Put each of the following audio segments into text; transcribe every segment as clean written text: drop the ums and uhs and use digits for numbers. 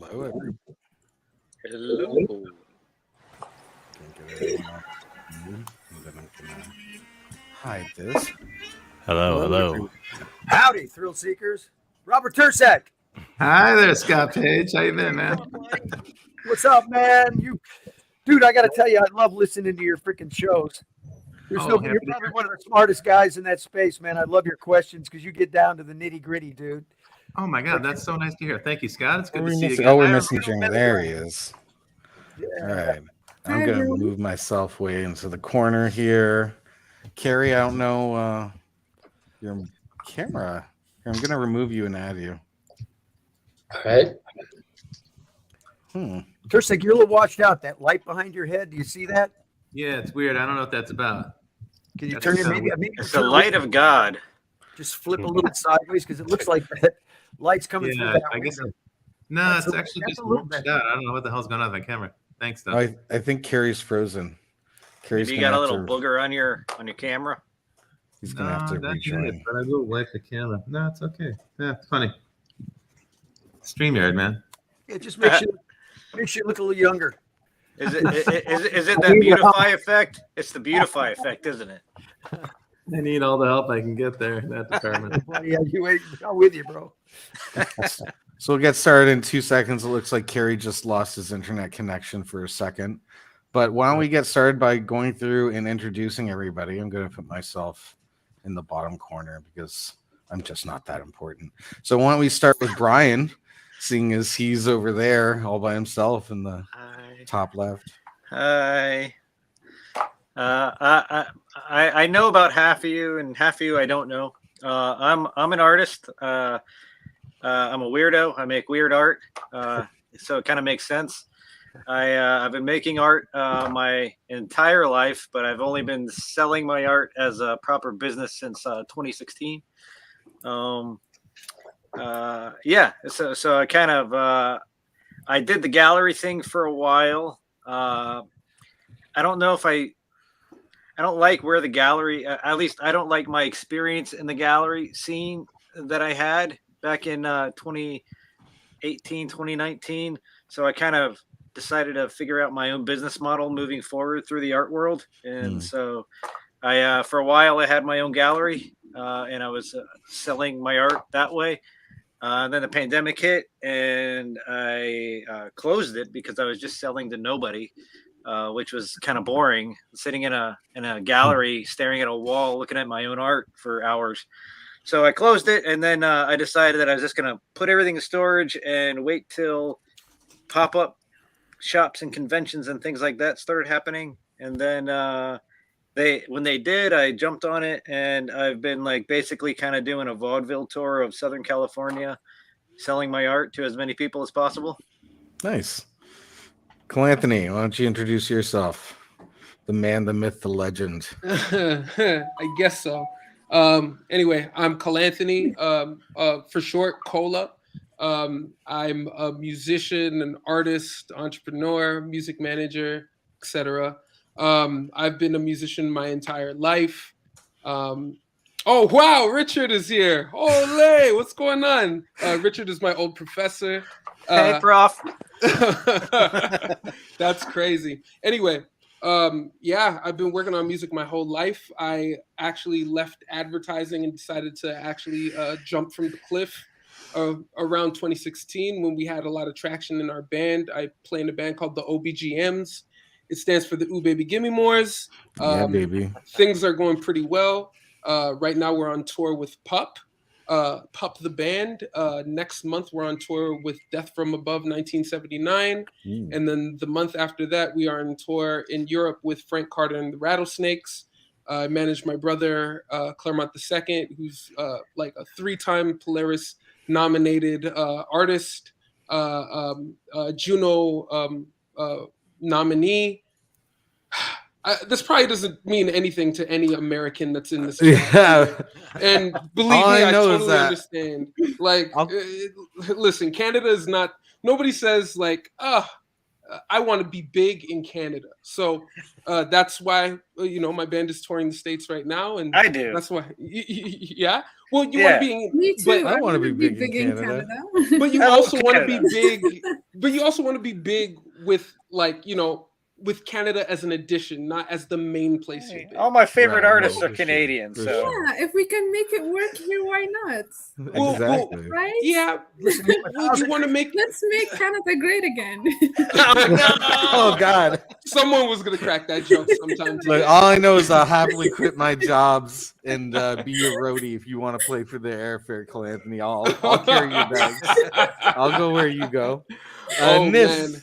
Hello, everybody. Hello. Can't get everyone off mute, and then I'm gonna hide this. Hello. Howdy, thrill seekers. Robert Tursek. Hi there, Scott Page. How you been, man? What's up, man? Dude, I got to tell you, I love listening to your freaking shows. You're probably one of the smartest guys in that space, man. I love your questions because you get down to the nitty gritty, dude. Oh my God, that's so nice to hear. Thank you, Scott. It's good to see you again. Oh, we're missing Jimmy. There he is. Yeah. All right. I'm going to move myself way into the corner here. Carrie, I don't know your camera. I'm going to remove you and add you. All right. Tursek, you're a little washed out. That light behind your head, do you see that? Yeah, it's weird. I don't know what that's about. Can you turn it? Maybe it's the light of God. Just flip a little sideways because it looks like that light's coming through that I guess. window. No, it's actually just washed out. I don't know what the hell's going on with my camera. Thanks, though. I think Carrie's frozen. Carrie's you got a little booger on your camera. He's gonna have to rejoin. But I will wipe the camera. No, it's okay. Yeah, it's funny. StreamYard, man. It just makes you look a little younger. Is it that beautify effect? It's the beautify effect, isn't it? I need all the help I can get there in that department. Yeah, I'm with you, bro. So we'll get started in 2 seconds. It looks like Carrie just lost his internet connection for a second. But why don't we get started by going through and introducing everybody? I'm going to put myself in the bottom corner because I'm just not that important. So why don't we start with Brian, seeing as he's over there all by himself in the top left. Hi. I know about half of you, and half of you I don't know. I'm an artist. I'm a weirdo. I make weird art, so it kind of makes sense. I've been making art my entire life, but I've only been selling my art as a proper business since 2016. So I kind of I did the gallery thing for a while. I don't know if I don't like where the gallery, at least I don't like my experience in the gallery scene that I had back in 2018, 2019. So I kind of decided to figure out my own business model moving forward through the art world. And so I, for a while I had my own gallery and I was selling my art that way. And then the pandemic hit and I closed it because I was just selling to nobody, which was kind of boring, sitting in a gallery, staring at a wall, looking at my own art for hours. So I closed it. And then I decided that I was just going to put everything in storage and wait till pop-up shops and conventions and things like that started happening. And then when they did, I jumped on it, and I've been like basically kind of doing a vaudeville tour of Southern California, selling my art to as many people as possible. Nice. Calanthony, why don't you introduce yourself? The man, the myth, the legend. I guess so. Anyway, I'm Calanthony, for short, Cola. I'm a musician, an artist, entrepreneur, music manager, etc. I've been a musician my entire life. Oh wow, Richard is here. Ole, what's going on? Richard is my old professor. Hey, prof. That's crazy. Anyway, I've been working on music my whole life. I actually left advertising and decided to actually jump from the cliff around 2016 when we had a lot of traction in our band. I play in a band called the OBGMs. It stands for the Ooh Baby Gimme Mores. Yeah, baby. Things are going pretty well. Right now we're on tour with Pup the band. Next month we're on tour with Death from Above 1979. And then the month after that we are on tour in Europe with Frank Carter and the Rattlesnakes. I manage my brother Claremont II, who's like a 3-time Polaris nominated artist, Juno nominee. This probably doesn't mean anything to any American that's in this. Yeah. And believe me, I totally understand. Like, listen, Canada is not, nobody says like, I want to be big in Canada. So that's why, my band is touring the States right now. And I do. That's why, yeah. Well, you want to be, me too. I want to be big in Canada. But you also want to be big. but you also want to be big with like, with Canada as an addition, not as the main place you're big. All my favorite Right, artists no, are for sure, Canadian, for so sure. Yeah, if we can make it work here, why not? Exactly. Right? Yeah, Listen, to well, you want to make Let's make Canada great again. Oh God! someone was gonna crack that joke sometime. Look, all I know is I'll happily quit my jobs and be your roadie if you want to play for the airfare, Anthony. I'll carry your bags. I'll go where you go. Oh, Nis, man.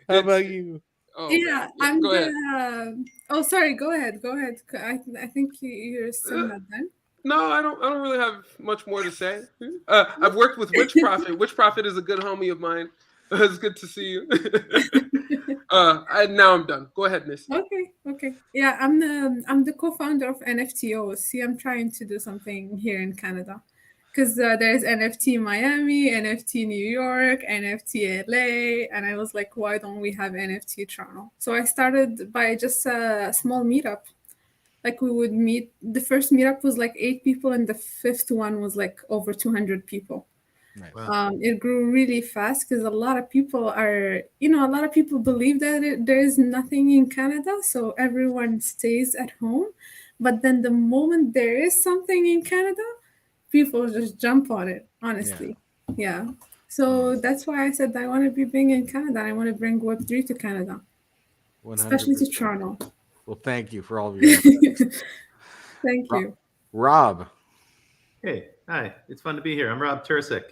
how It's- about you? Oh, Yeah, man. I'm Go ahead. gonna. Oh, sorry. Go ahead. Go ahead. I think you're still not done. No, I don't really have much more to say. I've worked with Witch Prophet. Witch Prophet is a good homie of mine. It's good to see you. Now I'm done. Go ahead, Miss. Okay. Yeah, I'm the co-founder of NFTO. See, I'm trying to do something here in Canada, because there's NFT Miami, NFT New York, NFT LA, and I was like, why don't we have NFT Toronto? So I started by just a small meetup. Like we would meet. The first meetup was like 8 people, and the fifth one was like over 200 people. Nice. Wow. It grew really fast because a lot of people believe that there is nothing in Canada, so everyone stays at home. But then the moment there is something in Canada, people just jump on it, honestly. Yeah. So that's why I said I want to be big in Canada. I want to bring Web3 to Canada, especially to 100%. Toronto. Well, thank you for all of your insights. Thank you. Rob. Hey, hi. It's fun to be here. I'm Rob Tursik.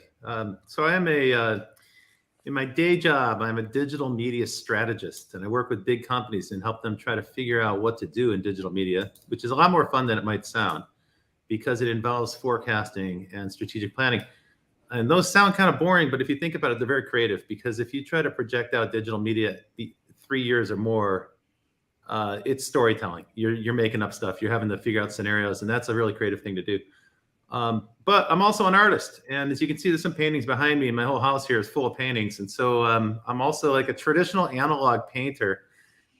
So I am in my day job, I'm a digital media strategist, and I work with big companies and help them try to figure out what to do in digital media, which is a lot more fun than it might sound because it involves forecasting and strategic planning. And those sound kind of boring, but if you think about it, they're very creative, because if you try to project out digital media 3 years or more, it's storytelling. You're making up stuff. You're having to figure out scenarios, and that's a really creative thing to do. But I'm also an artist, and as you can see, there's some paintings behind me, and my whole house here is full of paintings. And so I'm also like a traditional analog painter.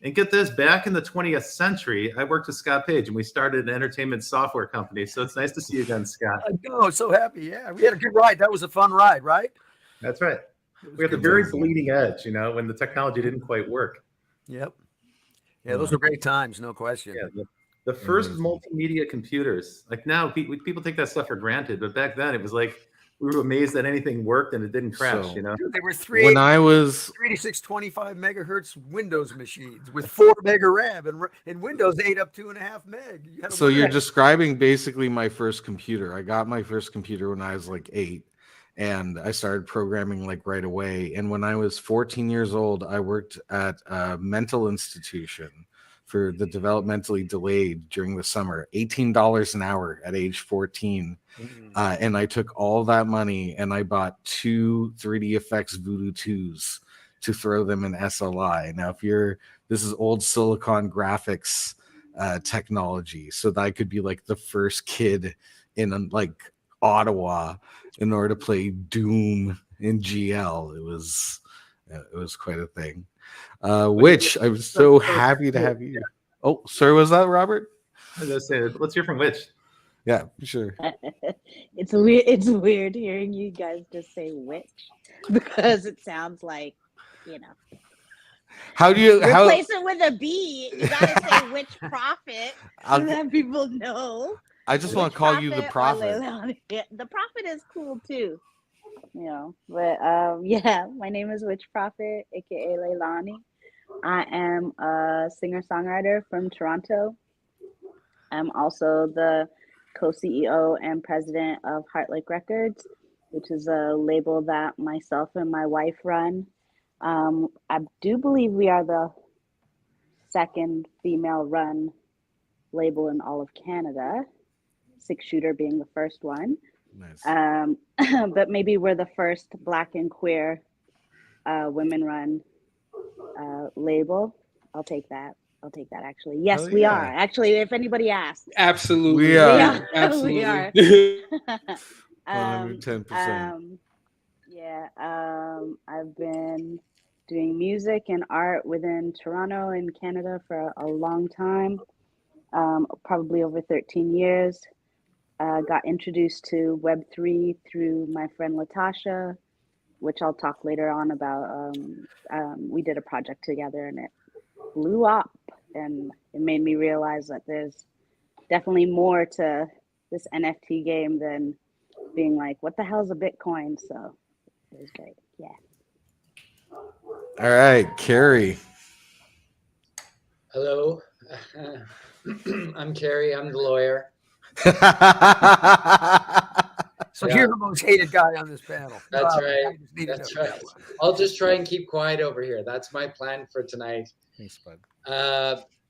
And get this, back in the 20th century, I worked with Scott Page, and we started an entertainment software company. So it's nice to see you again, Scott. I know, so happy. Yeah, we had a good ride. That was a fun ride, right? That's right. It was We're at the good very times. bleeding edge, when the technology didn't quite work. Yep. Yeah, those were great times, no question. Yeah, the first Amazing. multimedia computers. Like now, people take that stuff for granted, but back then it was like we were amazed that anything worked and it didn't crash. So- Dude, they were When I was 386 25 megahertz Windows machines with 4 mega RAM, and Windows ate up 2.5 meg. You had to So learn you're that. describing basically my first computer. I got my first computer when I was like 8, and I started programming like right away. And when I was 14 years old, I worked at a mental institution for the developmentally delayed during the summer, $18 an hour at age 14. And I took all that money and I bought 2 3D Effects Voodoo 2s to throw them in SLI. Now, this is old Silicon graphics technology, so that I could be like the first kid in like Ottawa in order to play Doom in GL. It was quite a thing. Which I'm so happy to have you. Oh, sorry, was that Robert? I was gonna say, let's hear from Witch. Yeah, sure. It's weird. It's weird hearing you guys just say witch because it sounds like, How do you replace it with a B. You gotta say witch prophet so that people know. I just want to call you the prophet. The prophet is cool too, But yeah, my name is Witch Prophet, aka Leilani. I am a singer-songwriter from Toronto. I'm also the co-CEO and president of Heart Lake Records, which is a label that myself and my wife run. I do believe we are the second female-run label in all of Canada, Six Shooter being the first one. Nice. But maybe we're the first Black and queer women-run label. I'll take that. Actually, yes, Hell we yeah. are. Actually, if anybody asks, Absolutely. We are. Absolutely. We are. 110%. I've been doing music and art within Toronto in Canada for a long time, probably over 13 years. Got introduced to Web3 through my friend Latasha, which I'll talk later on about. We did a project together and it blew up, and it made me realize that there's definitely more to this NFT game than being like, what the hell's a Bitcoin? So it was great. Yeah. All right, Carrie. Hello. I'm Carrie. I'm the lawyer. So Yeah. you're the most hated guy on this panel. That's Wow, right. I just needed That's to know right. that one. I'll just try and keep quiet over here. That's my plan for tonight. Thanks, bud.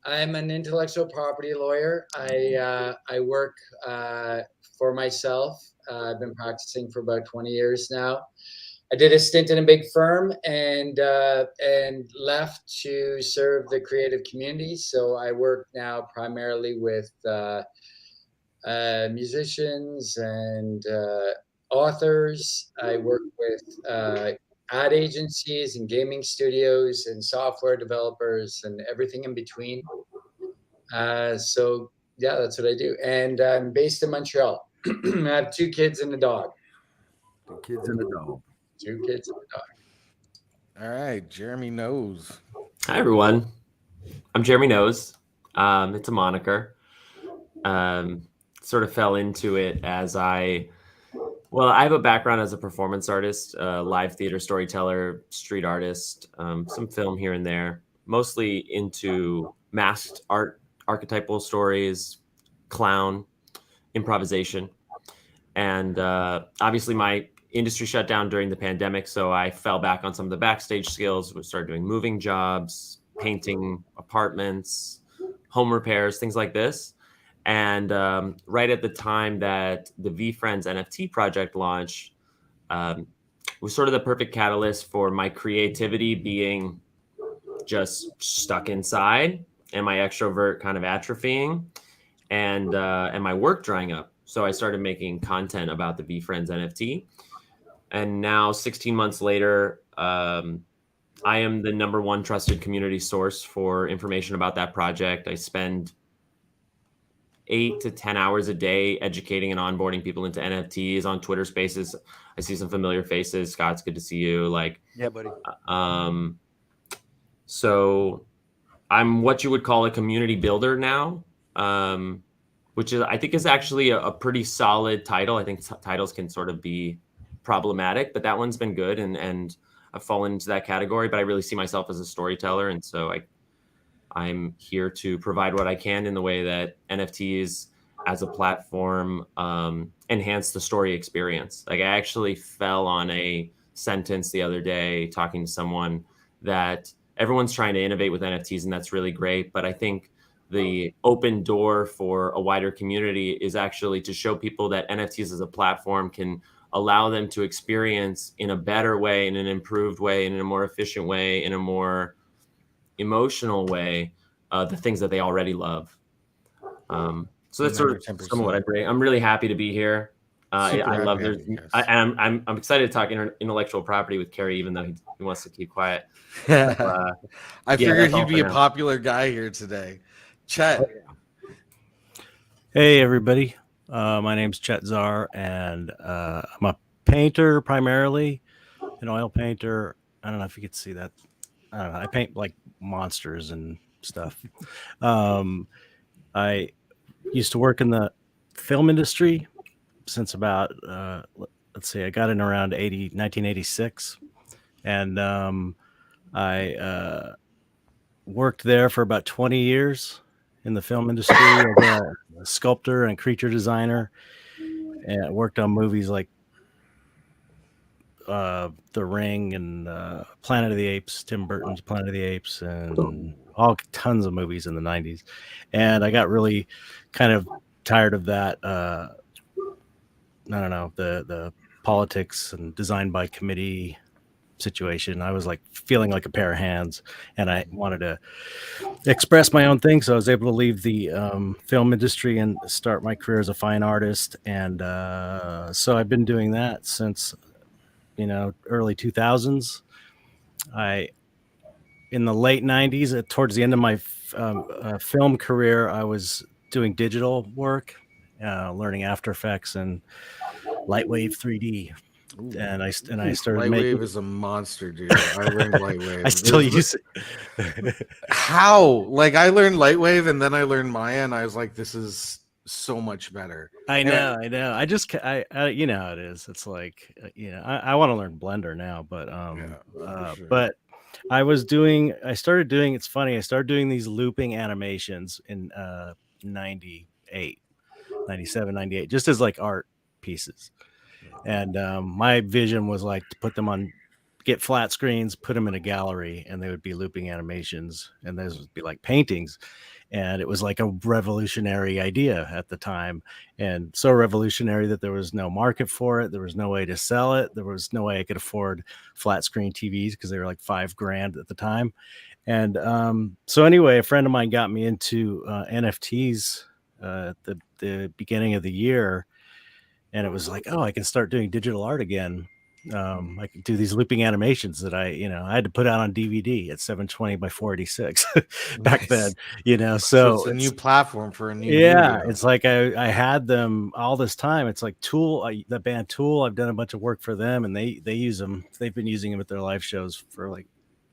I'm an intellectual property lawyer. I work for myself. I've been practicing for about 20 years now. I did a stint in a big firm and left to serve the creative community. So I work now primarily with musicians and authors. I work with ad agencies and gaming studios and software developers and everything in between. So yeah, that's what I do. And I'm based in Montreal. I have 2 kids and a dog. 2 kids and a dog. 2 kids and a dog. All right, Jeremy Knows. Hi, everyone. I'm Jeremy Knows. It's a moniker. Sort of fell into it as I have a background as a performance artist, live theater storyteller, street artist, some film here and there, mostly into masked art, archetypal stories, clown, improvisation. And obviously my industry shut down during the pandemic, so I fell back on some of the backstage skills. We started doing moving jobs, painting apartments, home repairs, things like this. And right at the time that the VFriends NFT project launched, was sort of the perfect catalyst for my creativity being just stuck inside and my extrovert kind of atrophying and my work drying up. So I started making content about the VFriends NFT. And now 16 months later, I am the #1 trusted community source for information about that project. I spend 8 to 10 hours a day educating and onboarding people into NFTs on Twitter Spaces. I see some familiar faces. Scott, it's good to see you. Yeah, buddy. So I'm what you would call a community builder now, which is, I think, is actually a pretty solid title. I think titles can sort of be problematic, but that one's been good, and I've fallen into that category. But I really see myself as a storyteller, and so I'm here to provide what I can in the way that NFTs as a platform enhance the story experience. Like, I actually fell on a sentence the other day talking to someone that everyone's trying to innovate with NFTs, and that's really great. But I think the open door for a wider community is actually to show people that NFTs as a platform can allow them to experience in a better way, in an improved way, in a more efficient way, in a more emotional way, the things that they already love. So that's sort of some of what I bring. I'm really happy to be here. I love there's. I'm excited to talk intellectual property with Carrie, even though he wants to keep quiet. I figured he'd be a popular guy here today. Chet. Hey, everybody. My name's Chet Czar, and I'm a painter primarily, an oil painter. I don't know if you could see that. I don't know. I paint like monsters and stuff. I used to work in the film industry since about, let's see, I got in around 1986. And I worked there for about 20 years in the film industry as a sculptor and creature designer. And I worked on movies like The Ring and Planet of the Apes, Tim Burton's Planet of the Apes, and tons of movies in the 90s. And I got really kind of tired of that. I don't know, the politics and design by committee situation. I was like feeling like a pair of hands, and I wanted to express my own thing. So I was able to leave the film industry and start my career as a fine artist. And so I've been doing that since, early 2000s. In the late 90s, towards the end of my film career, I was doing digital work, learning After Effects and Lightwave 3D. and I started Lightwave making. is a monster, dude. I learned Lightwave. I still There's- use it. How? Like I learned Lightwave and then I learned Maya, and I was like, this is so much better. I And know. I you know how it is. It's like, I want to learn Blender now, but for sure. but I started doing, it's funny, I started doing these looping animations in 98, 97, 98, just as like art pieces. And my vision was like to put them on, get flat screens, put them in a gallery, and they would be looping animations, and those would be like paintings. And it was like a revolutionary idea at the time, and so revolutionary that there was no market for it. There was no way to sell it. There was no way I could afford flat screen TVs because they were like $5,000 at the time. And so anyway, a friend of mine got me into NFTs at the beginning of the year, and it was like, oh, I can start doing digital art again. I could do these looping animations that I had to put out on DVD at 720 by 486 back then, So it's so a new platform for a new yeah, medium. it's like I had them all this time. It's like Tool, the band Tool. I've done a bunch of work for them, and they use them. They've been using them at their live shows for like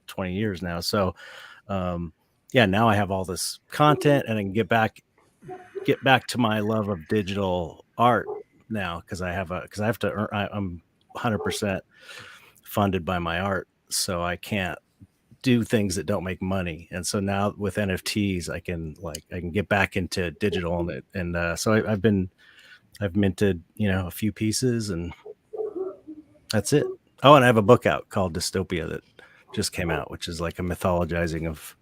20 years now. So, yeah, now I have all this content, and I can get back to my love of digital art now because I have to earn. I'm 100% funded by my art, so I can't do things that don't make money. And so now with NFTs, I can get back into digital, and so I've minted a few pieces, and that's it. Oh, and I have a book out called Dystopia that just came out, which is like a mythologizing of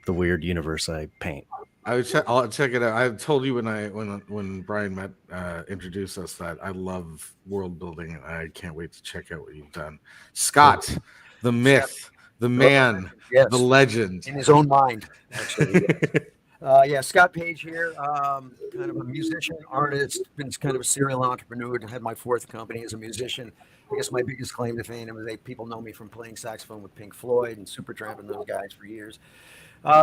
the weird universe I paint. I'll check it out. I told you when Brian introduced us that I love world building, and I can't wait to check out what you've done. Scott, the myth, the man, Yes. the legend. In his own mind, actually. Yeah, Scott Page here, kind of a musician, artist, been kind of a serial entrepreneur. Had my fourth company as a musician. I guess my biggest claim to fame is people know me from playing saxophone with Pink Floyd and Supertramp and those guys for years.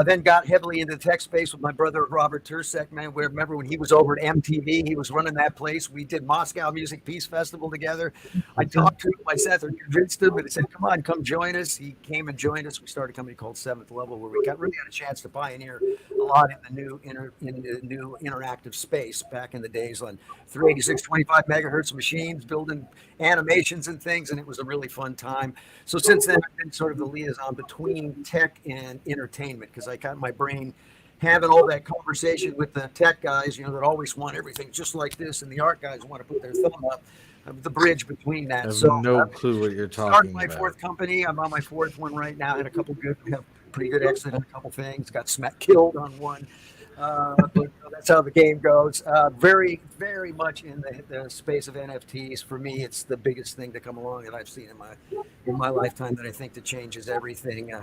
Then got heavily into the tech space with my brother Robert Tursek. Man, remember when he was over at MTV? He was running that place. We did Moscow Music Peace Festival together. I talked to him. I sat there, convinced him, and he said, "Come on, come join us." He came and joined us. We started a company called Seventh Level, where we really had a chance to pioneer a lot in the new interactive space back in the days on 386, 25 megahertz machines, building animations and things, and it was a really fun time. So since then, I've been sort of the liaison between tech and entertainment, because I got my brain having all that conversation with the tech guys, that always want everything just like this, and the art guys want to put their thumb up. I'm the bridge between that. I have So no clue what you're talking started my about. fourth company. I'm on my fourth one right now. Had a couple good, have pretty good exit on a couple things. Got killed on one. But that's how the game goes. Very, very much in the space of NFTs. For me, it's the biggest thing to come along that I've seen in my lifetime that I think that changes everything.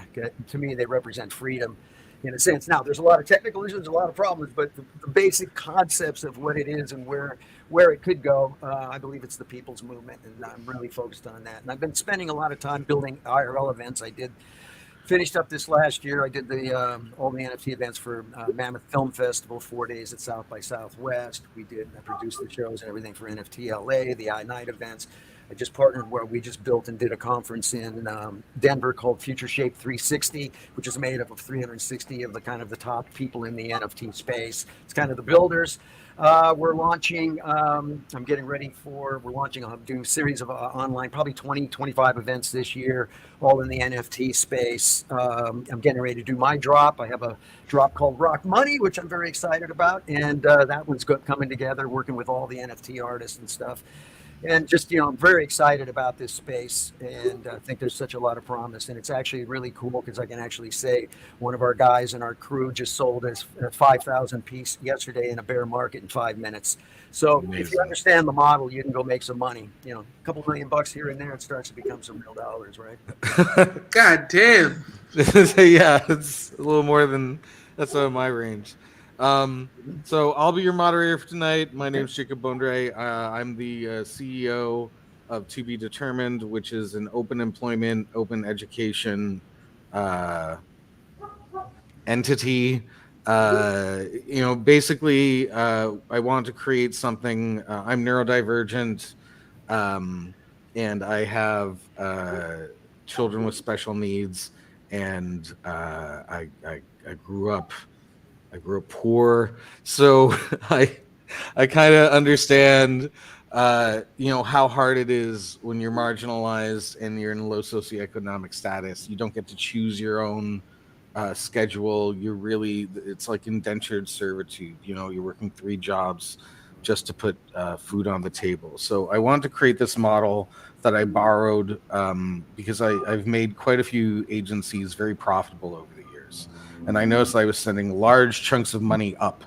To me, they represent freedom in a sense. Now, there's a lot of technical issues, a lot of problems, but the basic concepts of what it is and where it could go, I believe it's the people's movement, and I'm really focused on that. And I've been spending a lot of time building IRL events. Finished up this last year. I did all the NFT events for Mammoth Film Festival, 4 days at South by Southwest. I produced the shows and everything for NFT LA, the iNight events. I just partnered where we just built and did a conference in Denver called Future Shape 360, which is made up of 360 of the top people in the NFT space. It's kind of the builders. We're launching, we're launching a new series of online, probably 20, 25 events this year, all in the NFT space. I'm getting ready to do my drop. I have a drop called Rock Money, which I'm very excited about. And that one's coming together, working with all the NFT artists and stuff. And just, I'm very excited about this space, and I think there's such a lot of promise. And it's actually really cool because I can actually say one of our guys in our crew just sold his 5,000 piece yesterday in a bear market in 5 minutes. So Amazing. If you understand the model, you can go make some money. A couple $1 million here and there, it starts to become some real dollars, right? God damn. Yeah, it's a little more than that's out of my range. So I'll be your moderator for tonight. My name's Jacob Bondre. I'm the CEO of To Be Determined, which is an open employment, open education entity. Basically, I want to create something. I'm neurodivergent. and I have children with special needs, and I grew up poor, so I kind of understand how hard it is when you're marginalized and you're in low socioeconomic status. You don't get to choose your own schedule. It's like indentured servitude. You're working 3 jobs just to put food on the table. So I wanted to create this model that I borrowed because I've made quite a few agencies very profitable over the years, and I noticed I was sending large chunks of money up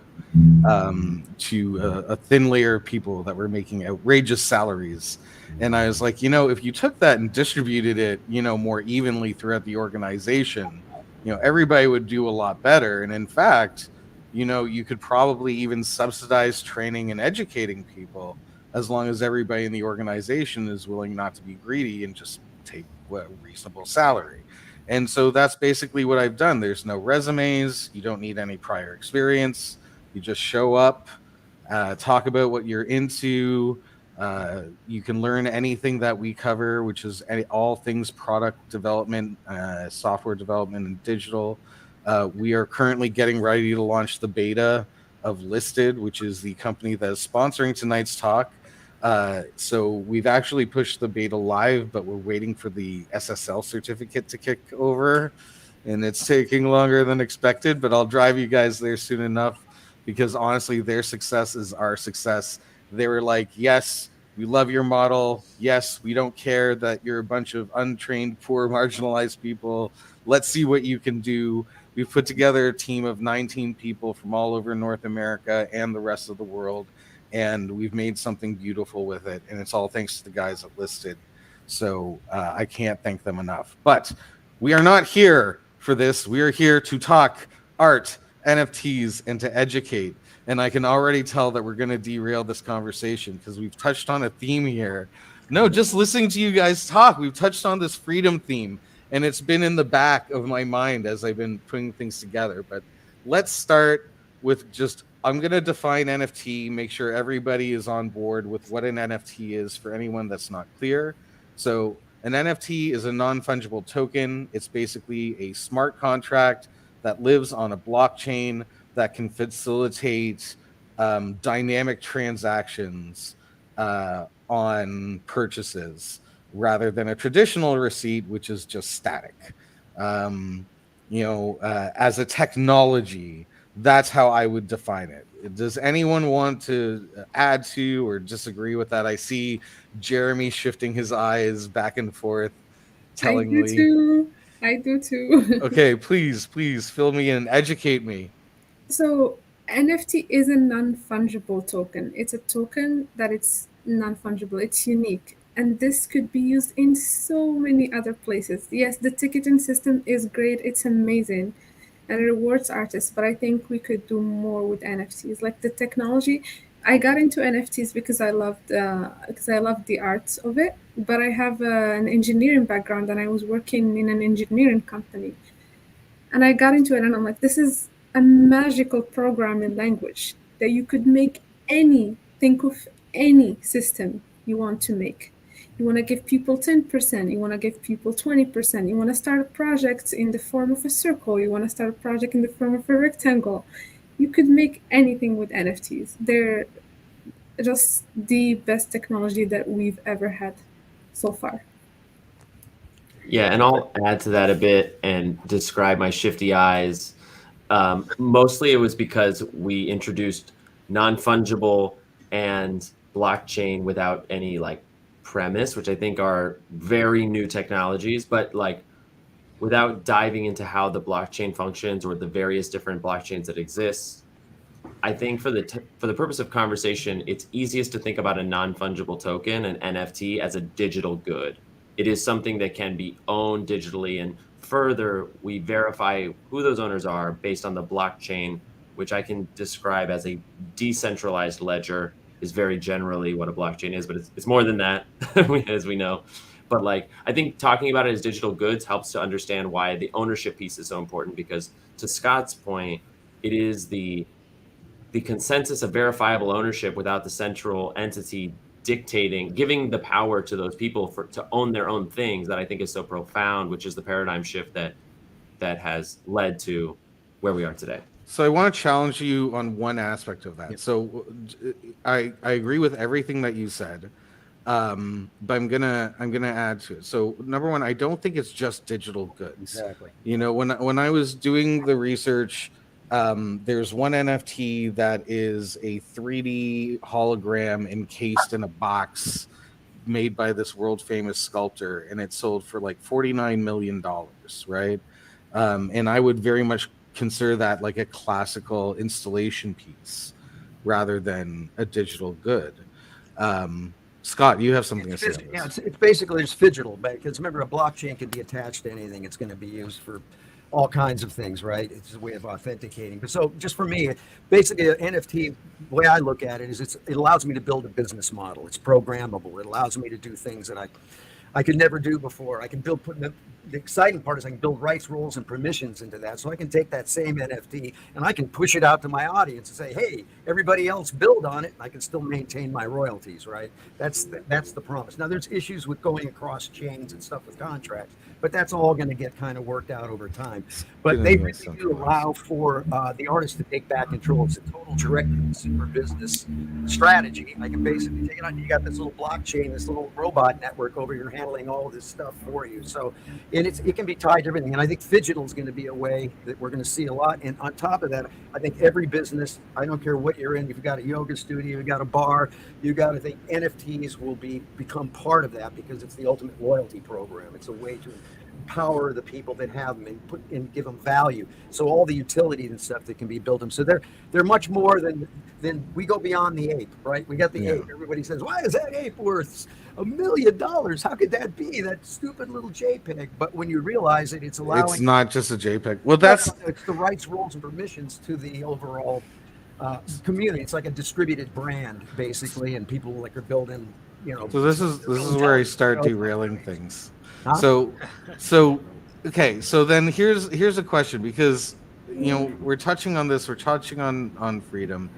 to a thin layer of people that were making outrageous salaries. And I was like, if you took that and distributed it, more evenly throughout the organization, everybody would do a lot better. And in fact, you could probably even subsidize training and educating people, as long as everybody in the organization is willing not to be greedy and just take a reasonable salary. And so that's basically what I've done. There's no resumes. You don't need any prior experience. You just show up, talk about what you're into. You can learn anything that we cover, which is all things product development, software development, and digital. We are currently getting ready to launch the beta of Listed, which is the company that is sponsoring tonight's talk. So we've actually pushed the beta live, but we're waiting for the SSL certificate to kick over, and it's taking longer than expected, but I'll drive you guys there soon enough, because honestly, their success is our success. They were like, yes, we love your model. Yes, we don't care that you're a bunch of untrained, poor, marginalized people. Let's see what you can do. We've put together a team of 19 people from all over North America and the rest of the world, and we've made something beautiful with it. And it's all thanks to the guys at Listed. So I can't thank them enough. But we are not here for this. We are here to talk art, NFTs, and to educate. And I can already tell that we're going to derail this conversation because we've touched on a theme here. No, just listening to you guys talk, we've touched on this freedom theme, and it's been in the back of my mind as I've been putting things together. But let's start with I'm going to define NFT, make sure everybody is on board with what an NFT is for anyone that's not clear. So an NFT is a non-fungible token. It's basically a smart contract that lives on a blockchain that can facilitate dynamic transactions on purchases, rather than a traditional receipt, which is just static. As a technology, that's how I would define it. Does anyone want to add to or disagree with that? I see Jeremy shifting his eyes back and forth tellingly. I do too. Okay, please fill me in, educate me. So NFT is a non-fungible token. It's a token that it's non-fungible. It's unique. And this could be used in so many other places. Yes, the ticketing system is great. It's amazing. And it rewards artists. But I think we could do more with NFTs. Like the technology, I got into NFTs because I loved the art of it. But I have an engineering background, and I was working in an engineering company. And I got into it, and I'm like, this is a magical programming language that you could think of any system you want to make. You want to give people 10%, you want to give people 20%, you want to start a project in the form of a circle, you want to start a project in the form of a rectangle. You could make anything with NFTs. They're just the best technology that we've ever had so far. Yeah, and I'll add to that a bit and describe my shifty eyes. Mostly it was because we introduced non-fungible and blockchain without any premise, which I think are very new technologies, but without diving into how the blockchain functions or the various different blockchains that exist. I think for the purpose of conversation, it's easiest to think about a non-fungible token, an NFT, as a digital good. It is something that can be owned digitally, and further, we verify who those owners are based on the blockchain, which I can describe as a decentralized ledger, is very generally what a blockchain is, but it's more than that, as we know. But I think talking about it as digital goods helps to understand why the ownership piece is so important, because to Scott's point, it is the consensus of verifiable ownership without the central entity dictating, giving the power to those people to own their own things, that I think is so profound, which is the paradigm shift that has led to where we are today. So I want to challenge you on one aspect of that. Yep. So I agree with everything that you said, but I'm gonna add to it. So number one, I don't think it's just digital goods. Exactly. You know, when I was doing the research, there's one NFT that is a 3D hologram encased in a box made by this world famous sculptor, and it sold for like $49 million, right? And I would very much consider that like a classical installation piece rather than a digital good. Scott, you have something to say on Yeah, this. it's basically just digital, because remember, a blockchain can be attached to anything. It's going to be used for all kinds of things, right? It's a way of authenticating. But so just for me, basically an NFT, the way I look at it is it allows me to build a business model. It's programmable. It allows me to do things that I could never do before. I can build, the exciting part is I can build rights, roles, and permissions into that. So I can take that same NFT and I can push it out to my audience and say, hey, everybody else build on it. And I can still maintain my royalties, right? That's the promise. Now there's issues with going across chains and stuff with contracts, but that's all going to get kind of worked out over time. But they really do allow for the artist to take back control. It's a total direct consumer business strategy. I can basically take it on. You got this little blockchain, this little robot network over here handling all of this stuff for you. So, and it can be tied to everything. And I think phygital is going to be a way that we're going to see a lot. And on top of that, I think every business, I don't care what you're in, if you've got a yoga studio, you've got a bar, you got to think NFTs will become part of that, because it's the ultimate loyalty program. It's a way to empower the people that have them and give them value. So all the utilities and stuff that can be built them. So they're much more than we go beyond the ape, right? We got the ape. Everybody says, why is that ape worth $1 million? How could that be? That stupid little JPEG. But when you realize it, it's allowing. It's not just a JPEG. Well, it's the rights, roles, and permissions to the overall community. It's like a distributed brand, basically, and people like are building. You know. So this is where I start derailing things. Huh? So okay. So then here's a question, because you know we're touching on this. We're touching on freedom.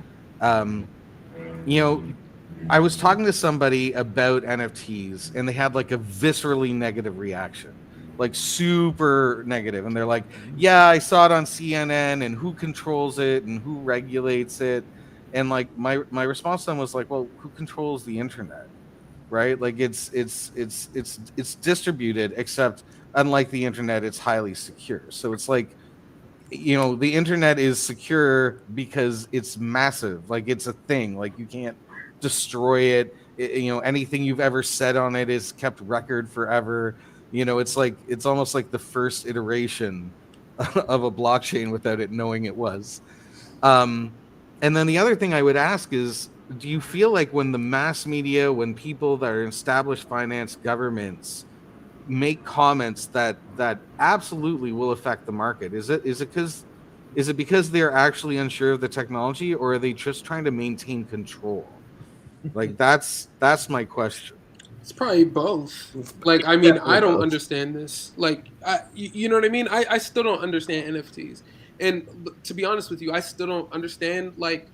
You know, I was talking to somebody about NFTs, and they had like a viscerally negative reaction, like super negative. And they're like, yeah, I saw it on CNN, and who controls it and who regulates it? And like my response to them was like, well, who controls the internet? Right? Like it's distributed, except unlike the internet, it's highly secure. So it's like, you know, the internet is secure because it's massive. Like it's a thing. Like you can't destroy it. You know, anything you've ever said on it is kept record forever. You know, it's like, it's almost like the first iteration of a blockchain without it knowing it was. And then the other thing I would ask is, do you feel like when the mass media, when people that are in established finance, governments make comments that absolutely will affect the market, is it because they're actually unsure of the technology, or are they just trying to maintain control? Like that's my question. It's probably both. Like, I mean, I don't understand this. Like, you know what I mean? I still don't understand NFTs. And to be honest with you, I still don't understand like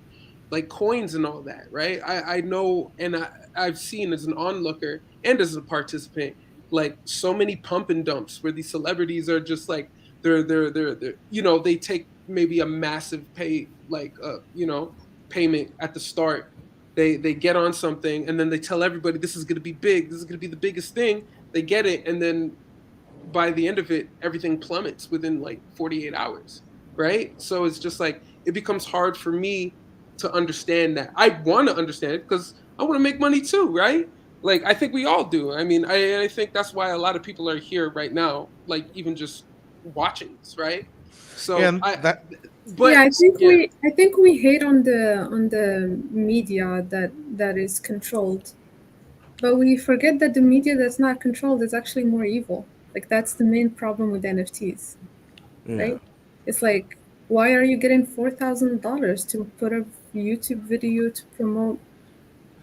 coins and all that, right? I know, and I've seen as an onlooker and as a participant, like so many pump and dumps where these celebrities are just like they're you know, they take maybe a massive payment at the start. They get on something and then they tell everybody this is going to be big, this is going to be the biggest thing. They get it, and then by the end of it, everything plummets within like 48 hours, right? So it's just like it becomes hard for me to understand that. I want to understand it because I want to make money too, right? Like I think we all do. I mean, I think that's why a lot of people are here right now, like even just watching this, right? So yeah, I think we hate on the media that is controlled, but we forget that the media that's not controlled is actually more evil. Like that's the main problem with NFTs, right? It's like, why are you getting $4,000 to put a YouTube video to promote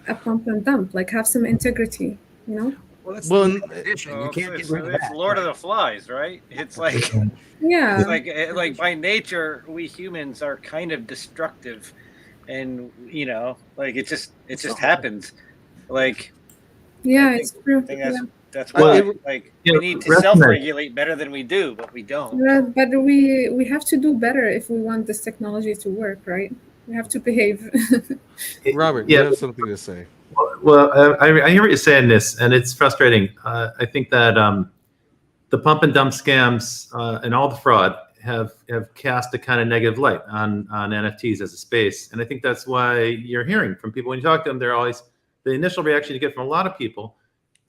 a pump and dump? Like, have some integrity, you know? Well, that's the tradition. You can't get rid of that. It's Lord of the Flies, right? It's like, yeah, it's like by nature, we humans are kind of destructive, and you know, like it just happens. Like, Yeah, I it's think, true. I think Yeah. that's Well, why it- like you we know, need to recognize- self-regulate better than we do, but we don't. Yeah, but we have to do better if we want this technology to work, right? We have to behave. Robert, Yeah. you have something to say. Well, I hear what you're saying, this, and it's frustrating. I think that the pump and dump scams and all the fraud have cast a kind of negative light on NFTs as a space, and I think that's why you're hearing from people when you talk to them. They're always, the initial reaction you get from a lot of people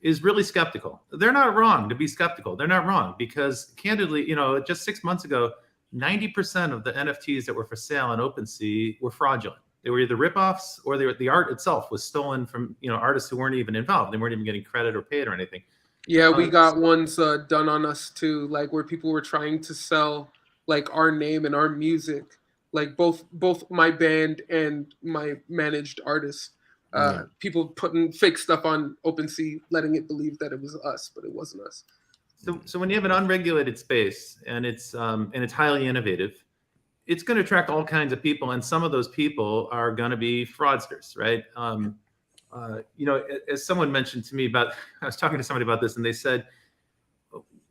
is really skeptical. They're not wrong to be skeptical. They're not wrong, because candidly, just 6 months ago, 90% of the NFTs that were for sale on OpenSea were fraudulent. They were either ripoffs or the art itself was stolen from artists who weren't even involved. They weren't even getting credit or paid or anything. Yeah, we got ones done on us too, like where people were trying to sell like our name and our music, like both my band and my managed artists. People putting fake stuff on OpenSea, letting it believe that it was us, but it wasn't us. So when you have an unregulated space and it's highly innovative, it's going to attract all kinds of people, and some of those people are going to be fraudsters, right? As someone mentioned to me about, I was talking to somebody about this, and they said,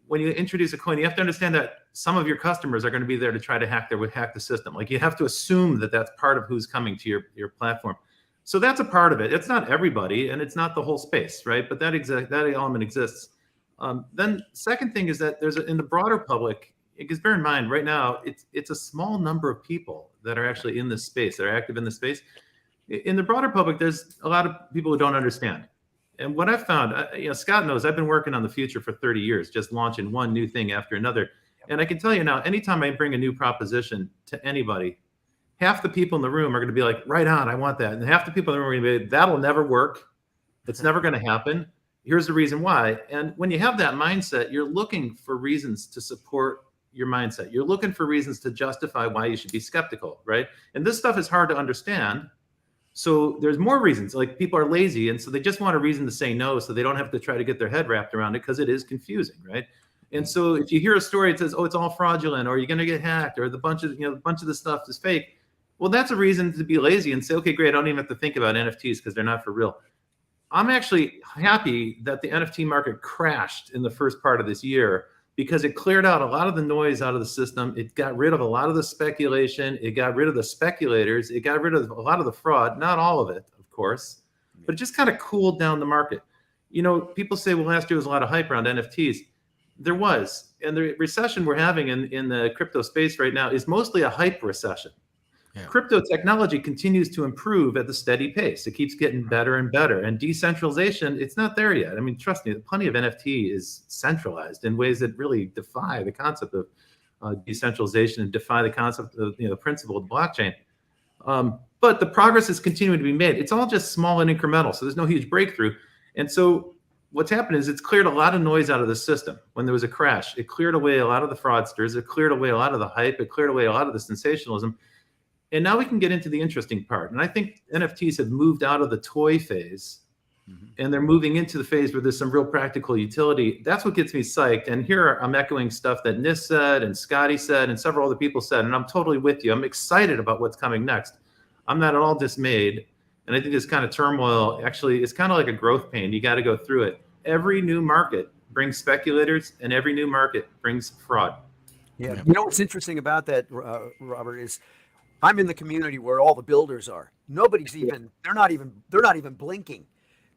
when you introduce a coin, you have to understand that some of your customers are going to be there to try to hack the system. Like, you have to assume that that's part of who's coming to your platform. So that's a part of it. It's not everybody, and it's not the whole space, right? But that element exists. Then second thing is that in the broader public, because bear in mind, right now, it's a small number of people that are actually in this space, that are active in this space. In the broader public, there's a lot of people who don't understand. And what I've found, Scott knows, I've been working on the future for 30 years, just launching one new thing after another. And I can tell you now, anytime I bring a new proposition to anybody, half the people in the room are going to be like, right on, I want that. And half the people in the room are going to be, that'll never work. It's never going to happen. Here's the reason why. And when you have that mindset, you're looking for reasons to support your mindset. You're looking for reasons to justify why you should be skeptical, right? And this stuff is hard to understand. So there's more reasons. Like, people are lazy, and so they just want a reason to say no, so they don't have to try to get their head wrapped around it, because it is confusing, right? And so if you hear a story that says, oh, it's all fraudulent, or you're going to get hacked, or a bunch of the stuff is fake, well, that's a reason to be lazy and say, okay, great, I don't even have to think about NFTs because they're not for real. I'm actually happy that the NFT market crashed in the first part of this year, because it cleared out a lot of the noise out of the system. It got rid of a lot of the speculation. It got rid of the speculators. It got rid of a lot of the fraud. Not all of it, of course, but it just kind of cooled down the market. People say, well, last year was a lot of hype around NFTs. There was. And the recession we're having in the crypto space right now is mostly a hype recession. Yeah. Crypto technology continues to improve at the steady pace. It keeps getting better and better. And decentralization, it's not there yet. I mean, trust me, plenty of NFT is centralized in ways that really defy the concept of decentralization and defy the concept of the principle of the blockchain. But the progress is continuing to be made. It's all just small and incremental, so there's no huge breakthrough. And so what's happened is it's cleared a lot of noise out of the system. When there was a crash, it cleared away a lot of the fraudsters. It cleared away a lot of the hype. It cleared away a lot of the sensationalism. And now we can get into the interesting part. And I think NFTs have moved out of the toy phase, and they're moving into the phase where there's some real practical utility. That's what gets me psyched. And here I'm echoing stuff that Nis said and Scotty said and several other people said, and I'm totally with you. I'm excited about what's coming next. I'm not at all dismayed. And I think this kind of turmoil actually is kind of like a growth pain. You got to go through it. Every new market brings speculators, and every new market brings fraud. Yeah. You know what's interesting about that, Robert, is I'm in the community where all the builders are. Nobody's even, they're not even blinking.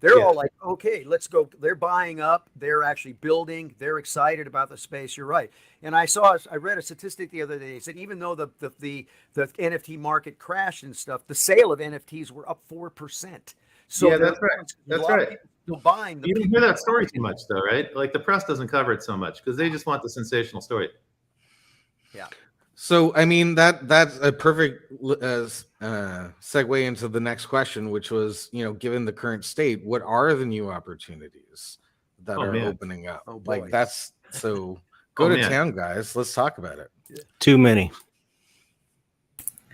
They're all like, okay, let's go. They're buying up. They're actually building. They're excited about the space. You're right. And I read a statistic the other day. It said even though the NFT market crashed and stuff, the sale of NFTs were up 4%. So yeah, that's right. That's right. Still buying. You don't hear that story too much, though, right? Like, the press doesn't cover it so much because they just want the sensational story. Yeah. So, I mean, that's a perfect segue into the next question, which was, given the current state, what are the new opportunities that are opening up? Like, that's so go to town, guys. Let's talk about it. Too many.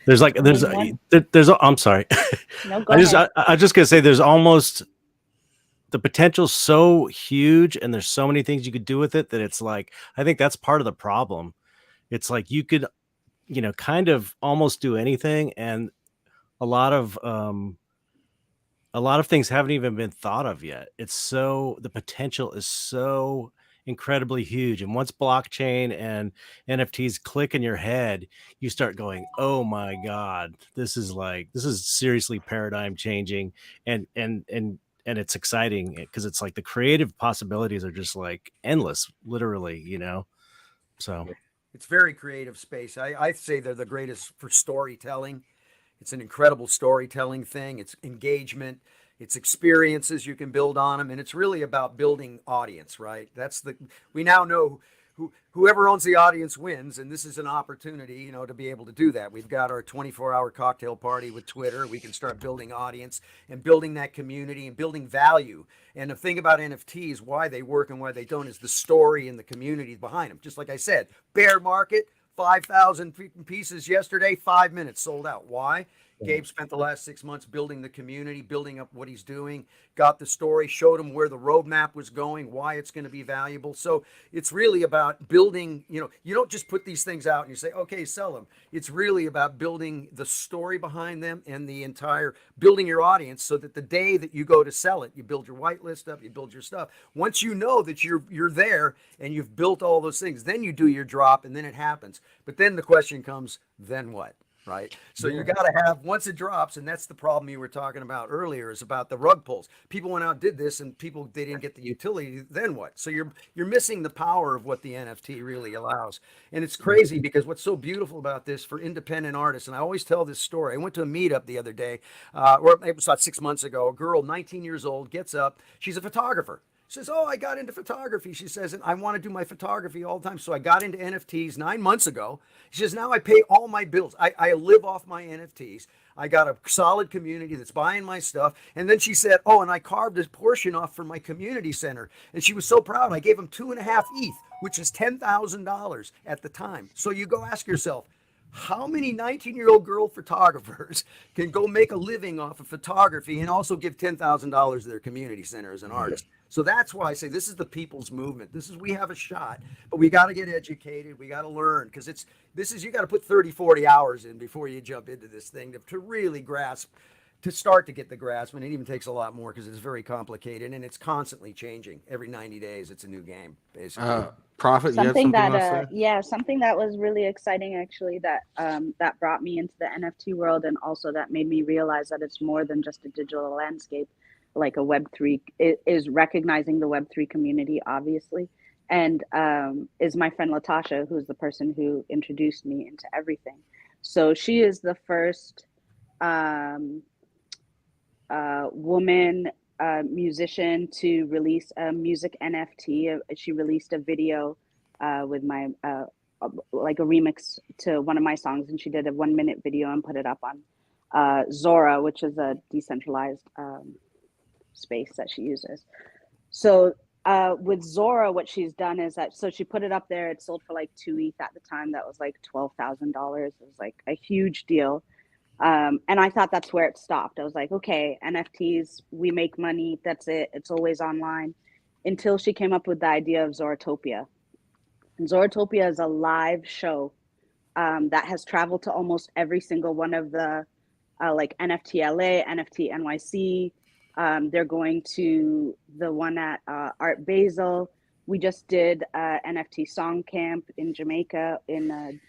There's I'm sorry. No, go ahead. I just gonna say there's almost the potential's so huge, and there's so many things you could do with it that it's like, I think that's part of the problem. It's like you could, kind of almost do anything. And a lot of a lot of things haven't even been thought of yet. The potential is so incredibly huge. And once blockchain and NFTs click in your head, you start going, "Oh my God, this is seriously paradigm changing." And it's exciting because it's like the creative possibilities are just like endless, literally, So It's very creative space. I say they're the greatest for storytelling. It's an incredible storytelling thing. It's engagement. It's experiences you can build on them, and it's really about building audience, right? We now know whoever owns the audience wins, and this is an opportunity, to be able to do that. We've got our 24-hour cocktail party with Twitter. We can start building audience and building that community and building value. And the thing about NFTs, why they work and why they don't, is the story and the community behind them. Just like I said, bear market. 5,000 pieces yesterday, 5 minutes sold out. Why? Gabe spent the last 6 months building the community, building up what he's doing, got the story, showed him where the roadmap was going, why it's going to be valuable. So it's really about building, you don't just put these things out and you say, okay, sell them. It's really about building the story behind them and building your audience so that the day that you go to sell it, you build your whitelist up, you build your stuff. Once you know that you're there and you've built all those things, then you do your drop and then it happens. But then the question comes, then what? Right. So you got to have, once it drops, and that's the problem you were talking about earlier, is about the rug pulls. People went out and did this and they didn't get the utility. Then what? So you're missing the power of what the NFT really allows. And it's crazy because what's so beautiful about this for independent artists, and I always tell this story. I went to a meetup the other day, or it was about 6 months ago. A girl, 19 years old, gets up. She's a photographer. She says, "Oh, I got into photography." She says, "And I want to do my photography all the time. So I got into NFTs 9 months ago." She says, "Now I pay all my bills. I live off my NFTs. I got a solid community that's buying my stuff." And then she said, "Oh, and I carved this portion off for my community center." And she was so proud. I gave them 2.5 ETH, which is $10,000 at the time. So you go ask yourself, how many 19-year-old girl photographers can go make a living off of photography and also give $10,000 to their community center as an artist? So that's why I say this is the people's movement. We have a shot, but we got to get educated. We got to learn, because you got to put 30, 40 hours in before you jump into this thing to really grasp, to start to get the grasp. And it even takes a lot more because it's very complicated and it's constantly changing. Every 90 days, it's a new game, basically. Prophet, you had something you want to say? Something that was really exciting, actually, that that brought me into the NFT world, and also that made me realize that it's more than just a digital landscape, like a Web3. It is recognizing the Web3 community, obviously, and is my friend Latasha, who's the person who introduced me into everything. So she is the first woman musician to release a music NFT. She released a video with my like a remix to one of my songs, and she did a 1-minute video and put it up on Zora, which is a decentralized space that she uses. So with Zora, what she's done is that, so she put it up there. It sold for like 2 ETH at the time. That was like $12,000. It was like a huge deal. And I thought that's where it stopped. I was like, okay, NFTs, we make money. That's it. It's always online. Until she came up with the idea of Zorotopia. And Zorotopia is a live show that has traveled to almost every single one of the like NFT LA, NFT NYC. They're going to the one at Art Basel. We just did NFT Song Camp in Jamaica in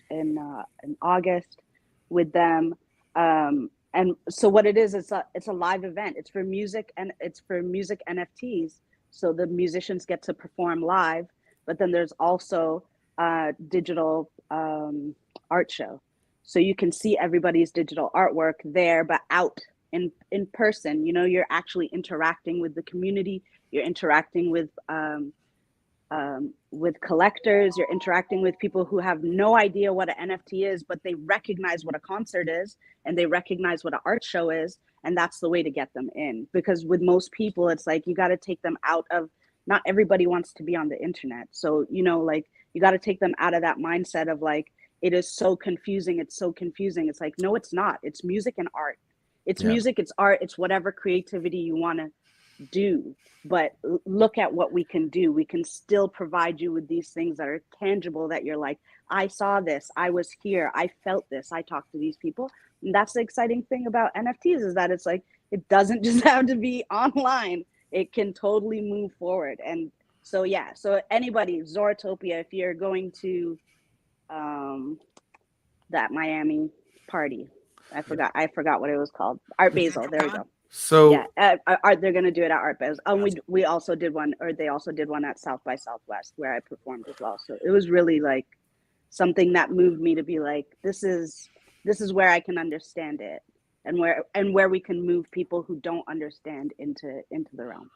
August with them. And so what it is, it's a live event. It's for music, and it's for music NFTs. So the musicians get to perform live, but then there's also a digital art show. So you can see everybody's digital artwork there, but out in person. You're actually interacting with the community. You're interacting with collectors. You're interacting with people who have no idea what an NFT is, but they recognize what a concert is, and they recognize what an art show is. And that's the way to get them in, because with most people, it's like, you got to take them out of, not everybody wants to be on the internet. So, like, you got to take them out of that mindset of like, it is so confusing. It's so confusing. It's like, no, it's not. It's music and art. It's music, it's art, it's whatever creativity you want to do. But look at what we can do. We can still provide you with these things that are tangible, that you're like, I saw this, I was here, I felt this, I talked to these people. And that's the exciting thing about NFTs, is that it's like, It doesn't just have to be online. It can totally move forward. And so, yeah, so anybody, Zorotopia, if you're going to that Miami party, I forgot what it was called. Art Basel. There we go. So Yeah, they're gonna do it at Art Basel. We also did one, or they also did one at South by Southwest where I performed as well. So it was really like something that moved me to be like, this is where I can understand it, and where we can move people who don't understand into the realm.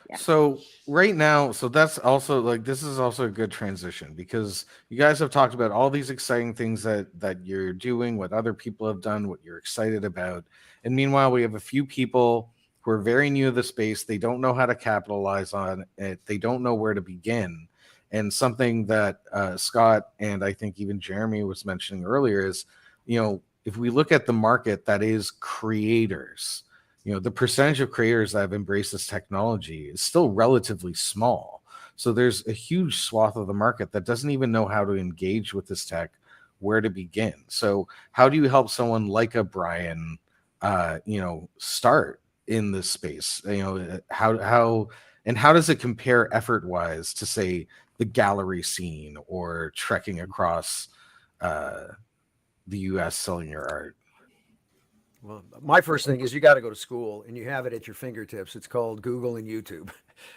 Yeah. So right now, so that's also like, this is also a good transition, because you guys have talked about all these exciting things that you're doing, what other people have done, what you're excited about. And meanwhile, we have a few people who are very new to the space. They don't know how to capitalize on it. They don't know where to begin. And something that Scott and I think even Jeremy was mentioning earlier is, if we look at the market that is creators, the percentage of creators that have embraced this technology is still relatively small. So there's a huge swath of the market that doesn't even know how to engage with this tech, where to begin. So how do you help someone like a Brian, start in this space? How does it compare effort wise to, say, the gallery scene or trekking across the US selling your art? Well, my first thing is you got to go to school, and you have it at your fingertips. It's called Google and YouTube.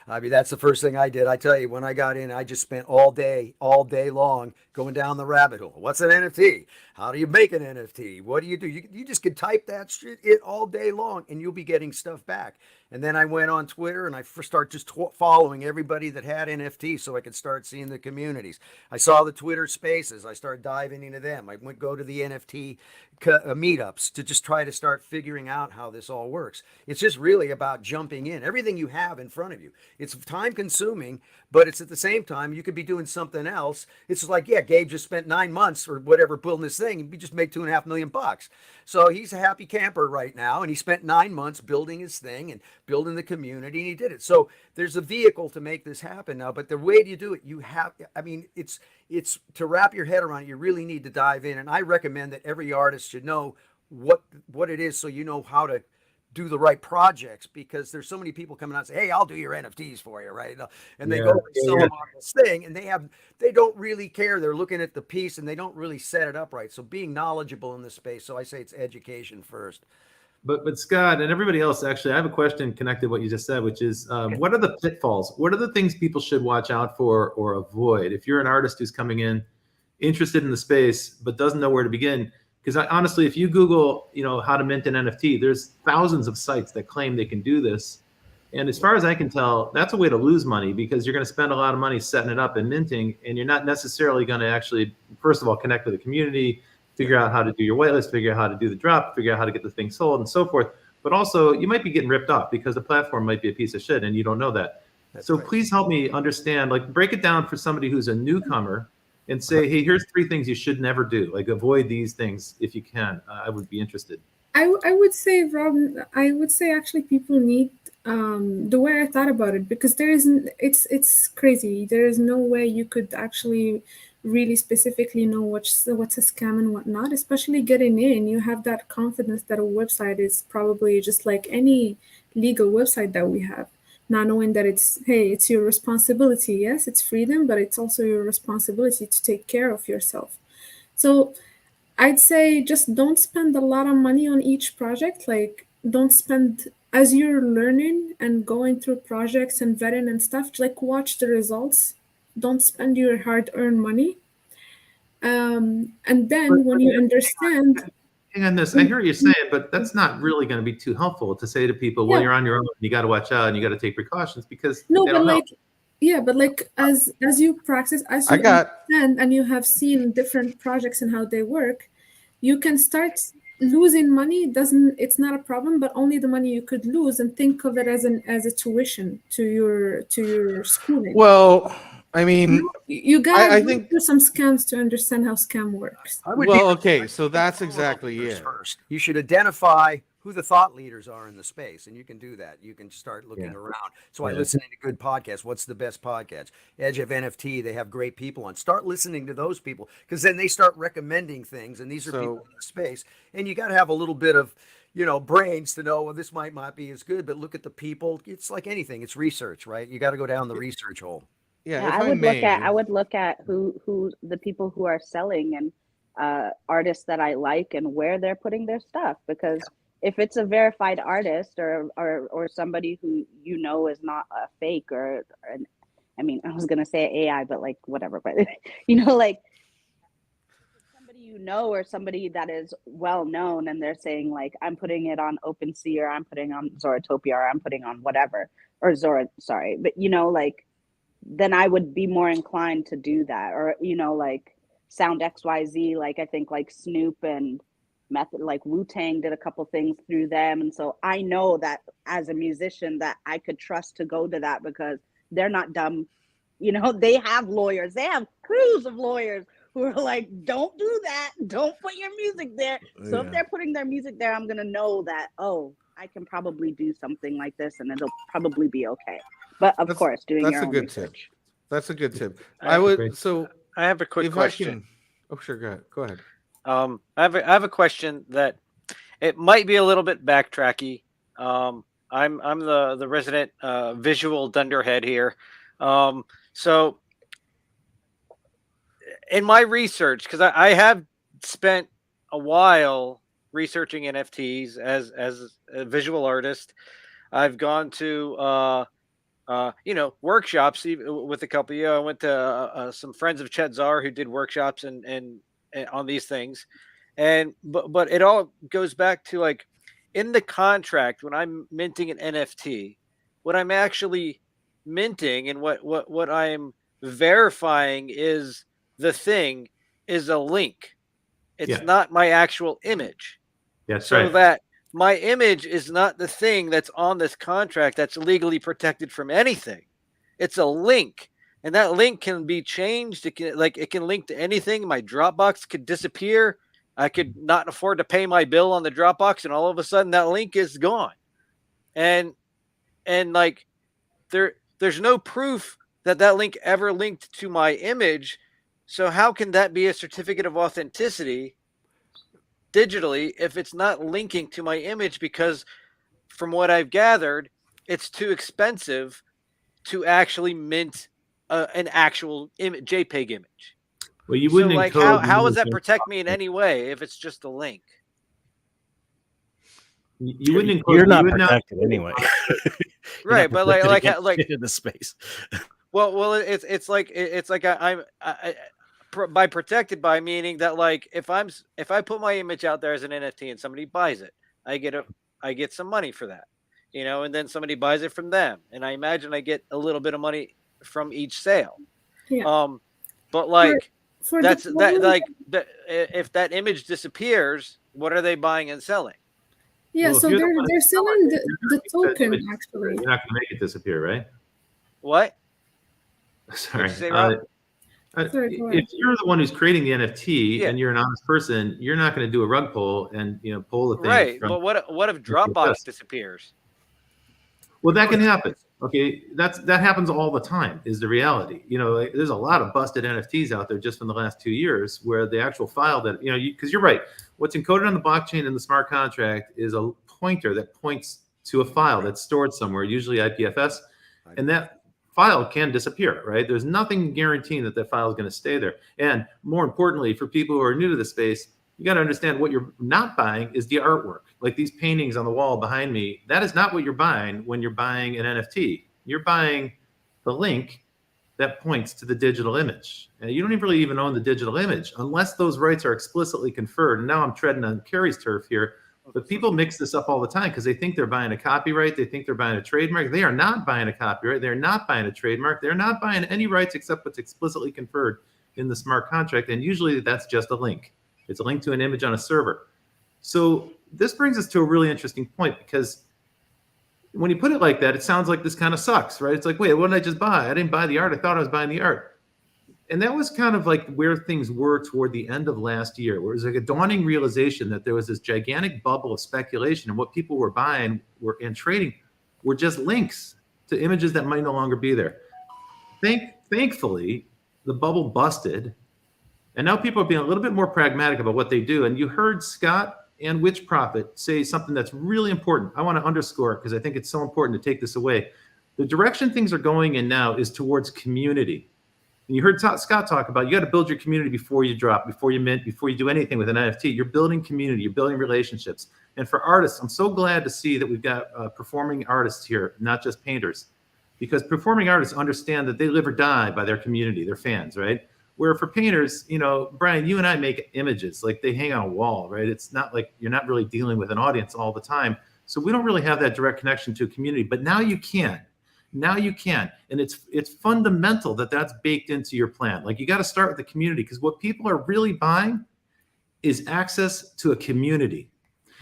I mean, that's the first thing I did. I tell you, when I got in, I just spent all day long going down the rabbit hole. What's an NFT? How do you make an NFT? What do? You just could type that shit in all day long, and you'll be getting stuff back. And then I went on Twitter, and I start just following everybody that had NFTs so I could start seeing the communities. I saw the Twitter spaces. I started diving into them. I went go to the NFT meetups to just try to start figuring out how this all works. It's just really about jumping in. Everything you have in front of you. It's time consuming, but it's at the same time, you could be doing something else. It's like, yeah, Gabe just spent 9 months or whatever building this thing, and we just made $2.5 million. So he's a happy camper right now, and he spent 9 months building his thing and building the community, and he did it. So there's a vehicle to make this happen now, but the way you do it, it's to wrap your head around it, you really need to dive in. And I recommend that every artist should know what it is, so you know how to do the right projects, because there's so many people coming out and say, hey, I'll do your NFTs for you, right? And they go and sell them on this thing, and they don't really care. They're looking at the piece and they don't really set it up right. So being knowledgeable in this space. So I say it's education first. But Scott and everybody else, actually, I have a question connected to what you just said, which is, what are the pitfalls? What are the things people should watch out for or avoid? If you're an artist who's coming in, interested in the space, but doesn't know where to begin, because honestly, if you Google, how to mint an NFT, there's thousands of sites that claim they can do this. And as far as I can tell, that's a way to lose money, because you're going to spend a lot of money setting it up and minting, and you're not necessarily going to actually, first of all, connect with the community, figure out how to do your whitelist, figure out how to do the drop, figure out how to get the thing sold and so forth. But also, you might be getting ripped off because the platform might be a piece of shit and you don't know that. So please help me understand, break it down for somebody who's a newcomer and say, hey, here's 3 things you should never do. Avoid these things if you can. I would be interested. I would say, Rob, actually people need the way I thought about it, because it's crazy. There is no way you could actually really specifically know what's a scam and what not, especially getting in. You have that confidence that a website is probably just like any legal website that we have. Not knowing that it's your responsibility. Yes, it's freedom, but it's also your responsibility to take care of yourself. So I'd say just don't spend a lot of money on each project. Don't spend, as you're learning and going through projects and vetting and stuff, watch the results. Don't spend your hard-earned money. And then when you understand... Hang on this. I hear what you're saying, but that's not really going to be too helpful to say to people, well, you're on your own. You got to watch out and you got to take precautions, because no, but as you practice, as you understand and you have seen different projects and how they work, you can start losing money. It's not a problem, but only the money you could lose, and think of it as a tuition to your schooling. Well, I mean, you gotta go through some scams to understand how scam works. So that's exactly it. First, you should identify who the thought leaders are in the space, and you can do that. You can start looking around. So I listen to good podcasts. What's the best podcast? Edge of NFT, they have great people on. Start listening to those people, because then they start recommending things, and these are people in the space. And you got to have a little bit of, brains to know, well, this might not be as good, but look at the people. It's like anything. It's research, right? You got to go down the research hole. Yeah, Yeah, if I I would look at may, who the people who are selling and artists that I like and where they're putting their stuff, because if it's a verified artist or somebody who is not a fake or an, I mean, I was gonna say AI, but like whatever, but like somebody or somebody that is well known and they're saying like, I'm putting it on OpenSea or I'm putting on Zorotopia or I'm putting on whatever, or sorry, but like, then I would be more inclined to do that. Or like Sound XYZ, like I think like Snoop and Method, like Wu-Tang did a couple things through them, and so I know that as a musician that I could trust to go to that because they're not dumb. They have lawyers, they have crews of lawyers who are like, don't do that, don't put your music there. So if they're putting their music there, I'm gonna know that, oh, I can probably do something like this and it'll probably be okay. But of course, doing your own research. That's a good tip. I have a quick if question. Oh, sure, go ahead. I have a question that it might be a little bit backtracky. I'm the resident visual dunderhead here. So in my research, because I have spent a while researching NFTs as a visual artist, I've gone to workshops with a couple of you. I went to some friends of Chet Zar who did workshops and on these things, but it all goes back to like in the contract when I'm minting an NFT, what I'm actually minting and what I'm verifying is the thing is a link. It's not my actual image. That's so right. that my image is not the thing that's on this contract that's legally protected from anything. It's a link, and that link can be changed. It can link to anything. My Dropbox could disappear. I could not afford to pay my bill on the Dropbox, and all of a sudden that link is gone. And like there's no proof that link ever linked to my image. So how can that be a certificate of authenticity digitally if it's not linking to my image? Because from what I've gathered, it's too expensive to actually mint an actual JPEG image. Well, you wouldn't like encode how does that protect me in any way if it's just a link? You wouldn't encode. You're not protected anyway. Right, but like in the space. Well, it's like I'm by protected by meaning that like if I put my image out there as an NFT and somebody buys it, I get some money for that, and then somebody buys it from them, and I imagine I get a little bit of money from each sale. Yeah. But like for that's the that like that if that image disappears, what are they buying and selling? Yeah, Well, so if you're they're the one they're selling the token You're actually. not going to make it disappear, right? What? Sorry. What'd you say, Rob? Sorry, go ahead. If you're the one who's creating the NFT Yeah. and you're an honest person, you're not going to do a rug pull and pull the thing. Right, from- but what if Dropbox disappears? Well, that can happen. Okay, that happens all the time. Is the reality? There's a lot of busted NFTs out there just from the last 2 years where the actual file that because you're right. What's encoded on the blockchain in the smart contract is a pointer that points to a file that's stored somewhere, usually IPFS, and that file can disappear. Right? There's nothing guaranteeing that file is going to stay there. And more importantly, for people who are new to the space, you got to understand what you're not buying is the artwork. Like these paintings on the wall behind me, that is not what you're buying when you're buying an NFT. You're buying the link that points to the digital image. And you don't really even own the digital image unless those rights are explicitly conferred. And now I'm treading on Carrie's turf here, but people mix this up all the time because they think they're buying a copyright. They think they're buying a trademark. They are not buying a copyright. They're not buying a trademark. They're not buying any rights except what's explicitly conferred in the smart contract. And usually that's just a link. It's a link to an image on a server. So this brings us to a really interesting point because when you put it like that, it sounds like this kind of sucks, right? It's like, wait, what did I just buy? I didn't buy the art. I thought I was buying the art. And that was kind of like where things were toward the end of last year, where it was like a dawning realization that there was this gigantic bubble of speculation and what people were buying and trading were just links to images that might no longer be there. Thankfully, the bubble busted. And now people are being a little bit more pragmatic about what they do. And you heard Scott and Witch Prophet say something that's really important. I want to underscore it because I think it's so important to take this away. The direction things are going in now is towards community. And you heard Scott talk about, you got to build your community before you drop, before you mint, before you do anything with an NFT. You're building community, you're building relationships. And for artists, I'm so glad to see that we've got performing artists here, not just painters, because performing artists understand that they live or die by their community, their fans, right? Where for painters, you know, Brian, you and I make images, like they hang on a wall, right? It's not like you're not really dealing with an audience all the time. So we don't really have that direct connection to a community, but now you can. Now you can. And it's fundamental that that's baked into your plan. Like you got to start with the community, because what people are really buying is access to a community.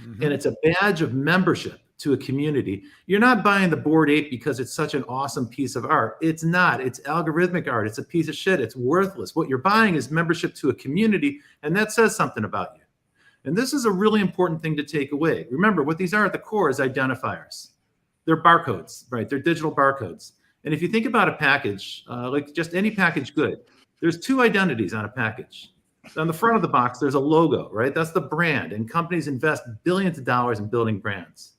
Mm-hmm. And it's a badge of membership to a community. You're not buying the Bored Ape because it's such an awesome piece of art. It's not. It's algorithmic art. It's a piece of shit. It's worthless. What you're buying is membership to a community, and that says something about you. And this is a really important thing to take away. Remember, what these are at the core is identifiers. They're barcodes, right? They're digital barcodes. And if you think about a package, like just any package good, there's two identities on a package. On the front of the box, there's a logo, right? That's the brand, and companies invest billions of dollars in building brands.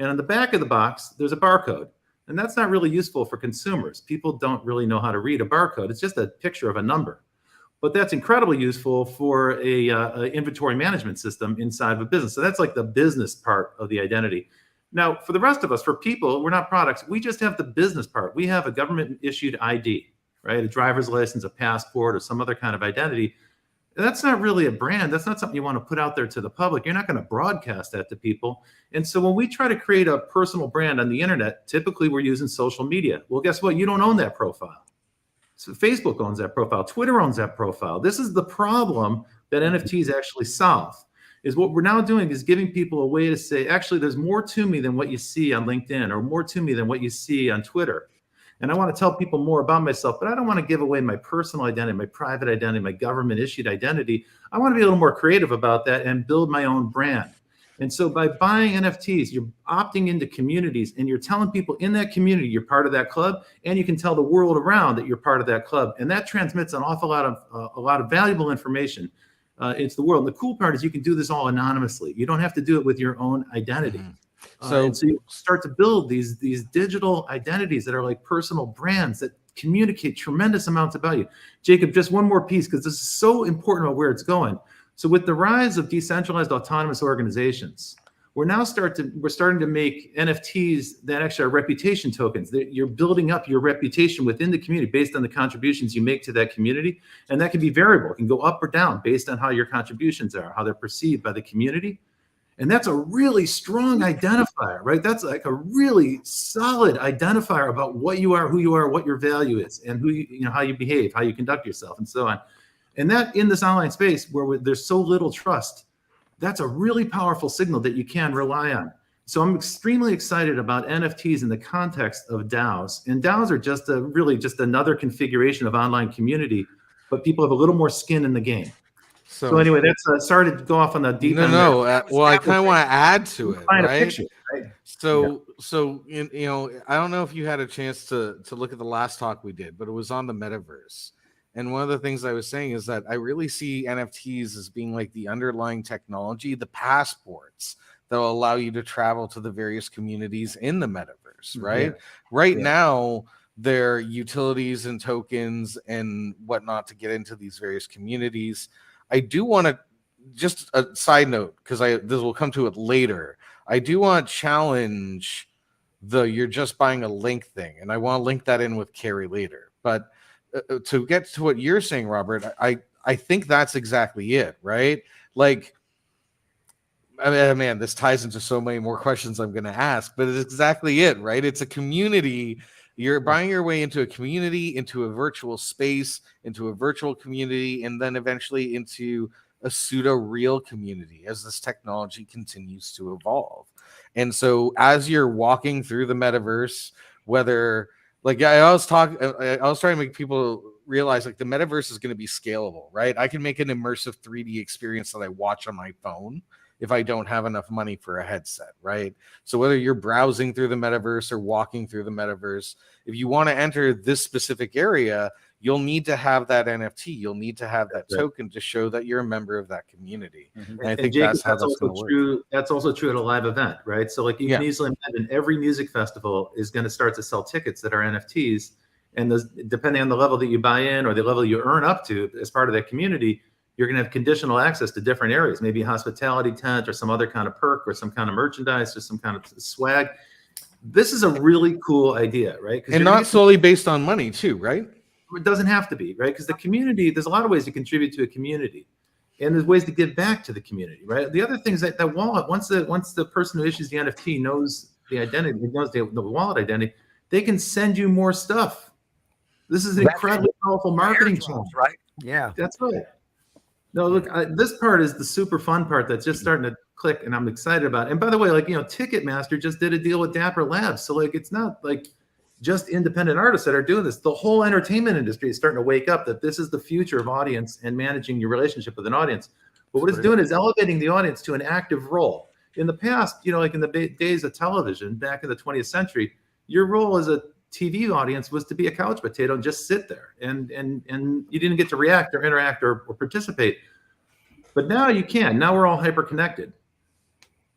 And on the back of the box, there's a barcode. And that's not really useful for consumers. People don't really know how to read a barcode. It's just a picture of a number. But that's incredibly useful for a inventory management system inside of a business. So that's like the business part of the identity. Now, for the rest of us, for people, we're not products. We just have the business part. We have a government-issued ID, right? A driver's license, a passport, or some other kind of identity. That's not really a brand. That's not something you want to put out there to the public. You're not going to broadcast that to people. And so when we try to create a personal brand on the internet, typically we're using social media. Well, guess what? You don't own that profile. So Facebook owns that profile. Twitter owns that profile. This is the problem that NFTs actually solve. Is what we're now doing is giving people a way to say, actually, there's more to me than what you see on LinkedIn, or more to me than what you see on Twitter. And I want to tell people more about myself, but I don't want to give away my personal identity, my private identity, my government issued identity. I want to be a little more creative about that and build my own brand. And so by buying NFTs, you're opting into communities, and you're telling people in that community you're part of that club, and you can tell the world around that you're part of that club. And that transmits an awful lot of valuable information. It's the world. And the cool part is you can do this all anonymously. You don't have to do it with your own identity. So you start to build these digital identities that are like personal brands that communicate tremendous amounts about you. Jacob, just one more piece, because this is so important about where it's going. So with the rise of decentralized autonomous organizations, we're starting to make NFTs that actually are reputation tokens. You're building up your reputation within the community based on the contributions you make to that community. And that can be variable. It can go up or down based on how your contributions are, how they're perceived by the community. And that's a really strong identifier, right? That's like a really solid identifier about what you are, who you are, what your value is, and who how you behave, how you conduct yourself, and so on. And that in this online space where there's so little trust, that's a really powerful signal that you can rely on. So I'm extremely excited about NFTs in the context of DAOs. And DAOs are just just another configuration of online community, but people have a little more skin in the game. So anyway, that's sorry to go off on the deep end. Well, I kind of want to add to it, right? Picture, right? So I don't know if you had a chance to look at the last talk we did, but it was on the metaverse. And one of the things I was saying is that I really see NFTs as being like the underlying technology, the passports that will allow you to travel to the various communities in the metaverse, right? Now, they're utilities and tokens and whatnot to get into these various communities. I do want to, just a side note, because this will come to it later. I do want to challenge the you're just buying a link thing, and I want to link that in with Carrie later. But to get to what you're saying, Robert, I think that's exactly it, right? Like, man, this ties into so many more questions I'm going to ask, but it's exactly it, right? It's a community. You're buying your way into a community, into a virtual space, into a virtual community, and then eventually into a pseudo-real community as this technology continues to evolve. And so as you're walking through the metaverse, whether like I was trying to make people realize like the metaverse is going to be scalable, right? I can make an immersive 3D experience that I watch on my phone if I don't have enough money for a headset, right? So whether you're browsing through the metaverse or walking through the metaverse, if you want to enter this specific area, you'll need to have that NFT. You'll need to have that Right. token to show that you're a member of that community. Mhm. And I And think Jacob, that's how that's going to work. true. That's also true at a live event, right? So like you can Yeah. easily imagine every music festival is going to start to sell tickets that are NFTs. And those, depending on the level that you buy in or the level you earn up to as part of that community, you're going to have conditional access to different areas, maybe a hospitality tent or some other kind of perk or some kind of merchandise or some kind of swag. This is a really cool idea, right? And not solely based on money too, right? It doesn't have to be, right? Because the community, there's a lot of ways to contribute to a community, and there's ways to give back to the community, right? The other thing is that wallet, once the person who issues the NFT knows the identity, knows the wallet identity, they can send you more stuff. This is an incredibly powerful marketing channel, right? Yeah, that's right. No, look, this part is the super fun part that's just starting to click, and I'm excited about it. And by the way, like, Ticketmaster just did a deal with Dapper Labs, so like it's not like just independent artists that are doing this. The whole entertainment industry is starting to wake up that this is the future of audience and managing your relationship with an audience. But what it's doing is elevating the audience to an active role. In the past, like in the days of television back in the 20th century, your role as a TV audience was to be a couch potato and just sit there, and you didn't get to react or interact or participate. But now you can. Now we're all hyper connected.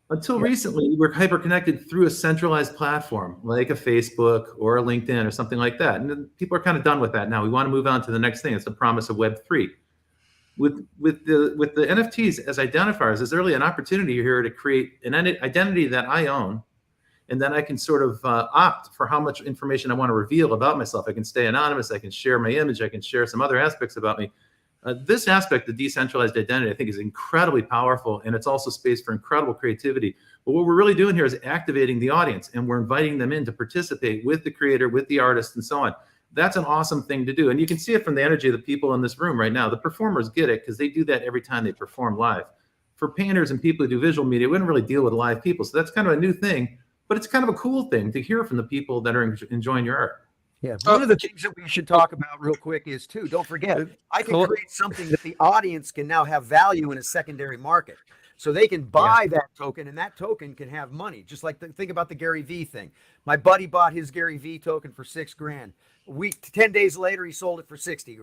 Until recently, we were hyper connected through a centralized platform like a Facebook or a LinkedIn or something like that. And people are kind of done with that now. We want to move on to the next thing. It's the promise of Web3. With the NFTs as identifiers, there's really an opportunity here to create an identity that I own, and then I can sort of opt for how much information I want to reveal about myself. I can stay anonymous. I can share my image. I can share some other aspects about me. This aspect of decentralized identity, I think, is incredibly powerful, and it's also space for incredible creativity. But what we're really doing here is activating the audience, and we're inviting them in to participate with the creator, with the artist, and so on. That's an awesome thing to do, and you can see it from the energy of the people in this room right now. The performers get it because they do that every time they perform live. For painters and people who do visual media, we don't really deal with live people, so that's kind of a new thing, but it's kind of a cool thing to hear from the people that are enjoying your art. Yeah, one of the things that we should talk about real quick is too, don't forget, I can create something that the audience can now have value in a secondary market. So they can buy that token, and that token can have money. Just like think about the Gary Vee thing. My buddy bought his Gary Vee token for $6,000. 10 days later, he sold it for $60,000.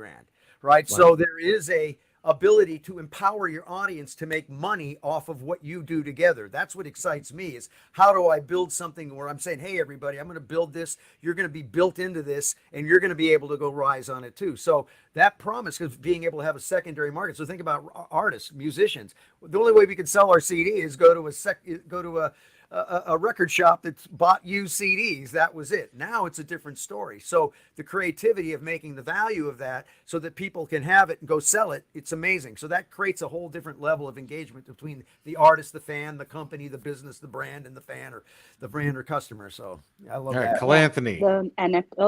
Right. Wow. So there is a ability to empower your audience to make money off of what you do together. That's what excites me, is how do I build something where I'm saying, hey, everybody, I'm going to build this. You're going to be built into this, and you're going to be able to go rise on it too. So that promise of being able to have a secondary market. So think about artists, musicians. The only way we can sell our CD is go to a record shop that's bought used CDs. That was it. Now it's a different story. So the creativity of making the value of that so that people can have it and go sell it, it's amazing. So that creates a whole different level of engagement between the artist, the fan, the company, the business, the brand, and the fan or the brand or customer. So I love that. Calanthony.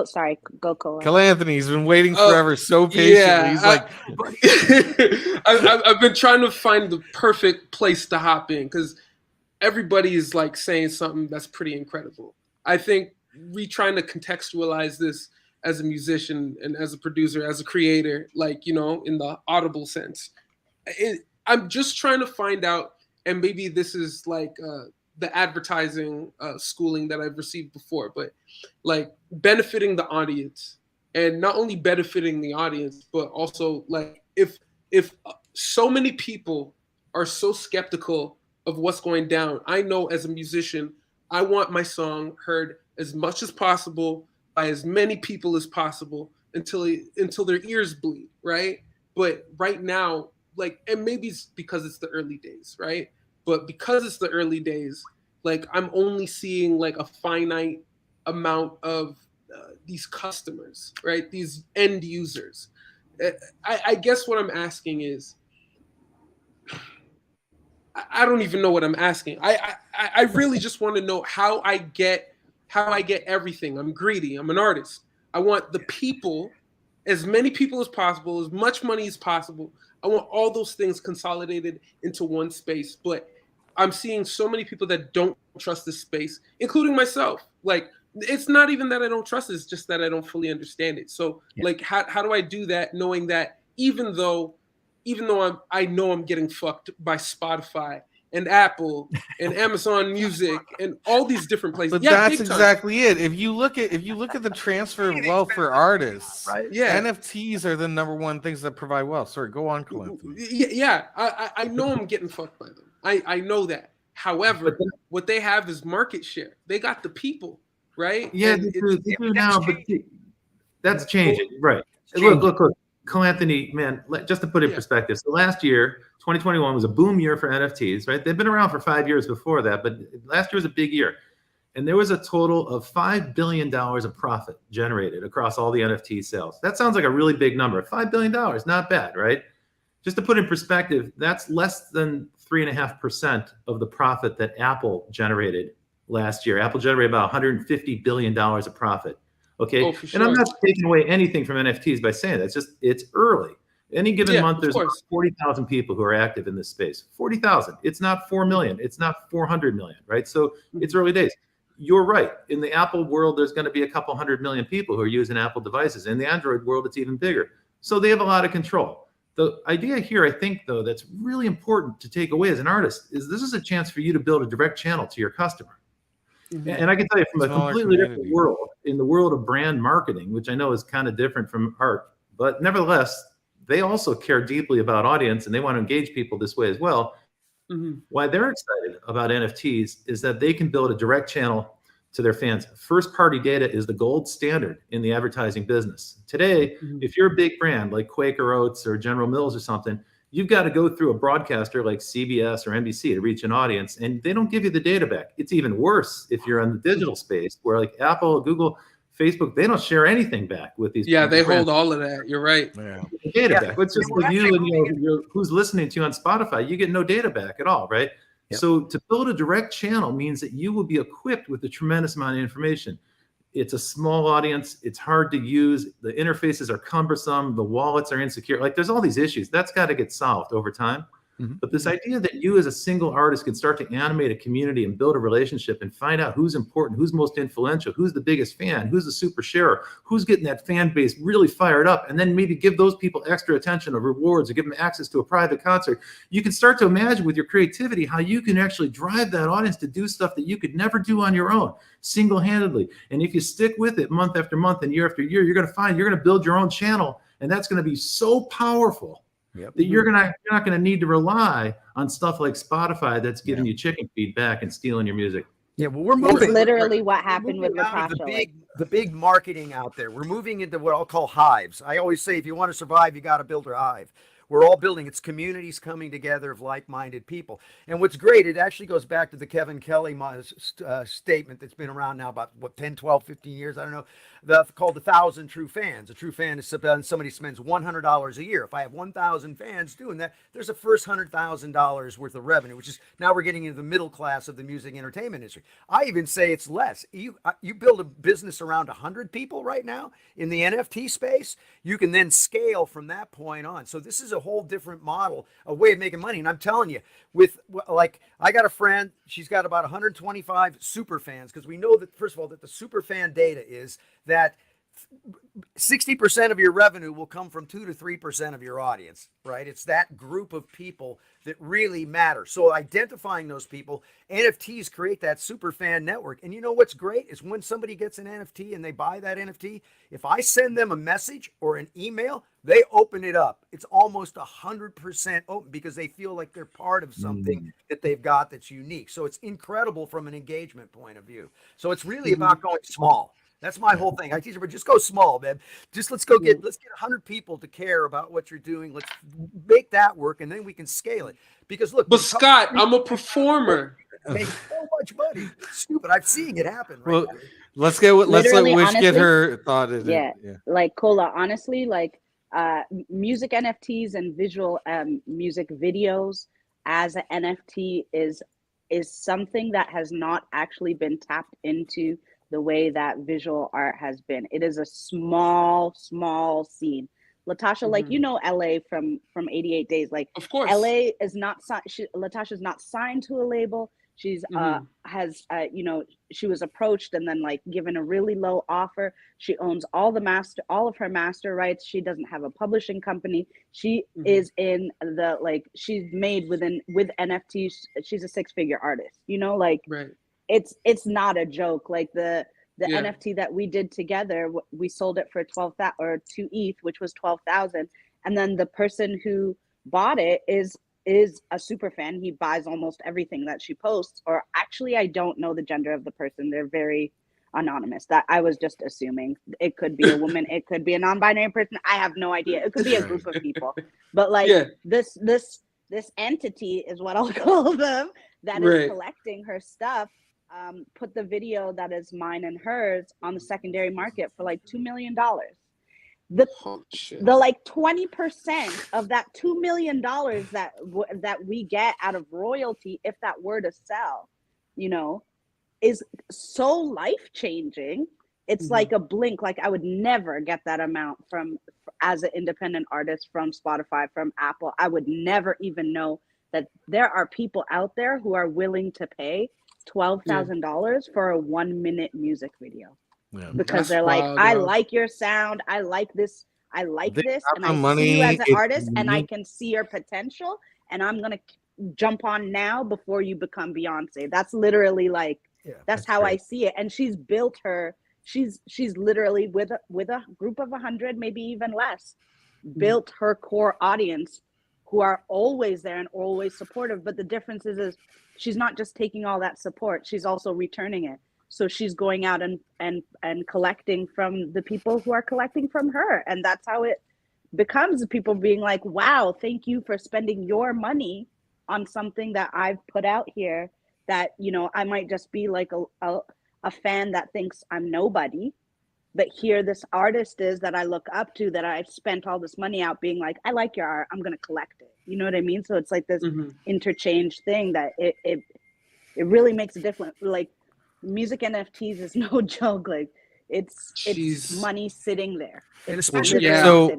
Sorry, go Cole. Calanthony's been waiting forever so patiently. Yeah, He's like, I've been trying to find the perfect place to hop in because everybody is like saying something that's pretty incredible. I think we trying to contextualize this as a musician and as a producer, as a creator, like, in the audible sense. I'm just trying to find out, and maybe this is like the advertising schooling that I've received before, but like benefiting the audience, and not only benefiting the audience, but also like if so many people are so skeptical of what's going down. I know as a musician, I want my song heard as much as possible by as many people as possible until their ears bleed, right? But right now, like, and maybe it's because it's the early days, right? But because it's the early days, like, I'm only seeing like a finite amount of these customers, right? These end users. I guess what I'm asking is, I don't even know what I'm asking. I really just want to know how I get everything. I'm greedy. I'm an artist. I want the people, as many people as possible, as much money as possible. I want all those things consolidated into one space. But I'm seeing so many people that don't trust this space, including myself. Like, it's not even that I don't trust it, it's just that I don't fully understand it. So like, how do I do that, knowing that even though I know I'm getting fucked by Spotify and Apple and Amazon Music and all these different places. But Yeah, that's big time. exactly it. If you look at the transfer of wealth for artists, Right? Yeah. NFTs are the number one things that provide wealth. Sorry, go on, Clint. Yeah, I know I'm getting fucked by them. I know that. However, what they have is market share. They got the people, right? Yeah, And they do now, but that's changing, right? changing. Look, Cole Anthony, man, just to put it in Yeah. perspective. So last year, 2021 was a boom year for NFTs, right? They've been around for 5 years before that, but last year was a big year. And there was a total of $5 billion of profit generated across all the NFT sales. That sounds like a really big number. $5 billion, not bad, right? Just to put in perspective, that's less than 3.5% of the profit that Apple generated last year. Apple generated about $150 billion of profit. Okay. Oh, for And I'm sure. not taking away anything from NFTs by saying that. It's early. Any given Yeah, month, of there's course. 40,000 people who are active in this space. 40,000. It's not 4 million. It's not 400 million, right? So it's early days. You're right. In the Apple world, there's going to be a couple 100 million people who are using Apple devices. In the Android world, it's even bigger. So they have a lot of control. The idea here, I think, though, that's really important to take away as an artist is this is a chance for you to build a direct channel to your customer. And I can tell you from a Smaller completely different community. world, in the world of brand marketing, which I know is kind of different from art, but nevertheless, they also care deeply about audience and they want to engage people this way as well. Why they're excited about NFTs is that they can build a direct channel to their fans. First party data is the gold standard in the advertising business. Today, if you're a big brand like Quaker Oats or General Mills or something, you've got to go through a broadcaster like CBS or NBC to reach an audience, and they don't give you the data back. It's even worse if you're in the digital space where like Apple, Google, Facebook, they don't share anything back with these. Yeah, they brands. hold all of that. You're right. Yeah. The data Yeah. back. It's just We're like you actually and who's listening to you on Spotify, you get no data back at all, right? Yep. So to build a direct channel means that you will be equipped with a tremendous amount of information. It's a small audience. It's hard to use. The interfaces are cumbersome. The wallets are insecure. Like there's all these issues. That's got to get solved over time. But this idea that you as a single artist can start to animate a community and build a relationship and find out who's important, who's most influential, who's the biggest fan, who's the super sharer, who's getting that fan base really fired up, and then maybe give those people extra attention or rewards or give them access to a private concert. You can start to imagine with your creativity how you can actually drive that audience to do stuff that you could never do on your own single-handedly. And if you stick with it month after month and year after year, you're going to find you're going to build your own channel, and that's going to be so powerful. That you're not going to need to rely on stuff like Spotify that's giving you chicken feedback and stealing your music. Yeah, well, we're That's moving. literally what We're happened with moving out of Latasha. the big marketing out there. We're moving into what I'll call hives. I always say, if you want to survive, you got to build a hive. We're all building. It's communities coming together of like-minded people. And what's great, it actually goes back to the Kevin Kelly statement that's been around now about, 10, 12, 15 years, I don't know, called the 1,000 true fans. A true fan is somebody spends $100 a year. If I have 1,000 fans doing that, there's a first $100,000 worth of revenue, which is now we're getting into the middle class of the music entertainment industry. I even say it's less. You build a business around 100 people right now in the NFT space, you can then scale from that point on. So this is a whole different model, a way of making money. And I'm telling you, I got a friend, she's got about 125 super fans, because we know that, first of all, that the super fan data is that 60% of your revenue will come from 2 to 3% of your audience, right? It's that group of people that really matter. So identifying those people, NFTs create that super fan network. And you know what's great is when somebody gets an NFT and they buy that NFT, if I send them a message or an email, they open it up. It's almost 100% open because they feel like they're part of something that they've got that's unique. So it's incredible from an engagement point of view. So it's really about going small. That's my whole thing. I teach them, but just go small, man. Just let's get 100 people to care about what you're doing. Let's make that work, and then we can scale it. Because look, but Scott, I'm a performer. Make so much money. It's stupid. I'm seeing it happen. Right Well, now. let's let Literally, Wish get honestly, her thought in Yeah, it. like Cola, honestly, like music NFTs and visual music videos as an NFT is something that has not actually been tapped into the way that visual art has been. It is a small scene. Latasha, like, you know, LA from 88 Days, like, of course, LA is not Latasha's not signed to a label. She's has you know, she was approached and then like given a really low offer. She owns all of her master rights. She doesn't have a publishing company. She is in the like she's made with NFTs. She's a 6-figure artist. You know, like it's not a joke. Like the NFT that we did together, we sold it for 12,000 or 2 ETH, which was 12,000. And then the person who bought it is a super fan. He buys almost everything that she posts. Or actually, I don't know the gender of the person. They're very anonymous. That I was just assuming. It could be a woman. It could be a non-binary person. I have no idea. It could be a group of people. But like this entity is what I'll call them. That is collecting her stuff. Put the video that is mine and hers on the secondary market for like $2 million. The like 20% of that $2 million that we get out of royalty, if that were to sell, you know, is so life changing. It's like a blink. Like I would never get that amount as an independent artist from Spotify, from Apple. I would never even know that there are people out there who are willing to pay $12,000 for a 1-minute music video. Yeah. Because they're like, I like your sound. I like this. I like this. And I see you as an artist and I can see your potential. And I'm going to jump on now before you become Beyonce. That's literally like, that's how I see it. And she's built she's literally with a group of 100, maybe even less, built her core audience who are always there and always supportive. But the difference is she's not just taking all that support. She's also returning it. So she's going out and collecting from the people who are collecting from her. And that's how it becomes people being like, wow, thank you for spending your money on something that I've put out here that, you know, I might just be like a fan that thinks I'm nobody. But here this artist is that I look up to, that I've spent all this money out being like, I like your art, I'm going to collect it. You know what I mean? So it's like this interchange thing that it really makes a difference. Like, music NFTs is no joke. Like it's money sitting there. And especially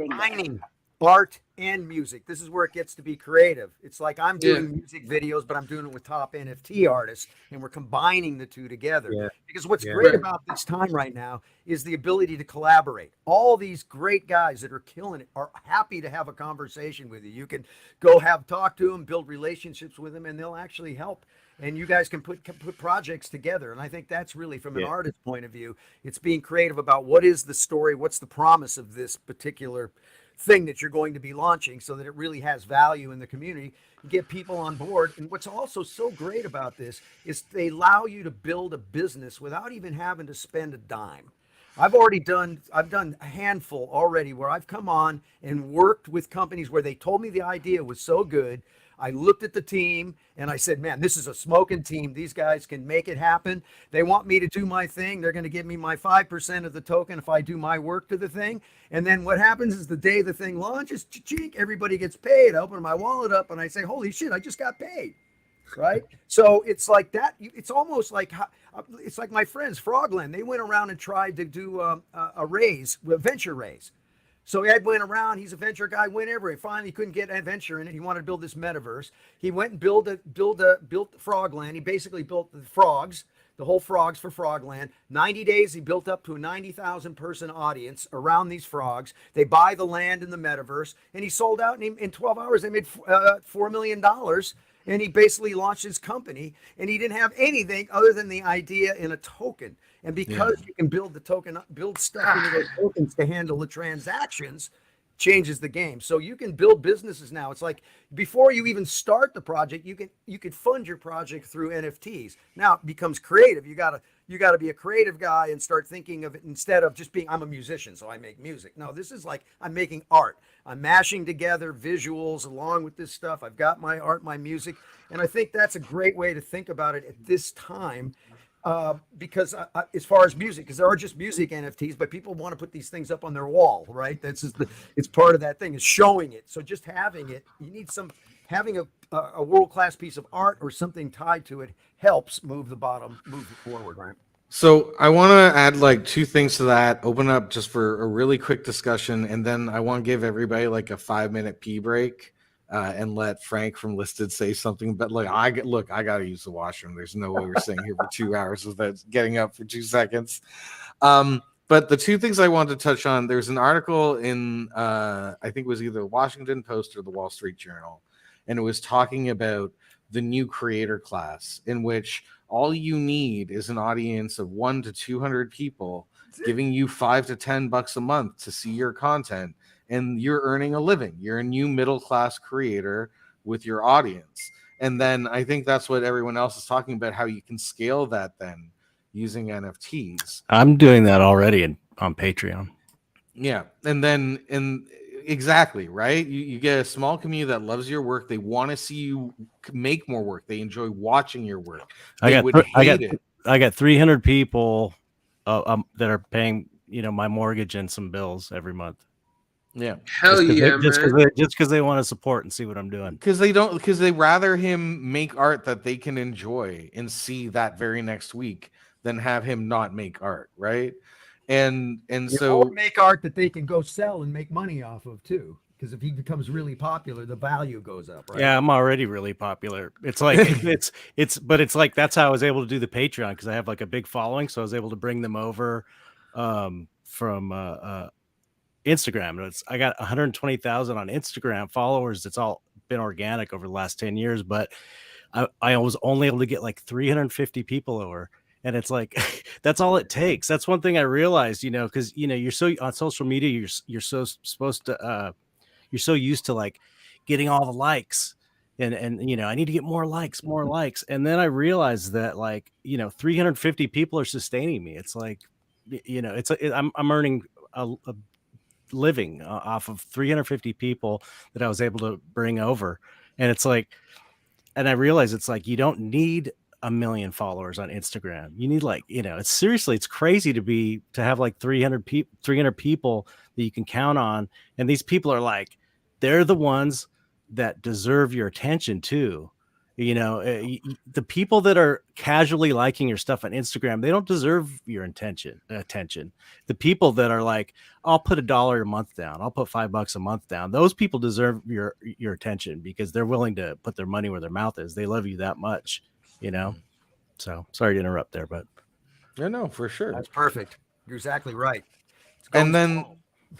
mining art and music. This is where it gets to be creative. It's like I'm doing music videos, but I'm doing it with top NFT artists, and we're combining the two together. Yeah. Because what's great about this time right now is the ability to collaborate. All these great guys that are killing it are happy to have a conversation with you. You can go talk to them, build relationships with them, and they'll actually help. And you guys can put projects together. And I think that's really, from an artist point of view, it's being creative about what is the story, what's the promise of this particular thing that you're going to be launching, so that it really has value in the community, get people on board. And what's also so great about this is they allow you to build a business without even having to spend a dime. I've done a handful already where I've come on and worked with companies where they told me the idea was so good. I looked at the team and I said, man, this is a smoking team. These guys can make it happen. They want me to do my thing. They're going to give me my 5% of the token if I do my work to the thing. And then what happens is the day the thing launches, everybody gets paid. I open my wallet up and I say, holy shit, I just got paid. Right. So it's like that. It's almost like it's like my friends Frogland. They went around and tried to do a venture raise. So Ed went around, he's a venture guy, whenever he finally couldn't get a venture in it. He wanted to build this metaverse. He went and built Frogland. He basically built the frogs, the whole frogs for Frogland. 90 days, he built up to a 90,000 person audience around these frogs. They buy the land in the metaverse, and he sold out in 12 hours. They made $4 million. And he basically launched his company, and he didn't have anything other than the idea in a token. And because you can build stuff into those tokens to handle the transactions, changes the game. So you can build businesses now. It's like before you even start the project, you could fund your project through NFTs. Now it becomes creative. You gotta be a creative guy and start thinking of it instead of just being, I'm a musician, so I make music. No, this is like I'm making art. I'm mashing together visuals along with this stuff. I've got my art, my music, and I think that's a great way to think about it at this time. Because as far as music, because there are just music NFTs, but people want to put these things up on their wall, right? It's part of that thing, is showing it. So just having it, you need having a world-class piece of art or something tied to it helps move it forward, right? So I want to add like 2 things to that, open up just for a really quick discussion, and then I want to give everybody like a 5-minute pee break. and let Frank from Listed say something. But I got to use the washroom. There's no way we're sitting here for 2 hours without getting up for 2 seconds. But the two things I wanted to touch on, there's an article in, I think it was either the Washington Post or the Wall Street Journal, and it was talking about the new creator class, in which all you need is an audience of 1 to 200 people giving you $5 to $10 a month to see your content, and you're earning a living. You're a new middle class creator with your audience. And then I think that's what everyone else is talking about, how you can scale that then using NFTs. I'm doing that already on Patreon. Yeah. And exactly, right? You get a small community that loves your work. They want to see you make more work. They enjoy watching your work. I got 300 people that are paying, my mortgage and some bills every month. Yeah. Hell yeah, man. Just because they want to support and see what I'm doing. Because they rather him make art that they can enjoy and see that very next week than have him not make art, right? And so make art that they can go sell and make money off of too. Because if he becomes really popular, the value goes up, right? Yeah, I'm already really popular. It's like it's like that's how I was able to do the Patreon, because I have like a big following, so I was able to bring them over from Instagram. I got 120,000 on Instagram followers. It's all been organic over the last 10 years, but I was only able to get like 350 people over. And it's like, that's all it takes. That's one thing I realized, because, you're so on social media, you're so supposed to, you're so used to like getting all the likes and, I need to get more likes. And then I realized that 350 people are sustaining me. It's like, I'm earning a living off of 350 people that I was able to bring over. And it's like, and I realized it's like, you don't need 1 million followers on Instagram. You need it's crazy to have like 300 people that you can count on. And these people are they're the ones that deserve your attention too. The people that are casually liking your stuff on Instagram, they don't deserve your attention. The people that are I'll put $1 a month down, I'll put $5 a month down, those people deserve your attention, because they're willing to put their money where their mouth is. They love you that much. So sorry to interrupt there, but no, for sure. That's perfect. You're exactly right. And then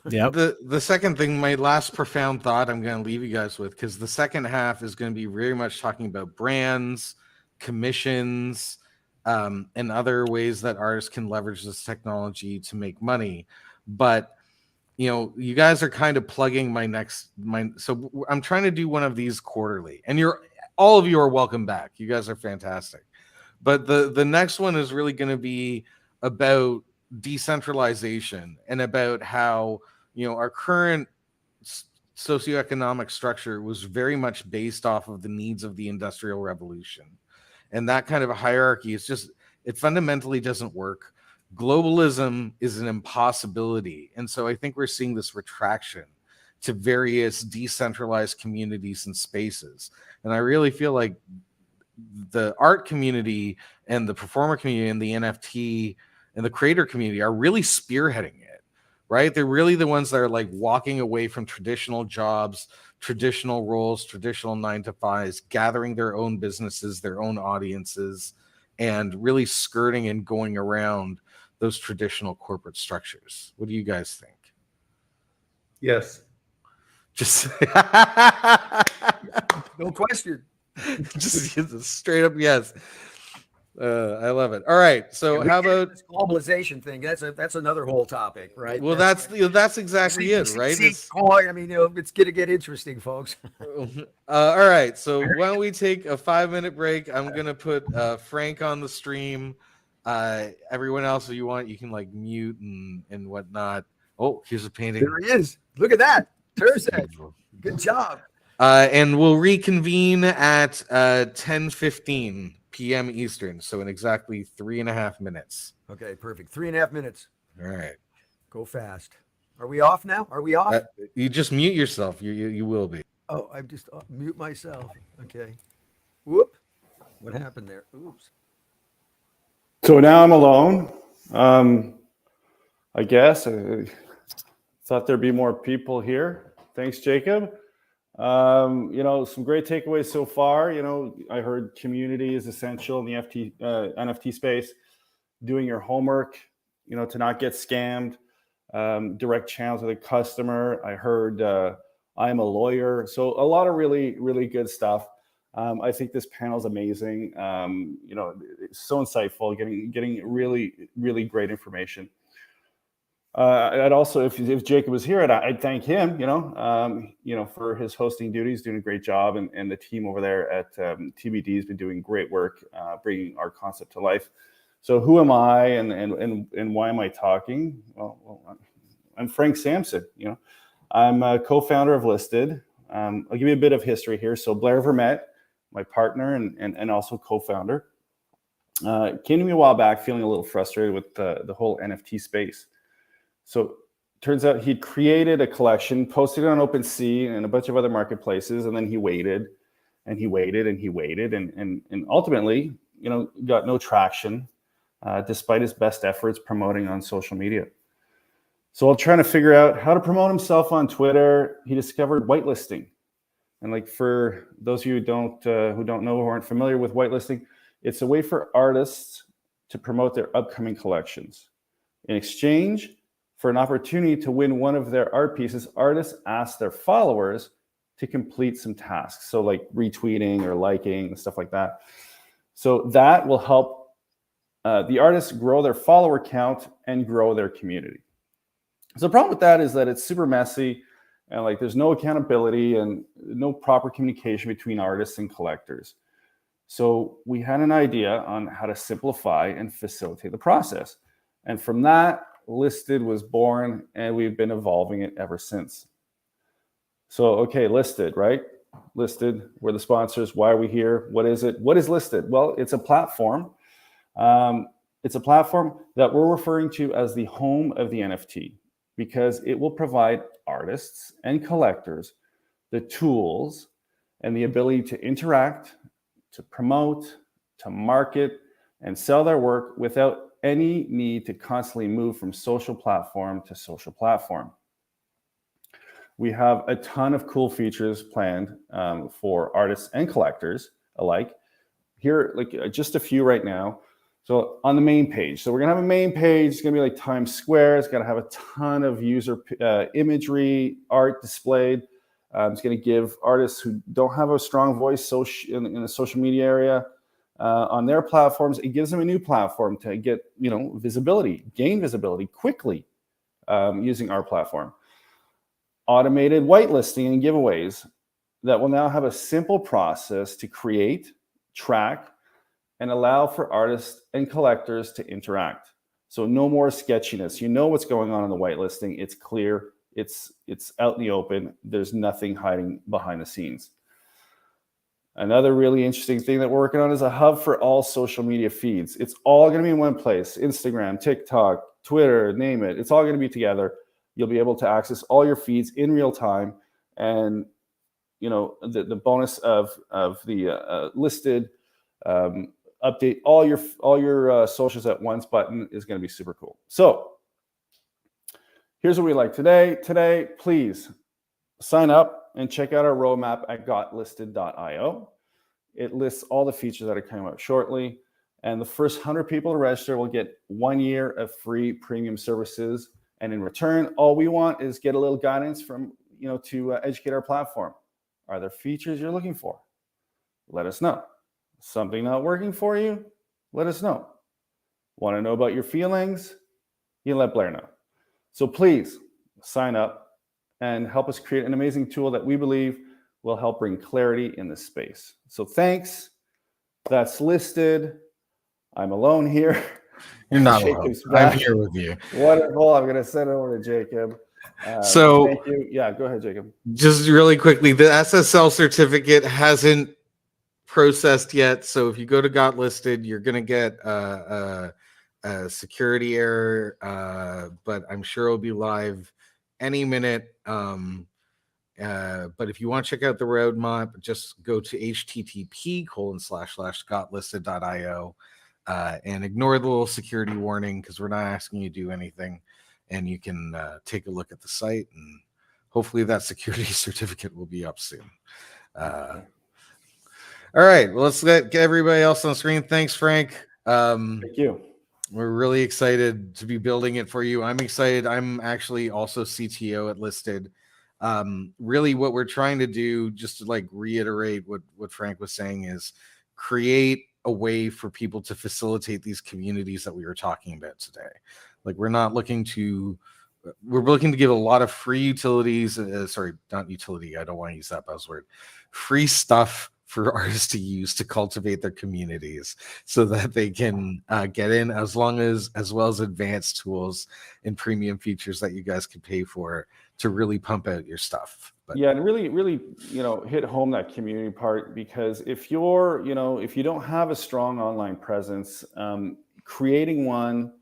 the second thing, my last profound thought I'm going to leave you guys with, because the second half is going to be very much talking about brands, commissions, and other ways that artists can leverage this technology to make money. But you guys are kind of plugging so I'm trying to do one of these quarterly, and all of you are welcome back. You guys are fantastic. But the next one is really going to be about decentralization and about how, our current socioeconomic structure was very much based off of the needs of the Industrial Revolution. And that kind of a hierarchy it fundamentally doesn't work. Globalism is an impossibility. And so I think we're seeing this retraction to various decentralized communities and spaces. And I really feel like the art community and the performer community and the NFT and the creator community are really spearheading it, right? They're really the ones that are walking away from traditional jobs, traditional roles, traditional 9-to-5s, gathering their own businesses, their own audiences, and really skirting and going around those traditional corporate structures. What do you guys think? Yes. Just no question. Just straight up yes. I love it. All right, so how about this globalization thing? That's another whole topic, right? Well, that's exactly it, right? It's gonna get interesting, folks. All right, so why don't we take a 5-minute break? I'm gonna put Frank on the stream. Everyone else, if you want, you can mute and whatnot. Oh, here's a painting. There he is. Look at that. Thursday. Good job. And we'll reconvene at 10:15 p.m. Eastern, so in exactly 3.5 minutes. Okay, perfect. 3.5 minutes. All right. Go fast. Are we off now? Are we off? You just mute yourself. You will be. Oh, I just mute myself. Okay. Whoop. What happened there? Oops. So now I'm alone. I guess I thought there'd be more people here. Thanks, Jacob. Some great takeaways so far. I heard community is essential in the NFT space. Doing your homework, to not get scammed. Direct channels with the customer. I heard I'm a lawyer. So a lot of really, really good stuff. I think this panel is amazing. It's so insightful, getting really, really great information. I'd also, if Jacob was here, I'd thank him, for his hosting duties, doing a great job, and the team over there at TBD has been doing great work, bringing our concept to life. So who am I, and why am I talking? Well, I'm Frank Sampson. I'm a co-founder of Listed. I'll give you a bit of history here. So Blair Vermette, my partner and also co-founder, came to me a while back feeling a little frustrated with the whole NFT space. So turns out he'd created a collection, posted it on OpenSea and a bunch of other marketplaces, and then he waited and he waited and he waited and ultimately, got no traction despite his best efforts promoting on social media. So while trying to figure out how to promote himself on Twitter, he discovered whitelisting. And for those of you who don't know or aren't familiar with whitelisting, it's a way for artists to promote their upcoming collections. In exchange for an opportunity to win one of their art pieces, artists ask their followers to complete some tasks. So like retweeting or liking and stuff like that. So that will help the artists grow their follower count and grow their community. So the problem with that is that it's super messy and there's no accountability and no proper communication between artists and collectors. So we had an idea on how to simplify and facilitate the process. And from that, Listed was born, and we've been evolving it ever since. So, okay, Listed, right? Listed, we're the sponsors. Why are we here? What is it? What is Listed? Well, it's a platform. It's a platform that we're referring to as the home of the NFT because it will provide artists and collectors the tools and the ability to interact, to promote, to market, and sell their work without any need to constantly move from social platform to social platform. We have a ton of cool features planned for artists and collectors alike. Here, just a few right now. So on the main page, so we're gonna have a main page. It's gonna be like Times Square. It's gonna have a ton of user imagery, art displayed. It's gonna give artists who don't have a strong voice in the social media area on their platforms. It gives them a new platform to get visibility, gain visibility quickly using our platform. Automated whitelisting and giveaways that will now have a simple process to create, track, and allow for artists and collectors to interact. So no more sketchiness. You know what's going on in the whitelisting. It's clear. It's out in the open. There's nothing hiding behind the scenes. Another really interesting thing that we're working on is a hub for all social media feeds. It's all going to be in one place. Instagram, TikTok, Twitter, name it. It's all going to be together. You'll be able to access all your feeds in real time. And the bonus of the Listed update all your socials at once button is going to be super cool. So here's what we like today. Today, please sign up and check out our roadmap at gotlisted.io. It lists all the features that are coming out shortly. And the first 100 people to register will get 1 year of free premium services. And in return, all we want is get a little guidance from, to educate our platform. Are there features you're looking for? Let us know. Something not working for you? Let us know. Want to know about your feelings? You let Blair know. So please sign up and help us create an amazing tool that we believe will help bring clarity in this space. So thanks. That's Listed. I'm alone here. You're not alone. Jacob's back. I'm here with you. Wonderful. I'm going to send it over to Jacob. So thank you. Yeah, go ahead, Jacob. Just really quickly, the SSL certificate hasn't processed yet. So if you go to Got Listed, you're going to get a security error, but I'm sure it'll be live any minute. But if you want to check out the roadmap, just go to http://gotlisted.io and ignore the little security warning because we're not asking you to do anything. And you can take a look at the site and hopefully that security certificate will be up soon. All right, well, let's get everybody else on screen. Thanks, Frank. Thank you. We're really excited to be building it for you. I'm excited. I'm actually also CTO at Listed. Really what we're trying to do, just to like reiterate what Frank was saying, is create a way for people to facilitate these communities that we were talking about today. Like we're looking to give a lot of free utilities, sorry, not utility, I don't want to use that buzzword, free stuff for artists to use to cultivate their communities so that they can get in, as well as advanced tools and premium features that you guys can pay for to really pump out your stuff. But yeah, and really, hit home that community part, because if you don't have a strong online presence, creating one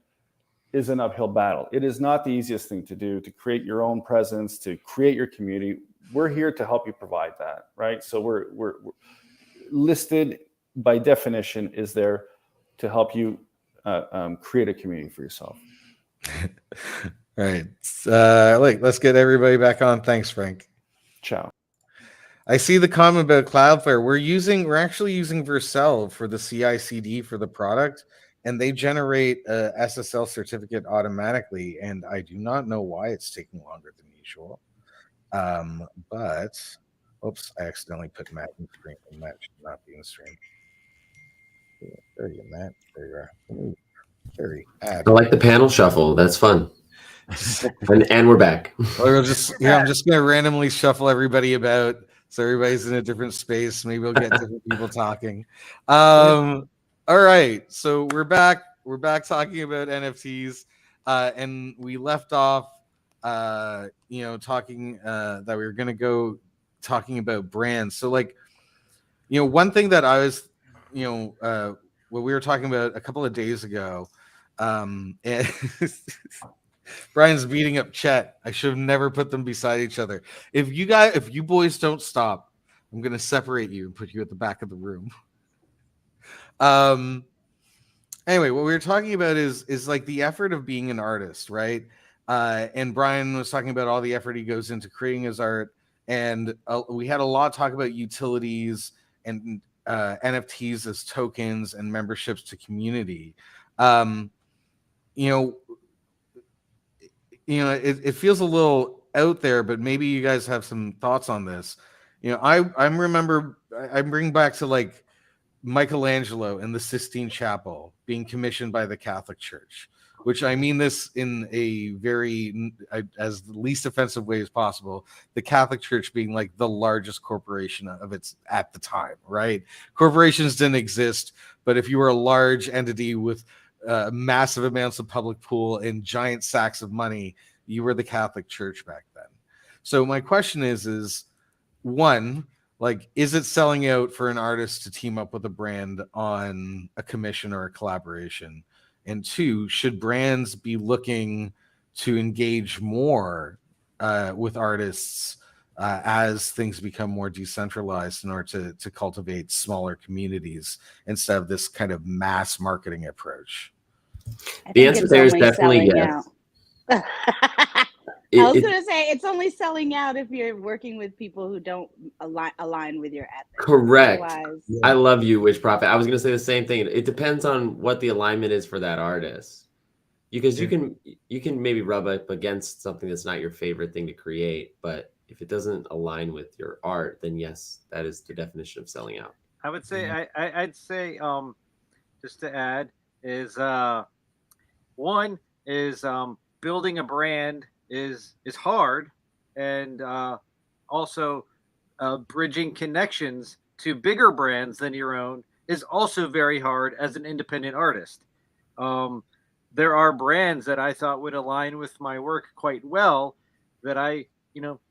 is an uphill battle. It is not the easiest thing to do, to create your own presence, to create your community. We're here to help you provide that, right? So we're Listed by definition is there to help you create a community for yourself. All right, let's get everybody back on. Thanks, Frank. Ciao. I see the comment about Cloudflare. We're actually using Vercel for the CI/CD for the product, and they generate a SSL certificate automatically. And I do not know why it's taking longer than usual. But oops, I accidentally put Matt in screen, and Matt should not be in stream. Yeah, there you, Matt. There you are. Very I like the panel shuffle. That's fun. and we're back. I'm just gonna randomly shuffle everybody about so everybody's in a different space. Maybe we'll get different people talking. All right, so we're back. We're back talking about NFTs, and we left off, talking that we were gonna go talking about brands. So one thing that I was, what we were talking about a couple of days ago, and Brian's beating up Chet. I should have never put them beside each other. If you boys don't stop, I'm gonna separate you and put you at the back of the room. Anyway, what we were talking about is like the effort of being an artist, right? And Brian was talking about all the effort he goes into creating his art. And we had a lot of talk about utilities and NFTs as tokens and memberships to community. It feels a little out there, but maybe you guys have some thoughts on this. I bring back to like Michelangelo and the Sistine Chapel being commissioned by the Catholic Church, which I mean this in a very as the least offensive way as possible. The Catholic Church being like the largest corporation of its at the time, right? Corporations didn't exist, but if you were a large entity with massive amounts of public pool and giant sacks of money, you were the Catholic Church back then. So my question is one, like, is it selling out for an artist to team up with a brand on a commission or a collaboration? And two, should brands be looking to engage more with artists as things become more decentralized in order to cultivate smaller communities instead of this kind of mass marketing approach? The answer there is definitely yes. I was going to say it's only selling out if you're working with people who don't align with your ethics. Correct. Otherwise, I love you, Witch Prophet. I was going to say the same thing. It depends on what the alignment is for that artist, because you can maybe rub up against something that's not your favorite thing to create, but if it doesn't align with your art, then yes, that is the definition of selling out. I would say I'd say just to add is one is building a brand is hard, and also bridging connections to bigger brands than your own is also very hard as an independent artist. There are brands that I thought would align with my work quite well that I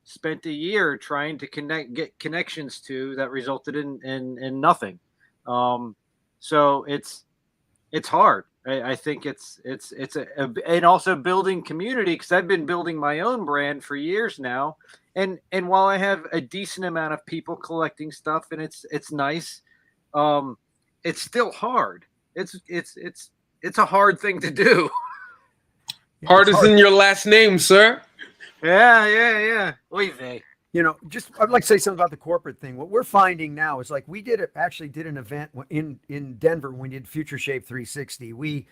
spent a year trying to get connections to that resulted in nothing. So it's hard. I think it's and also building community, because I've been building my own brand for years now, and while I have a decent amount of people collecting stuff and it's nice, it's still hard. It's a hard thing to do. Hard is in your last name, sir. Yeah. Oy vey. You know, just I'd like to say something about the corporate thing. What we're finding now is like we actually did an event in Denver when we did Future Shape 360. We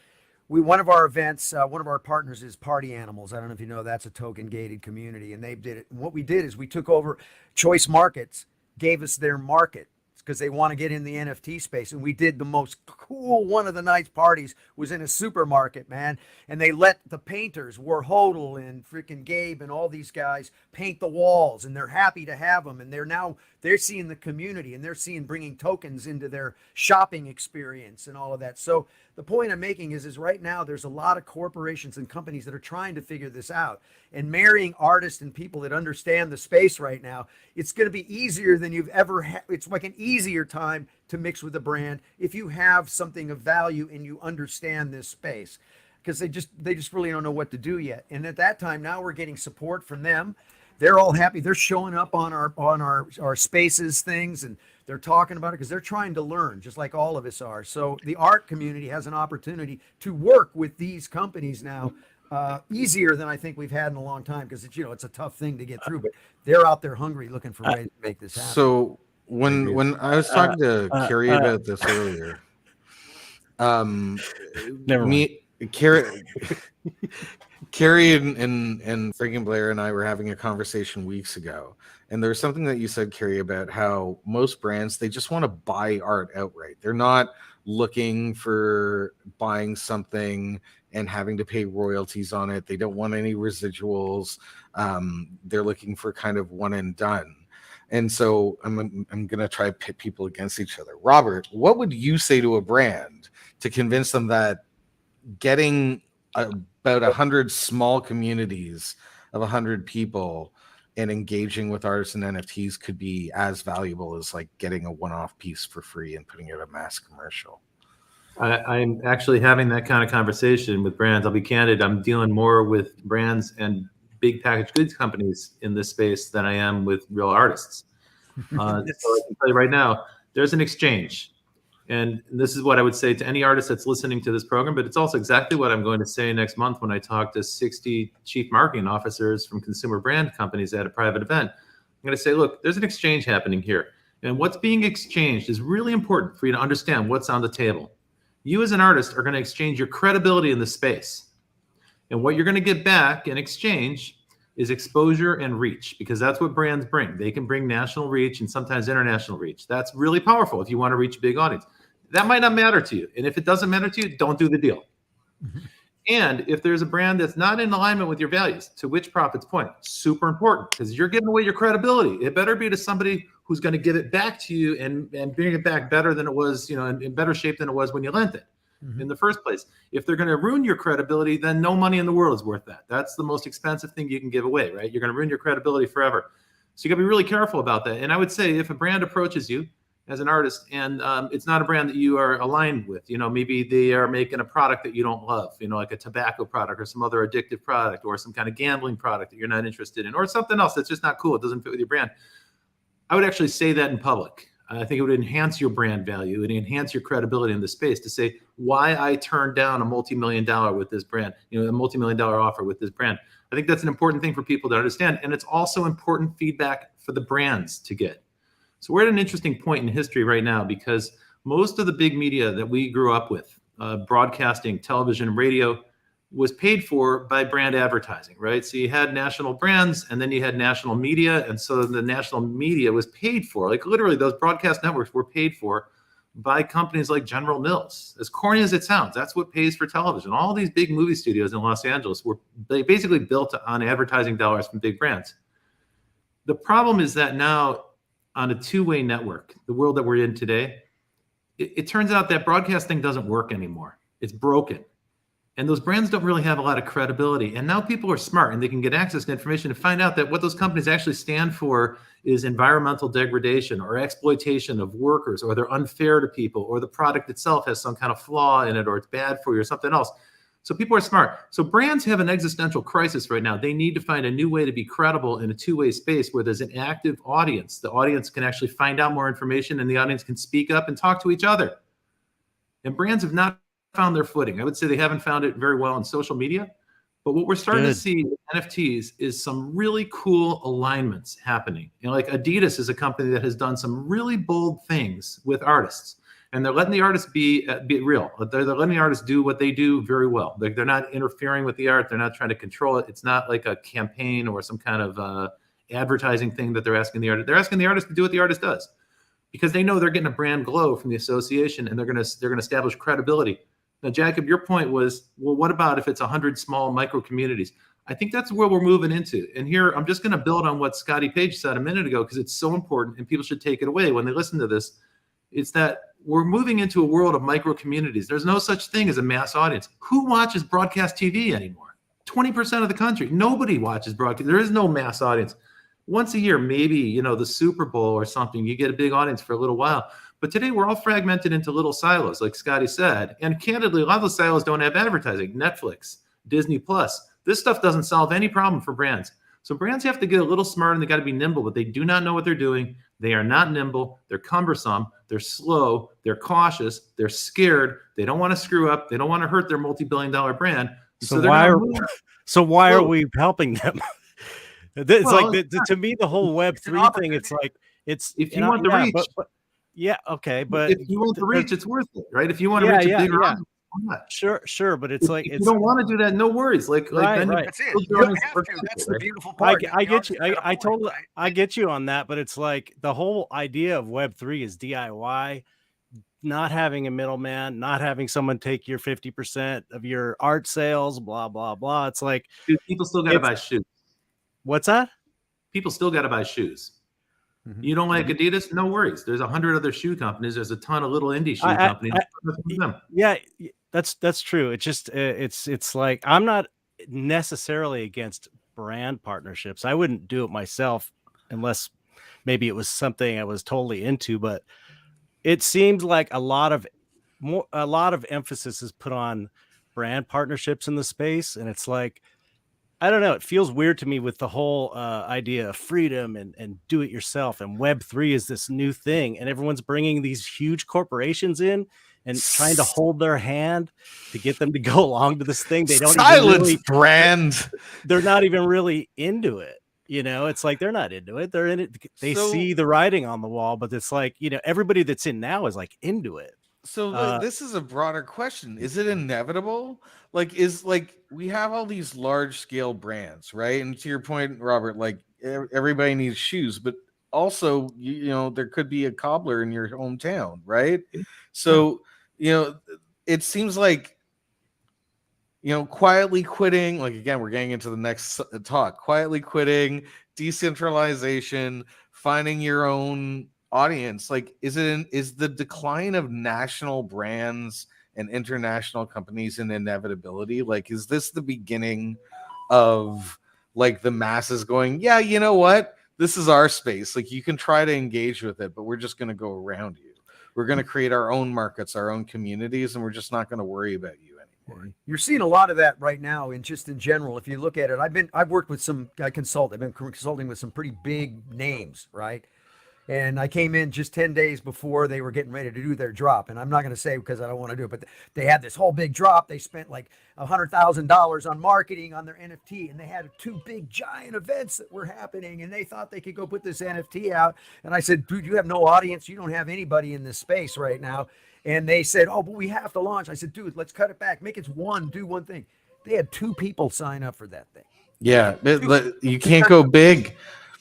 one of our events, one of our partners is Party Animals. I don't know if you know, that's a token gated community, and they did it. And what we did is we took over Choice Markets, gave us their market because they want to get in the NFT space. And we did the most cool one of the night's parties was in a supermarket, man. And they let the painters, Warhodl and freaking Gabe and all these guys paint the walls, and they're happy to have them. And they're seeing the community, and they're seeing bringing tokens into their shopping experience and all of that. So the point I'm making is right now there's a lot of corporations and companies that are trying to figure this out, and marrying artists and people that understand the space right now, it's going to be easier than you've ever had. It's like an easier time to mix with a brand if you have something of value and you understand this space, because they just really don't know what to do yet. And at that time, now we're getting support from them. They're all happy. They're showing up on our spaces things, and they're talking about it because they're trying to learn just like all of us are. So the art community has an opportunity to work with these companies now, easier than I think we've had in a long time, because it's a tough thing to get through, but they're out there hungry looking for ways to make this happen. So when I was talking to Carrie about this earlier, Never mind. Carrie and Frank and Blair and I were having a conversation weeks ago, and there was something that you said, Carrie, about how most brands, they just want to buy art outright. They're not looking for buying something and having to pay royalties on it. They don't want any residuals. They're looking for kind of one and done. And so I'm going to try to pit people against each other. Robert, what would you say to a brand to convince them that getting about 100 small communities of 100 people and engaging with artists and NFTs could be as valuable as like getting a one-off piece for free and putting it in a mass commercial? I'm actually having that kind of conversation with brands. I'll be candid. I'm dealing more with brands and big packaged goods companies in this space than I am with real artists. So I can tell you right now, there's an exchange. And this is what I would say to any artist that's listening to this program, but it's also exactly what I'm going to say next month when I talk to 60 chief marketing officers from consumer brand companies at a private event. I'm going to say, look, there's an exchange happening here. And what's being exchanged is really important for you to understand what's on the table. You as an artist are going to exchange your credibility in the space. And what you're going to get back in exchange is exposure and reach, because that's what brands bring. They can bring national reach and sometimes international reach. That's really powerful if you want to reach a big audience. That might not matter to you. And if it doesn't matter to you, don't do the deal. Mm-hmm. And if there's a brand that's not in alignment with your values, to which Prophet's point, super important, because you're giving away your credibility. It better be to somebody who's going to give it back to you and bring it back better than it was, in better shape than it was when you lent it. Mm-hmm. In the first place. If they're going to ruin your credibility, then no money in the world is worth that. That's the most expensive thing you can give away, right? You're going to ruin your credibility forever. So you got to be really careful about that. And I would say if a brand approaches you as an artist and it's not a brand that you are aligned with, maybe they are making a product that you don't love, like a tobacco product or some other addictive product or some kind of gambling product that you're not interested in, or something else that's just not cool. It doesn't fit with your brand. I would actually say that in public. I think it would enhance your brand value. It would enhance your credibility in the space to say why I turned down a multi-million-dollar with this brand, a multi-million-dollar offer with this brand. I think that's an important thing for people to understand. And it's also important feedback for the brands to get. So we're at an interesting point in history right now because most of the big media that we grew up with, broadcasting, television, radio, was paid for by brand advertising, right? So you had national brands and then you had national media. And so the national media was paid for, like literally those broadcast networks were paid for by companies like General Mills. As corny as it sounds, that's what pays for television. All these big movie studios in Los Angeles were basically built on advertising dollars from big brands. The problem is that now on a two-way network, the world that we're in today, it turns out that broadcasting doesn't work anymore. It's broken. And those brands don't really have a lot of credibility. And now people are smart and they can get access to information to find out that what those companies actually stand for is environmental degradation or exploitation of workers, or they're unfair to people, or the product itself has some kind of flaw in it, or it's bad for you or something else. So people are smart. So brands have an existential crisis right now. They need to find a new way to be credible in a two-way space where there's an active audience. The audience can actually find out more information and the audience can speak up and talk to each other. And brands have not found their footing. I would say they haven't found it very well in social media. But what we're starting to Good. see with NFTs is some really cool alignments happening. Like Adidas is a company that has done some really bold things with artists, and they're letting the artists be real. They're letting the artists do what they do very well. They're not interfering with the art. They're not trying to control it. It's not like a campaign or some kind of advertising thing that they're asking the artist. They're asking the artist to do what the artist does, because they know they're getting a brand glow from the association, and they're going to establish credibility. Now, Jacob, your point was, well, what about if it's 100 small micro communities? I think that's where we're moving into. And here, I'm just going to build on what Scotty Page said a minute ago, because it's so important and people should take it away when they listen to this. It's that we're moving into a world of micro communities. There's no such thing as a mass audience. Who watches broadcast TV anymore? 20% of the country. Nobody watches broadcast. There is no mass audience. Once a year, maybe, the Super Bowl or something, you get a big audience for a little while. But today we're all fragmented into little silos, like Scotty said. And candidly, a lot of those silos don't have advertising. Netflix, Disney Plus. This stuff doesn't solve any problem for brands. So brands have to get a little smart, and they got to be nimble, but they do not know what they're doing. They are not nimble. They're cumbersome. They're slow. They're cautious. They're scared. They don't want to screw up. They don't want to hurt their multi-billion-dollar brand. So why are we helping them? It's Well, like to me, the whole Web3 thing. It's like if you want the reach. Yeah, okay, but if you want the reach, it's worth it, right? If you want to reach a bigger audience, why not? Sure, but it's like if you don't want to do that, no worries. Like then That's it. You don't have to. That's the beautiful part. I get you. I get you on that, but it's like the whole idea of Web3 is DIY, not having a middleman, not having someone take your 50% of your art sales, blah blah blah. It's like dude, people still got to buy shoes. What's that? People still got to buy shoes. You don't like Adidas? No worries. There's 100 other shoe companies. There's a ton of little indie shoe companies. Yeah, that's true. It's just it's like I'm not necessarily against brand partnerships. I wouldn't do it myself unless maybe it was something I was totally into. But it seems like a lot of emphasis is put on brand partnerships in the space, and it's like, I don't know. It feels weird to me with the whole idea of freedom and do it yourself. And Web3 is this new thing, and everyone's bringing these huge corporations in and trying to hold their hand to get them to go along to this thing. They don't brand. They're not even really into it. It's like they're not into it. They're in it. They see the writing on the wall, but it's like, everybody that's in now is like into it. So this is a broader question. Is it inevitable? We have all these large scale brands, right? And to your point, Robert, like everybody needs shoes, but also, there could be a cobbler in your hometown, right? So, it seems like, quietly quitting, like, again, we're getting into the next talk, quietly quitting, decentralization, finding your own audience. Like, is the decline of national brands and international companies an inevitability? Like, is this the beginning of like the masses going, yeah, you know what, this is our space, like you can try to engage with it, but we're just going to go around you. We're going to create our own markets, our own communities, and we're just not going to worry about you anymore. You're seeing a lot of that right now, and just in general, if you look at it, I've worked with I've been consulting with some pretty big names, right? And I came in just 10 days before they were getting ready to do their drop. And I'm not going to say because I don't want to do it, but they had this whole big drop. They spent like $100,000 on marketing on their NFT, and they had 2 big giant events that were happening, and they thought they could go put this NFT out. And I said, dude, you have no audience. You don't have anybody in this space right now. And they said, oh, but we have to launch. I said, dude, let's cut it back. Make it do one thing. They had 2 people sign up for that thing. Yeah, you can't go big.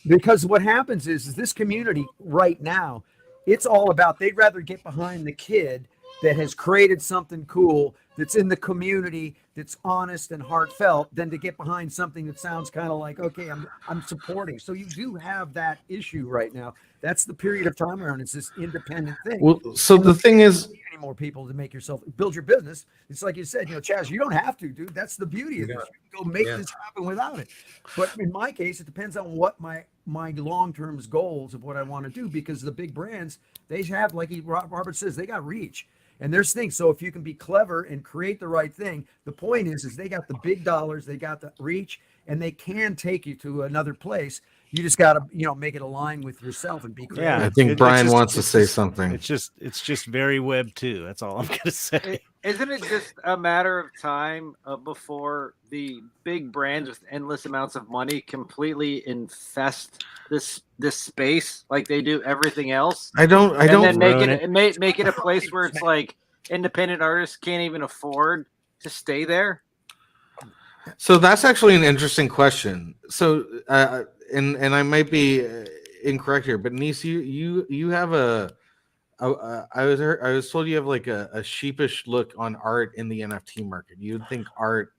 Because what happens is this community right now, it's all about, they'd rather get behind the kid that has created something cool that's in the community, that's honest and heartfelt, than to get behind something that sounds kind of like, okay, I'm supporting. So you do have that issue right now. That's the period of time around. It's this independent thing. Well, so the thing is, any more people to make yourself build your business. It's like you said, Chaz, you don't have to, dude. That's the beauty of this. You can go make this happen without it. But in my case, it depends on what my long-term goals of what I want to do, because the big brands, they have, like Robert says, they got reach. And there's things. So if you can be clever and create the right thing, the point is they got the big dollars, they got the reach, and they can take you to another place. You just got to, make it align with yourself and be creative. Yeah, I think Brian wants to say something. It's just very Web 2. That's all I'm gonna say. Isn't it just a matter of time before the big brands with endless amounts of money completely infest this space like they do everything else? I don't And then ruin make it a place where it's like independent artists can't even afford to stay there. So that's actually an interesting question. So, and I might be incorrect here, but Nice, you have I was told you have like a sheepish look on art in the NFT market. You'd think art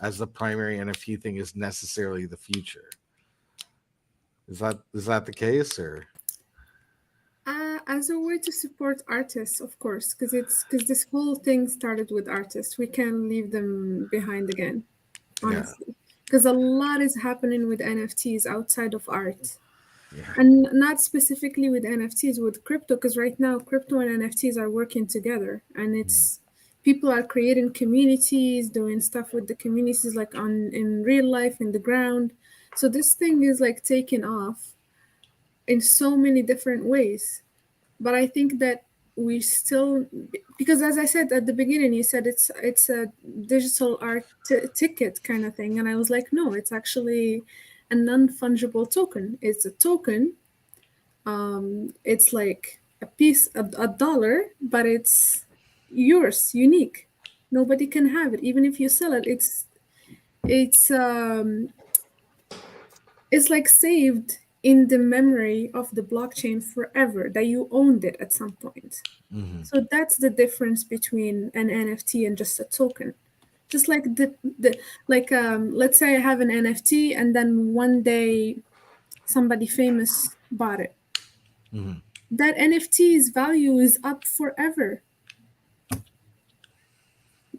as the primary NFT thing is necessarily the future. Is that the case, or? As a way to support artists, of course, because this whole thing started with artists. We can't leave them behind again, honestly, because a lot is happening with NFTs outside of art. Yeah. And not specifically with NFTs, with crypto, because right now crypto and NFTs are working together, and it's people are creating communities, doing stuff with the communities like in real life, in the ground. So this thing is like taking off in so many different ways. But I think that we still, because as I said at the beginning, you said it's a digital art ticket kind of thing, and I was like, no, it's actually a non-fungible token. It's a token. It's like a piece, a dollar, but it's yours, unique. Nobody can have it, even if you sell it. It's like saved in the memory of the blockchain forever, that you owned it at some point. Mm-hmm. So that's the difference between an NFT and just a token. Just like let's say I have an NFT and then one day somebody famous bought it. Mm-hmm. That NFT's value is up forever.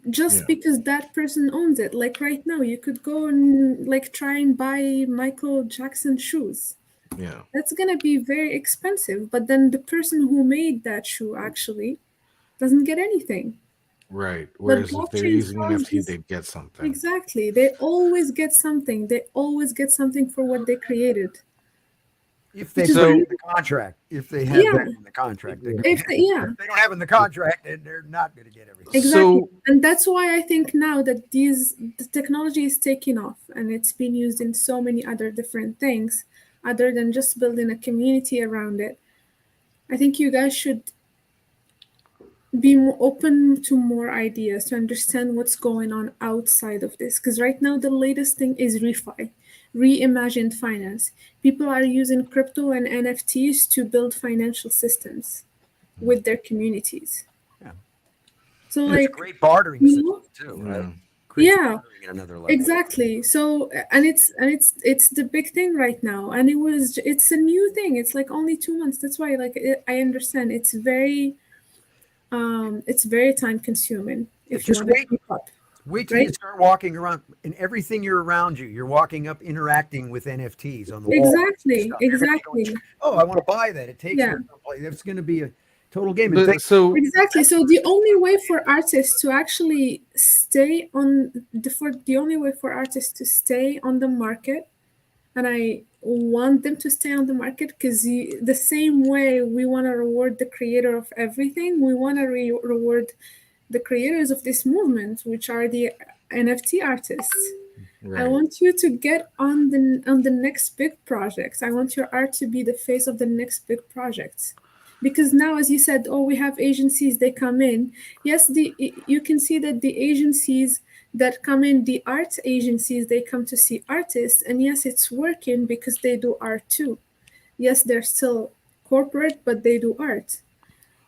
Just because that person owns it. Like right now, you could go and like try and buy Michael Jackson shoes. Yeah. That's gonna be very expensive, but then the person who made that shoe actually doesn't get anything. Right. Whereas if they're using NFT, they'd get something. Exactly. They always get something. They always get something for what they created. If they put it in the contract, if they have that in the contract, if they don't have it in the contract, then they're not going to get everything. Exactly, and that's why I think now that the technology is taking off and it's being used in so many other different things, other than just building a community around it. I think you guys should be more open to more ideas to understand what's going on outside of this. Because right now the latest thing is reimagined finance. People are using crypto and NFTs to build financial systems with their communities. Yeah. So and like it's a great bartering system too, right? Yeah, at another level. exactly. So and it's the big thing right now, and it's a new thing. It's like only 2 months. That's why I understand it's very time consuming if you want to keep up. Wait till you start walking around, and everything you're around you, you're walking up, interacting with NFTs on the wall. Exactly. Oh, I want to buy that. It takes me someplace. That's going to be a total game. Exactly. So the only way for artists to actually stay on the only way for artists to stay on the market, and I want them to stay on the market because the same way we want to reward the creator of everything, we want to reward the creators of this movement, which are the NFT artists. Right. I want you to get on the next big projects. I want your art to be the face of the next big projects. Because now, as you said, we have agencies, they come in. Yes, you can see that the agencies that come in, the art agencies, they come to see artists. And yes, it's working because they do art too. Yes, they're still corporate, but they do art.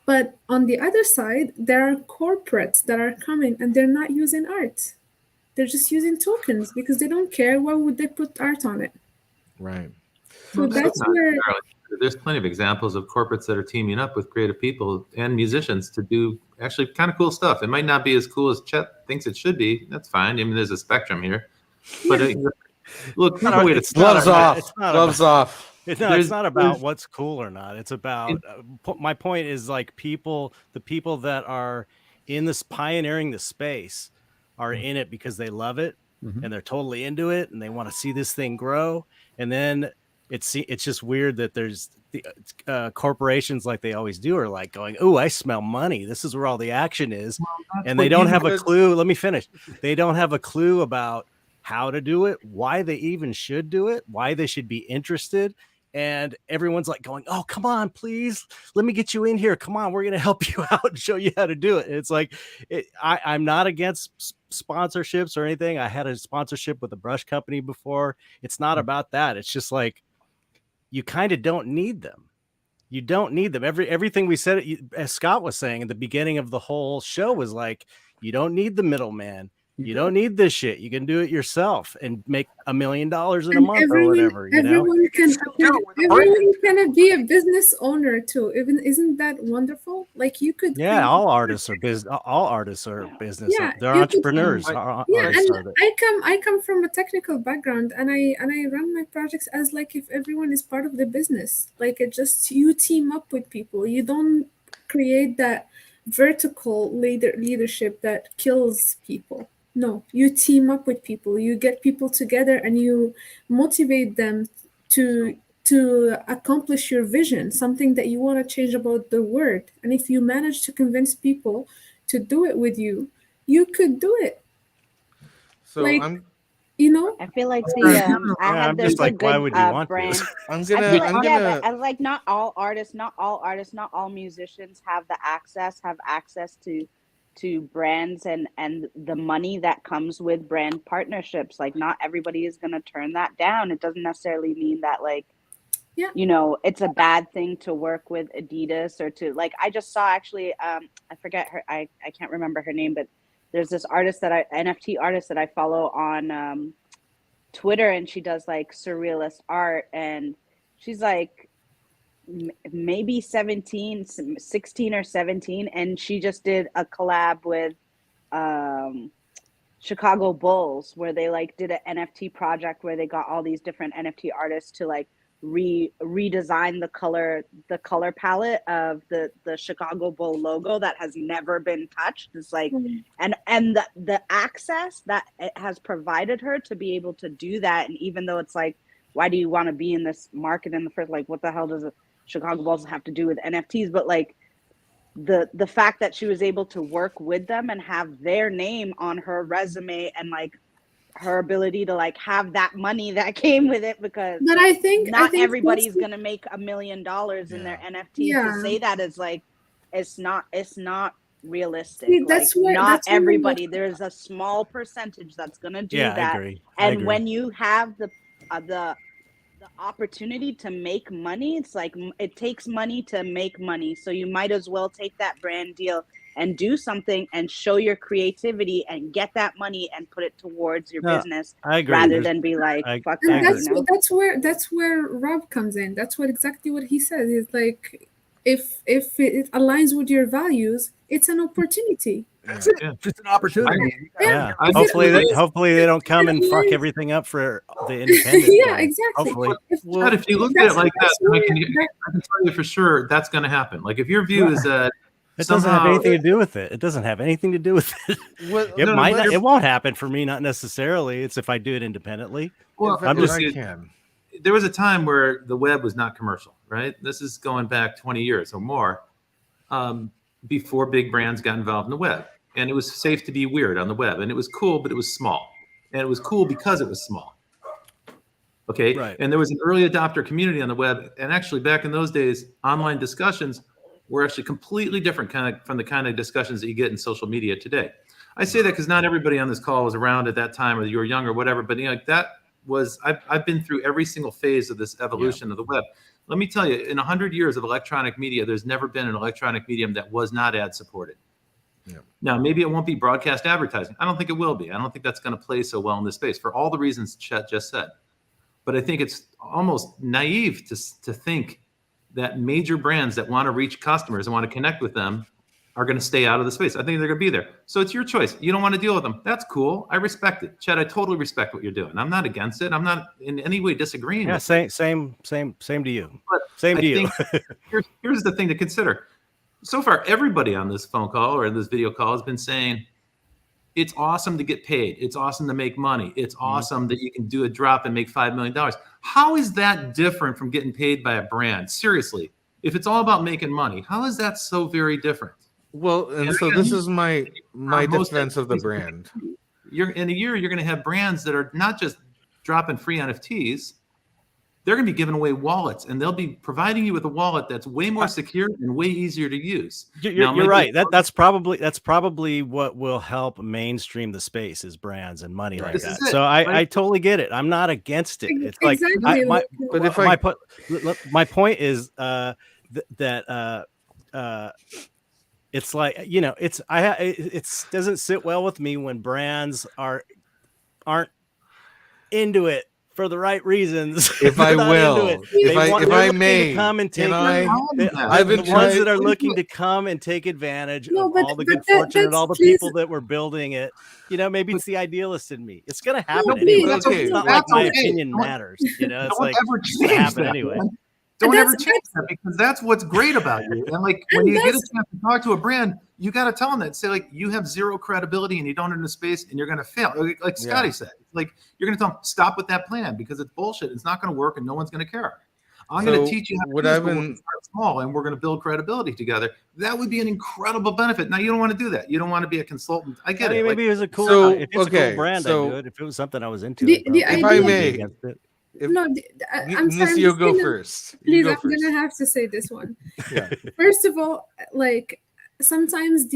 But on the other side, there are corporates that are coming and they're not using art. They're just using tokens because they don't care. Why would they put art on it? Right. So that's where there's plenty of examples of corporates that are teaming up with creative people and musicians to do actually kind of cool stuff. It might not be as cool as Chet thinks it should be. That's fine. I mean, there's a spectrum here. But look, gloves off. It's not about what's cool or not. It's about my point is like the people that are in this pioneering the space are in it because they love it and they're totally into it and they want to see this thing grow. And then it's just weird that there's the corporations, like they always do, are like going, "Oh, I smell money. This is where all the action is," and they don't have a clue. Let me finish. They don't have a clue about how to do it, why they even should do it, why they should be interested. And everyone's like going, "Oh, come on, please, let me get you in here. Come on, we're going to help you out and show you how to do it." And it's like, I'm not against sponsorships or anything. I had a sponsorship with a brush company before. It's not about that. It's just like, you kind of don't need them. You don't need them. Everything we said, as Scott was saying at the beginning of the whole show, was like, you don't need the middleman. You don't need this shit. You can do it yourself and make $1 million in a month or whatever. You know, everyone can be a business owner too. Isn't that wonderful? Like you could. Yeah, all artists are business. All artists are business. Yeah, They're entrepreneurs. Yeah, and I come from a technical background, and I run my projects as like if everyone is part of the business. Like it just you team up with people. You don't create that vertical leadership that kills people. No, you team up with people. You get people together and you motivate them to accomplish your vision, something that you want to change about the world. And if you manage to convince people to do it with you, you could do it. So like, I'm, you know, I feel like the I'm just like, why would you want brand. to? I'm I gonna, feel like, I'm yeah, gonna. but like not all artists, not all musicians have access to brands and the money that comes with brand partnerships. Like not everybody is going to turn that down. It doesn't necessarily mean that like, you know, it's a bad thing to work with Adidas or to like, I just saw actually, I forget her, I can't remember her name, but there's this NFT artist that I follow on Twitter, and she does like surrealist art, and she's like, maybe 16 or 17, and she just did a collab with Chicago Bulls, where they like did an NFT project where they got all these different NFT artists to like redesign the color palette of the Chicago Bull logo that has never been touched. It's like and the access that it has provided her to be able to do that. And even though it's like, why do you want to be in this market in the first, like what the hell does Chicago Bulls have to do with NFTs? But like the fact that she was able to work with them and have their name on her resume, and like her ability to like have that money that came with it, because but I think everybody's gonna make $1 million in their NFT. To say that is like, it's not realistic. See, that's like where, not that's everybody. There's a small percentage that's gonna do that. I agree. And when you have the opportunity to make money, it's like it takes money to make money. So you might as well take that brand deal and do something and show your creativity and get that money and put it towards your business. I agree. Rather than be like, fuck that. That's where Rob comes in. That's exactly what he says. It's like if it aligns with your values, it's an opportunity. That's it. Just an opportunity. Yeah. Hopefully they don't come and fuck everything up for the independent. Yeah, exactly. Hopefully. But if you look at it like that, I can tell you for sure that's going to happen. Like if your view is that it doesn't have anything to do with it. It doesn't have anything to do with it. It won't happen for me, not necessarily. It's if I do it independently. Well, there was a time where the web was not commercial, right? This is going back 20 years or more, before big brands got involved in the web. And it was safe to be weird on the web. And it was cool, but it was small. And it was cool because it was small. Okay. Right. And there was an early adopter community on the web. And actually back in those days, online discussions were actually completely different from the kind of discussions that you get in social media today. I say that because not everybody on this call was around at that time, or you were young or whatever, but like that was, I've been through every single phase of this evolution of the web. Let me tell you, in 100 years of electronic media, there's never been an electronic medium that was not ad supported. Yeah. Now, maybe it won't be broadcast advertising. I don't think it will be. I don't think that's going to play so well in this space for all the reasons Chet just said. But I think it's almost naive to think that major brands that want to reach customers and want to connect with them are going to stay out of the space. I think they're going to be there. So it's your choice. You don't want to deal with them. That's cool. I respect it. Chet, I totally respect what you're doing. I'm not against it. I'm not in any way disagreeing. Yeah, same to you. But same to you. Here's the thing to consider. So far, everybody on this phone call or this video call has been saying, it's awesome to get paid. It's awesome to make money. It's awesome that you can do a drop and make $5 million. How is that different from getting paid by a brand? Seriously, if it's all about making money, how is that so very different? Well, and so this is my defense of the brand. You're in a year, you're going to have brands that are not just dropping free NFTs. They're going to be giving away wallets, and they'll be providing you with a wallet that's way more secure and way easier to use. You're right. That's probably what will help mainstream the space is brands and money like that. So I totally get it. I'm not against it. It's like my point is that it's like, you know, it doesn't sit well with me when brands aren't into it for the right reasons. If I will, if I may, come and take I've been the ones that are looking to come and take advantage of all the good fortune and all the people that were building it. You know, maybe it's the idealist in me. It's going to happen anyway. It's not like my opinion matters. You know, it's like it's going to happen anyway. Don't ever change that, because that's what's great about you. And like when you get a chance to talk to a brand, you got to tell them that. Say like, you have zero credibility and you don't enter space and you're going to fail. Like Scotty said, like you're going to tell them, stop with that plan because it's bullshit. It's not going to work and no one's going to care. I'm going to teach you how to do this, start small, and we're going to build credibility together. That would be an incredible benefit. Now you don't want to do that. You don't want to be a consultant. I get it. Maybe it was a cool. If it's a cool brand, I'd do it. If it was something I was into, if I may. I'm sorry. You go first. Please, I'm gonna have to say this one. First of all, like sometimes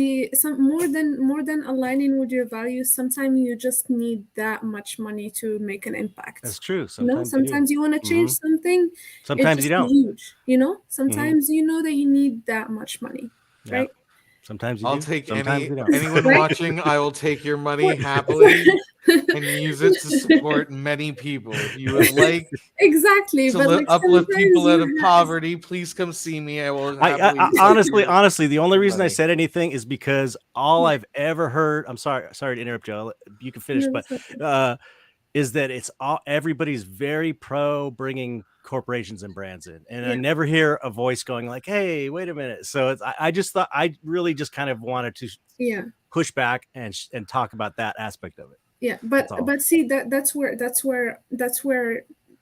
more than aligning with your values, sometimes you just need that much money to make an impact. That's true. Sometimes you want to change something. Sometimes you don't. Huge, you know. Sometimes you know that you need that much money, right? Sometimes I'll take anyone watching. I will take your money happily and use it to support many people. If you would like to uplift people out of poverty, please come see me. I will. Honestly, the only reason I said anything is because all I've ever heard. I'm sorry to interrupt you. You can finish, but is that it's everybody's very pro bringing corporations and brands in, and I never hear a voice going like, "Hey, wait a minute." So I just thought I really just kind of wanted to push back and talk about that aspect of it. Yeah, but see that's where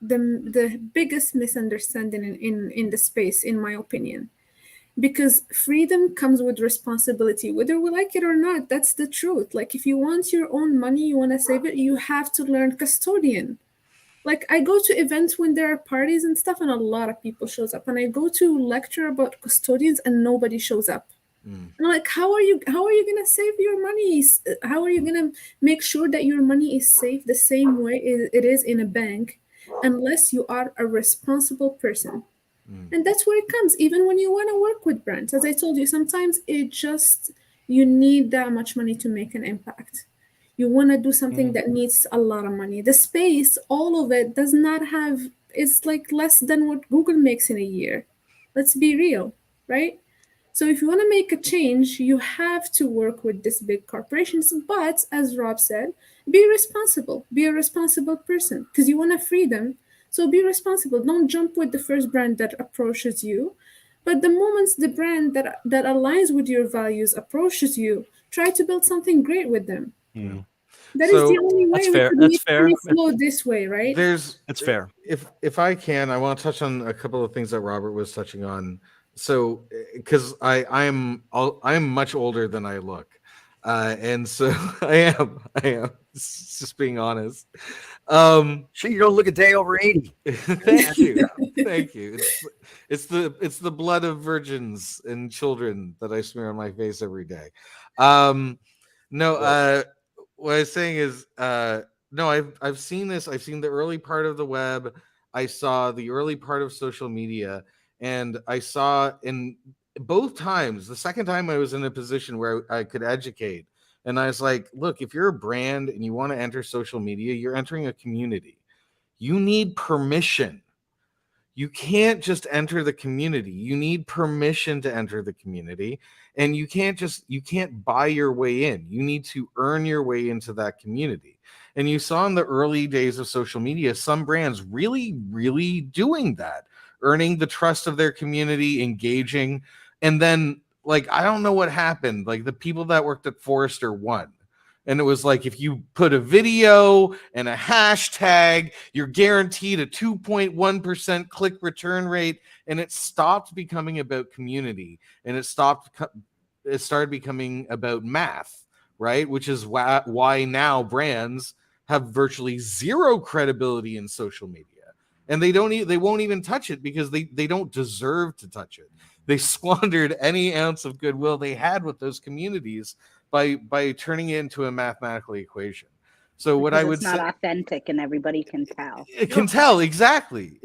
the biggest misunderstanding in the space, in my opinion, because freedom comes with responsibility, whether we like it or not. That's the truth. Like if you want your own money, you want to save it, you have to learn custodian. Like I go to events when there are parties and stuff, and a lot of people shows up, and I go to lecture about custodians, and nobody shows up. And I'm like, how are you gonna save your money? How are you gonna make sure that your money is safe the same way it is in a bank, unless you are a responsible person? And that's where it comes. Even when you want to work with brands, as I told you, sometimes you need that much money to make an impact. You want to do something that needs a lot of money. The space, all of it, does not have. It's like less than what Google makes in a year. Let's be real, right? So if you want to make a change, you have to work with these big corporations. But as Rob said, be responsible. Be a responsible person, because you want to free them. So be responsible. Don't jump with the first brand that approaches you. But the moment the brand that aligns with your values approaches you, try to build something great with them. That is the only way we can flow this way, right? That's fair. If I can, I want to touch on a couple of things that Robert was touching on. So, because I'm much older than I look, and so I am just being honest. So you don't look a day over 80. Thank you. It's the blood of virgins and children that I smear on my face every day. What I was saying is, no, I've seen this. I've seen the early part of the web. I saw the early part of social media, and I saw in both times. The second time I was in a position where I could educate, and I was like, look, if you're a brand and you want to enter social media, you're entering a community. You need permission. You can't just enter the community. You need permission to enter the community. And you can't buy your way in. You need to earn your way into that community. And you saw in the early days of social media, some brands really, really doing that, earning the trust of their community, engaging. And then, like, I don't know what happened. Like, the people that worked at Forrester won. And it was like, if you put a video and a hashtag, you're guaranteed a 2.1% click return rate. And it stopped becoming about community, and it started becoming about math, right? Which is why now brands have virtually zero credibility in social media. And they won't even touch it because they don't deserve to touch it. They squandered any ounce of goodwill they had with those communities by turning it into a mathematical equation. So what Because I would it's not say, authentic and everybody can tell. it can tell exactly.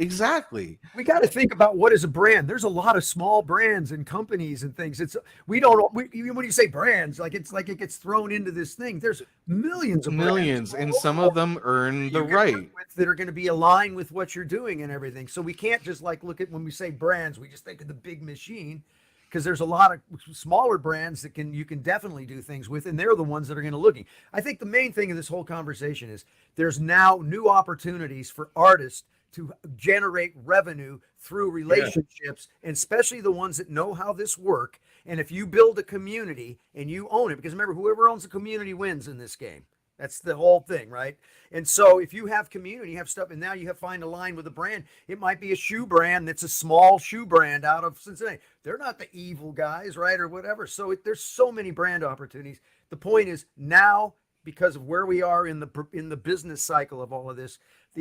We got to think about what is a brand. There's a lot of small brands and companies and things. When you say brands, it's like it gets thrown into this thing. There's millions of brands, And some of them earn the right that are going to be aligned with what you're doing and everything. So we can't just look at, when we say brands, we just think of the big machine, because there's a lot of smaller brands that you can definitely do things with, and they're the ones that are going to look. I think the main thing in this whole conversation is there's now new opportunities for artists to generate revenue through relationships, and especially the ones that know how this work. And if you build a community and you own it, because remember, whoever owns the community wins in this game. That's the whole thing, right? And so if you have community, you have stuff, and now you have find a line with a brand. It might be a shoe brand that's a small shoe brand out of Cincinnati. They're not the evil guys, right, or whatever. So there's so many brand opportunities. The point is now, because of where we are in the business cycle of all of this,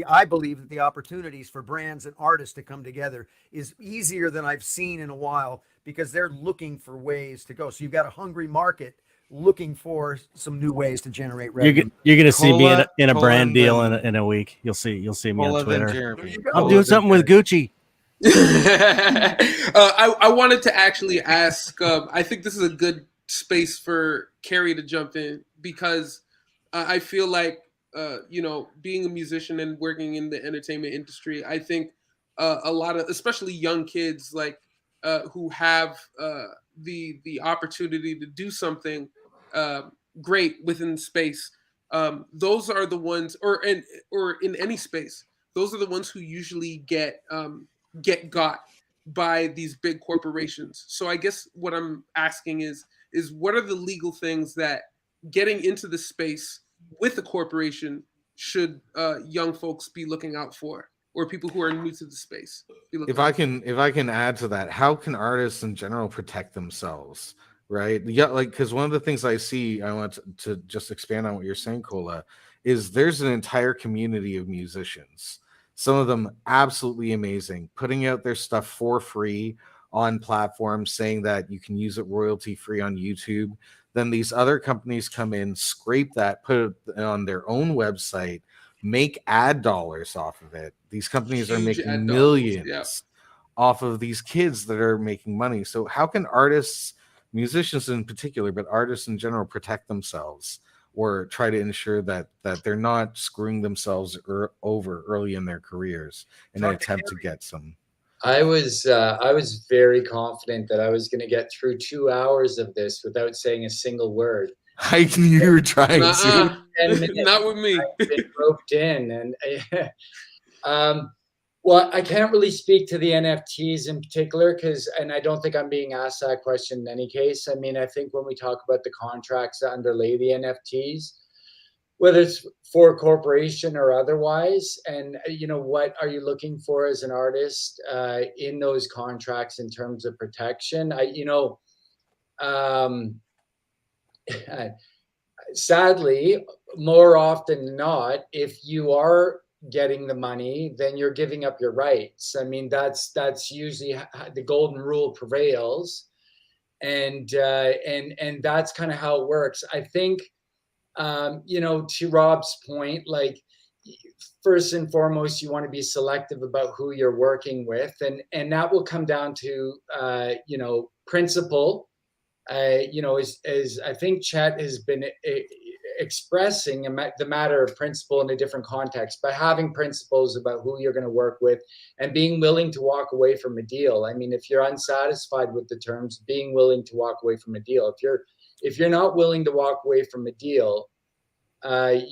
I believe that the opportunities for brands and artists to come together is easier than I've seen in a while, because they're looking for ways to go. So you've got a hungry market looking for some new ways to generate revenue. You're going to see me in a brand deal in a week. You'll see me on Twitter. I'm doing something with Gucci. I wanted to actually ask. I think this is a good space for Carrie to jump in, because I feel like being a musician and working in the entertainment industry, I think a lot of, especially young kids, who have the opportunity to do something great within space. Those are the ones, or in any space, those are the ones who usually get got by these big corporations. So I guess what I'm asking is what are the legal things that getting into the space with a corporation should young folks be looking out for, or people who are new to the space? If I can add to that, how can artists in general protect themselves? Right? Yeah, because one of the things I see, I want to just expand on what you're saying, Cola, is there's an entire community of musicians, some of them absolutely amazing, putting out their stuff for free on platforms, saying that you can use it royalty free on YouTube. Then these other companies come in, scrape that, put it on their own website, make ad dollars off of it. These companies are making millions off of these kids that are making money. So how can artists, musicians in particular, but artists in general, protect themselves or try to ensure that they're not screwing themselves over early in their careers in an attempt to get some? I was very confident that I was going to get through 2 hours of this without saying a single word. I knew you were trying to. Not with me. I've been roped in, and well, I can't really speak to the NFTs in particular, and I don't think I'm being asked that question in any case. I mean, I think when we talk about the contracts that underlay the NFTs, whether it's for a corporation or otherwise, and what are you looking for as an artist in those contracts in terms of protection? Sadly, more often than not, if you are getting the money, then you're giving up your rights. I mean, that's usually the golden rule prevails, and that's kind of how it works. I think, to Rob's point, first and foremost, you want to be selective about who you're working with, and that will come down to principle. As I think Chet has been expressing the matter of principle in a different context, but having principles about who you're going to work with and being willing to walk away from a deal. I mean, if you're unsatisfied with the terms, being willing to walk away from a deal. If you're not willing to walk away from a deal, then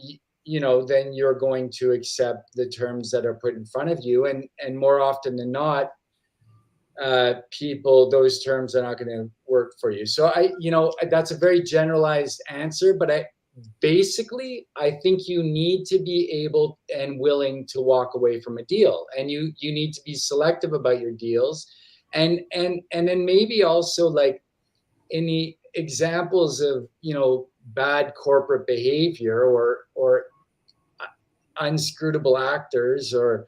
you're going to accept the terms that are put in front of you, and more often than not, those terms are not going to work for you. So that's a very generalized answer, but basically, I think you need to be able and willing to walk away from a deal, and you need to be selective about your deals, and then maybe also like any examples of bad corporate behavior or unscrutable actors, or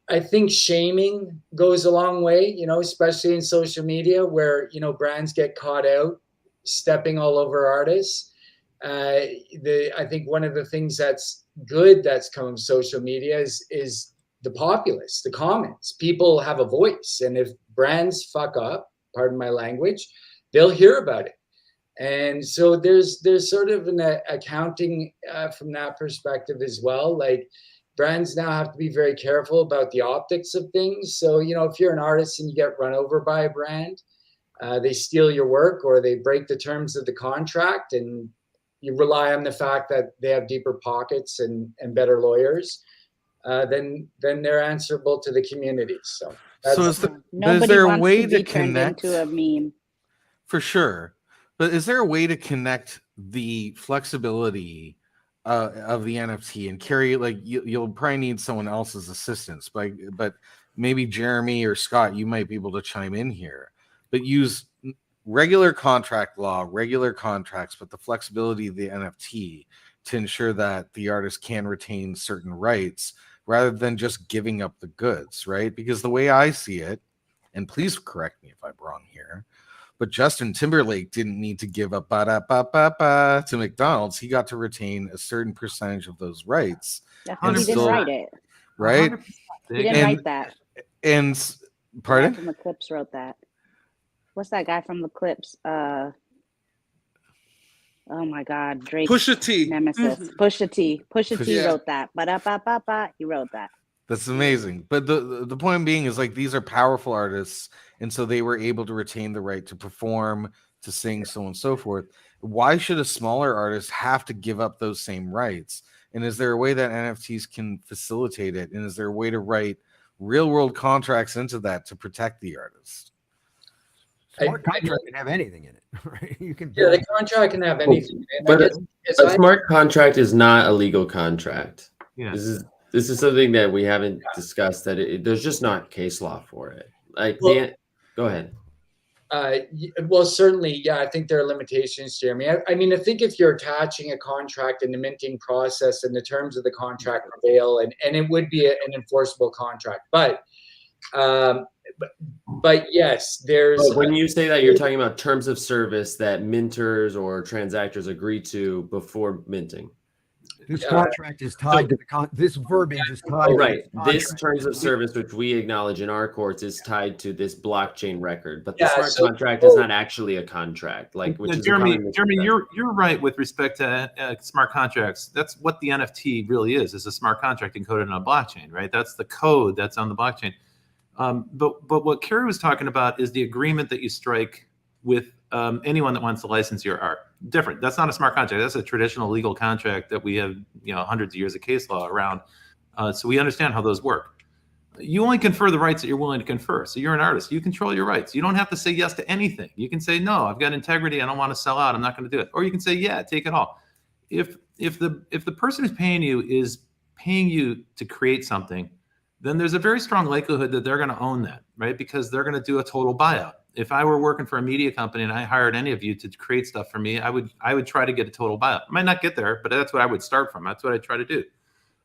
I think shaming goes a long way, especially in social media where brands get caught out stepping all over artists. I think one of the things that's good that's come from social media is the populace, the comments. People have a voice, and if brands fuck up, pardon my language, they'll hear about it. And so there's sort of an accounting from that perspective as well. Like brands now have to be very careful about the optics of things. So if you're an artist and you get run over by a brand, they steal your work or they break the terms of the contract, and you rely on the fact that they have deeper pockets and better lawyers, then they're answerable to the community. So nobody there a wants way to be to turned connect? into a meme. For sure. But is there a way to connect the flexibility of the NFT and Carrie? Like you'll probably need someone else's assistance, but maybe Jeremy or Scott, you might be able to chime in here. But use regular contract law, regular contracts, but the flexibility of the NFT to ensure that the artist can retain certain rights rather than just giving up the goods, right? Because the way I see it, and please correct me if I'm wrong here, but Justin Timberlake didn't need to give up to McDonald's. He got to retain a certain percentage of those rights. He didn't write it. Right? 100%. He didn't write that. And pardon? The guy from the Clips wrote that. What's that guy from the Clips? Oh my God, Drake. Pusha T. Nemesis. Pusha T. Pusha T wrote that. He wrote that. That's amazing. But the point being is like these are powerful artists, and so they were able to retain the right to perform, to sing, so on and so forth. Why should a smaller artist have to give up those same rights? And is there a way that NFTs can facilitate it? And is there a way to write real world contracts into that to protect the artist? Smart contract can have anything in it, right? You can the contract can have anything. But a smart contract is not a legal contract. Yeah. This is something that we haven't discussed. There's just not case law for it. Like, go ahead. Well, certainly, yeah. I think there are limitations, Jeremy. I mean, I think if you're attaching a contract in the minting process and the terms of the contract prevail, and it would be an enforceable contract, but yes, there's. But when you say that, you're talking about terms of service that minters or transactors agree to before minting. This contract is tied to the this verbiage is tied. Oh, right. To the This terms of service, which we acknowledge in our courts, is tied to this blockchain record. But the smart contract is not actually a contract. Like, which is Jeremy, you're right with respect to smart contracts. That's what the NFT really is a smart contract encoded on a blockchain, right? That's the code that's on the blockchain. But what Carrie was talking about is the agreement that you strike with anyone that wants to license your art. Different. That's not a smart contract. That's a traditional legal contract that we have, hundreds of years of case law around. So we understand how those work. You only confer the rights that you're willing to confer. So you're an artist. You control your rights. You don't have to say yes to anything. You can say, no, I've got integrity. I don't want to sell out. I'm not going to do it. Or you can say, yeah, take it all. If the person who's paying you is paying you to create something, then there's a very strong likelihood that they're going to own that, right? Because they're going to do a total buyout. If I were working for a media company and I hired any of you to create stuff for me, I would try to get a total buyout. I might not get there, but that's what I would start from. That's what I try to do.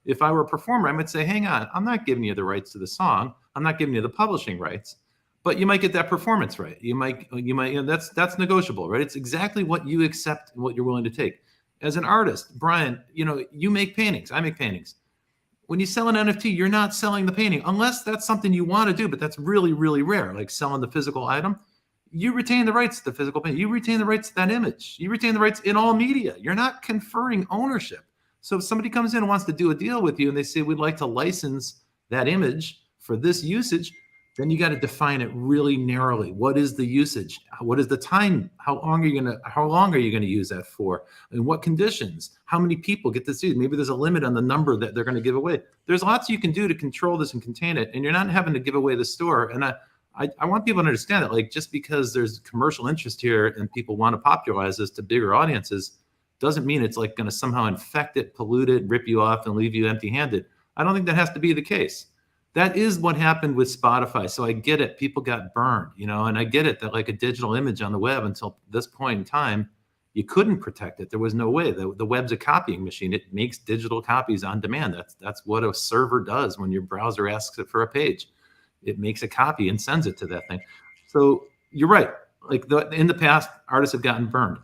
If I were a performer, I might say, hang on, I'm not giving you the rights to the song. I'm not giving you the publishing rights, but you might get that performance right. You might, that's negotiable, right? It's exactly what you accept and what you're willing to take. As an artist, Brian, you make paintings. I make paintings. When you sell an NFT, you're not selling the painting unless that's something you want to do, but that's really, really rare, like selling the physical item. You retain the rights to the physical painting. You retain the rights to that image. You retain the rights in all media. You're not conferring ownership. So if somebody comes in and wants to do a deal with you and they say, we'd like to license that image for this usage, then you got to define it really narrowly. What is the usage? What is the time? How long are you going to use that for? In what conditions? How many people get to see it? Maybe there's a limit on the number that they're going to give away. There's lots you can do to control this and contain it, and you're not having to give away the store. And I want people to understand that, like, just because there's commercial interest here and people want to popularize this to bigger audiences, doesn't mean it's like going to somehow infect it, pollute it, rip you off, and leave you empty-handed. I don't think that has to be the case. That is what happened with Spotify. So I get it. People got burned, and I get it that like a digital image on the web until this point in time, you couldn't protect it. There was no way. The web's a copying machine. It makes digital copies on demand. That's what a server does when your browser asks it for a page. It makes a copy and sends it to that thing. So you're right. Like in the past, artists have gotten burned.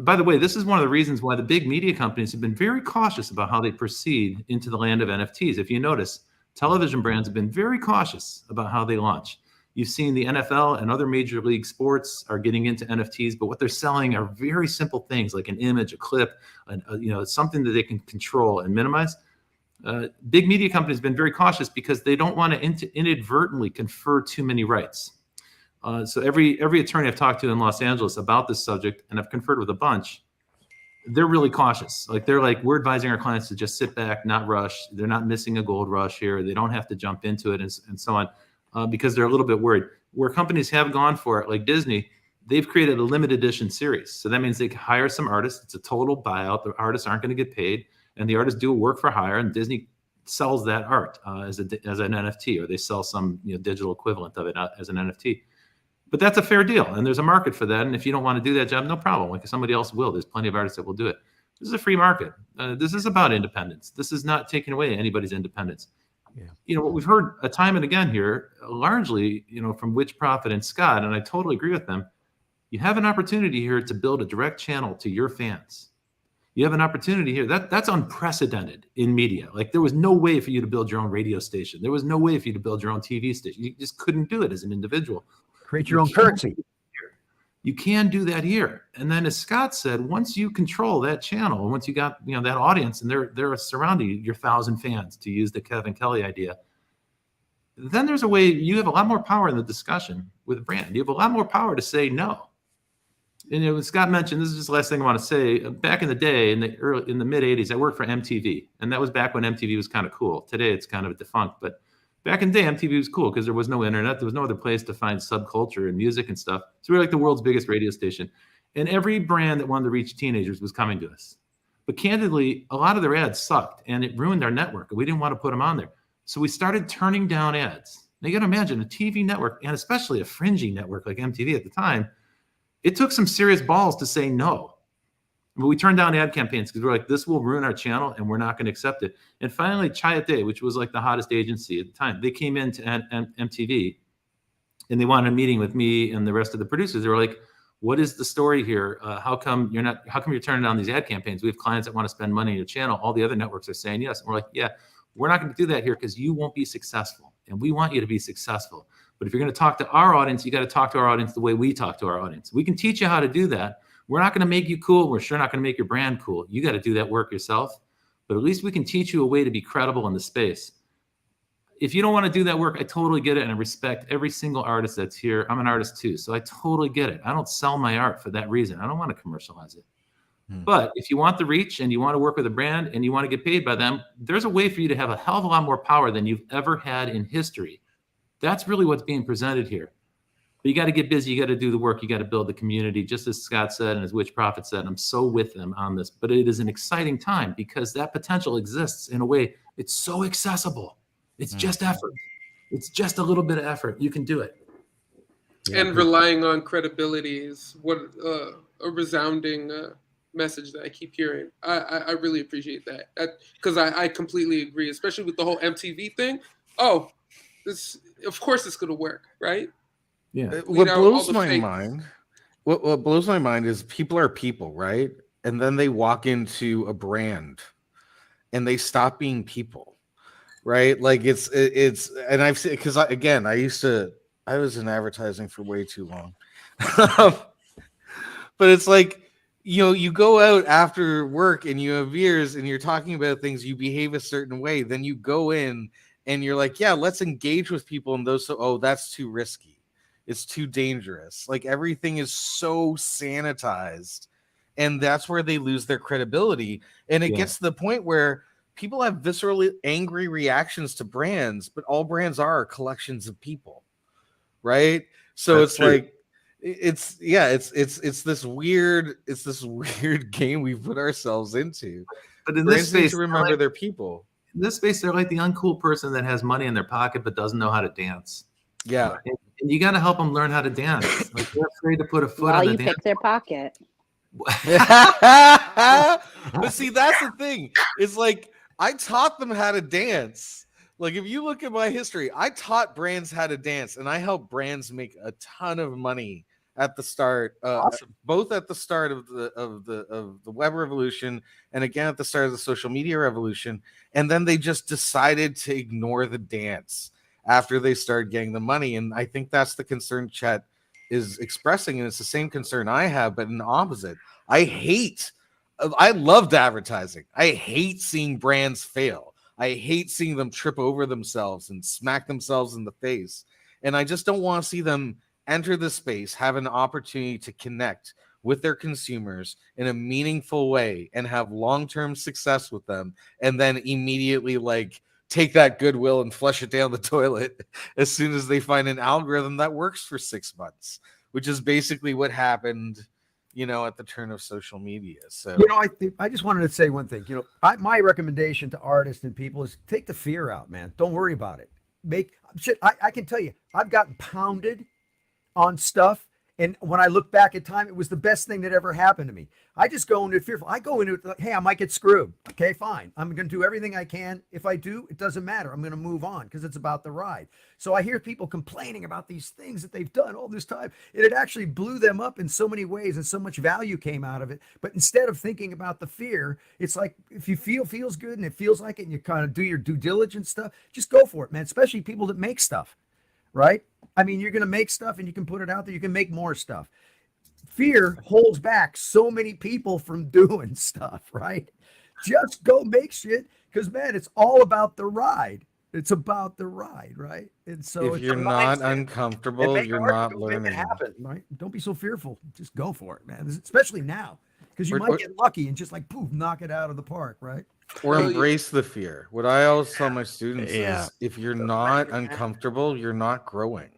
By the way, this is one of the reasons why the big media companies have been very cautious about how they proceed into the land of NFTs. If you notice, television brands have been very cautious about how they launch. You've seen the NFL and other major league sports are getting into NFTs, but what they're selling are very simple things like an image, a clip, something that they can control and minimize. Big media companies have been very cautious because they don't want to inadvertently confer too many rights. So every attorney I've talked to in Los Angeles about this subject, and I've conferred with a bunch, they're really cautious. Like they're like, we're advising our clients to just sit back, not rush. They're not missing a gold rush here. They don't have to jump into it and so on because they're a little bit worried. Where companies have gone for it, like Disney, they've created a limited edition series. So that means they can hire some artists. It's a total buyout. The artists aren't going to get paid, and the artists do a work for hire, and Disney sells that art as an NFT, or they sell some digital equivalent of it as an NFT. But that's a fair deal, and there's a market for that. And if you don't want to do that job, no problem. Like somebody else will. There's plenty of artists that will do it. This is a free market. This is about independence. This is not taking away anybody's independence. Yeah. What we've heard a time and again here, largely, from Witch Prophet and Scott, and I totally agree with them. You have an opportunity here to build a direct channel to your fans. You have an opportunity here. That's unprecedented in media. Like there was no way for you to build your own radio station. There was no way for you to build your own TV station. You just couldn't do it as an individual. Create your own currency. You can do that here. And then as Scott said, once you control that channel, and once you got that audience and they're surrounding your 1,000 fans, to use the Kevin Kelly idea, then there's a way you have a lot more power in the discussion with a brand. You have a lot more power to say no. And Scott mentioned, this is just the last thing I want to say. Back in the day, in the mid 80s, I worked for MTV, and that was back when MTV was kind of cool. Today it's kind of defunct, but back in the day, MTV was cool because there was no internet. There was no other place to find subculture and music and stuff. So we were like the world's biggest radio station. And every brand that wanted to reach teenagers was coming to us. But candidly, a lot of their ads sucked, and it ruined our network. We didn't want to put them on there. So we started turning down ads. Now you got to imagine a TV network, and especially a fringy network like MTV at the time, it took some serious balls to say no. But we turned down ad campaigns because we're like, this will ruin our channel and we're not going to accept it. And finally, Chayate, which was like the hottest agency at the time, they came into MTV and they wanted a meeting with me and the rest of the producers. They were like, what is the story here? How come you're turning down these ad campaigns? We have clients that want to spend money on your channel. All the other networks are saying yes. And we're like, yeah, we're not going to do that here because you won't be successful. And we want you to be successful. But if you're going to talk to our audience, you got to talk to our audience the way we talk to our audience. We can teach you how to do that. We're not going to make you cool. We're sure not going to make your brand cool. You got to do that work yourself. But at least we can teach you a way to be credible in the space. If you don't want to do that work, I totally get it. And I respect every single artist that's here. I'm an artist too. So I totally get it. I don't sell my art for that reason. I don't want to commercialize it. But if you want the reach and you want to work with a brand and you want to get paid by them, there's a way for you to have a hell of a lot more power than you've ever had in history. That's really what's being presented here. But you got to get busy. You got to do the work. You got to build the community, just as Scott said and as Witch Prophet said. And I'm so with them on this. But it is an exciting time because that potential exists in a way. It's so accessible. It's just effort. It's just a little bit of effort. You can do it. And relying on credibility is what a resounding message that I keep hearing. I really appreciate that because I completely agree, especially with the whole MTV thing. Oh, of course it's going to work, right? Yeah. What blows my mind, what blows my mind is people are people, right? And then they walk into a brand and they stop being people, right? Like it's and I've seen, because I was in advertising for way too long. But it's like, you go out after work and you have beers and you're talking about things, you behave a certain way. Then you go in and you're like, yeah, let's engage with people. And that's too risky. It's too dangerous. Like everything is so sanitized. And that's where they lose their credibility. And it gets to the point where people have viscerally angry reactions to brands, but all brands are collections of people. Right. So that's it's true. Like, it's this weird game we put ourselves into. But in Brands this need space, to remember their people. in this space, they're like the uncool person that has money in their pocket but doesn't know how to dance. Yeah. And you got to help them learn how to dance. Like they're afraid to put a foot While on the you dance. pick their pocket. But see, that's the thing. It's like I taught them how to dance. Like if you look at my history, I taught brands how to dance, and I helped brands make a ton of money at the start. Awesome. Both at the start of the web revolution, and again at the start of the social media revolution. And then they just decided to ignore the dance after they started getting the money. And I think that's the concern Chet is expressing, and it's the same concern I have, but in the opposite. I loved advertising. I hate seeing brands fail. I hate seeing them trip over themselves and smack themselves in the face. And I just don't want to see them enter the space, have an opportunity to connect with their consumers in a meaningful way and have long-term success with them, and then immediately like take that goodwill and flush it down the toilet as soon as they find an algorithm that works for 6 months, which is basically what happened, at the turn of social media. So, I just wanted to say one thing. My recommendation to artists and people is take the fear out, man. Don't worry about it. I can tell you, I've gotten pounded on stuff. And when I look back at time, it was the best thing that ever happened to me. I just go into it fearful. I go into it like, hey, I might get screwed. Okay, fine. I'm going to do everything I can. If I do, it doesn't matter. I'm going to move on because it's about the ride. So I hear people complaining about these things that they've done all this time. And it actually blew them up in so many ways and so much value came out of it. But instead of thinking about the fear, it's like if you feels good and it feels like it and you kind of do your due diligence stuff, just go for it, man. Especially people that make stuff, right? I mean, you're going to make stuff and you can put it out there. You can make more stuff. Fear holds back so many people from doing stuff, right? Just go make shit because, man, it's all about the ride. It's about the ride, right? And so if you're not uncomfortable, you're not learning. Make it happen, right? Don't be so fearful. Just go for it, man. Especially now, because you might get lucky and just like poof, knock it out of the park, right? Or embrace the fear. What I always tell my students is, if you're not uncomfortable, you're not growing.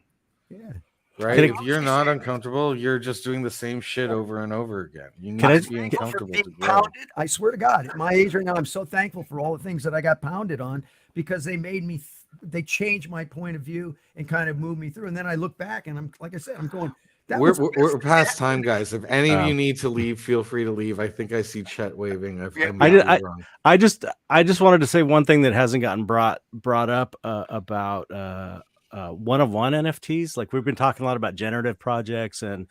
Yeah. Right? If you're not uncomfortable, you're just doing the same shit over and over again. You need to be uncomfortable to grow. Pounded, I swear to God, at my age right now, I'm so thankful for all the things that I got pounded on because they made me, they changed my point of view and kind of moved me through. And then I look back and I'm, like I said, I'm going, we're past time, guys. If any of you need to leave, feel free to leave. I think I see Chet waving. I just wanted to say one thing that hasn't gotten brought up about one-of-one NFTs. Like we've been talking a lot about generative projects and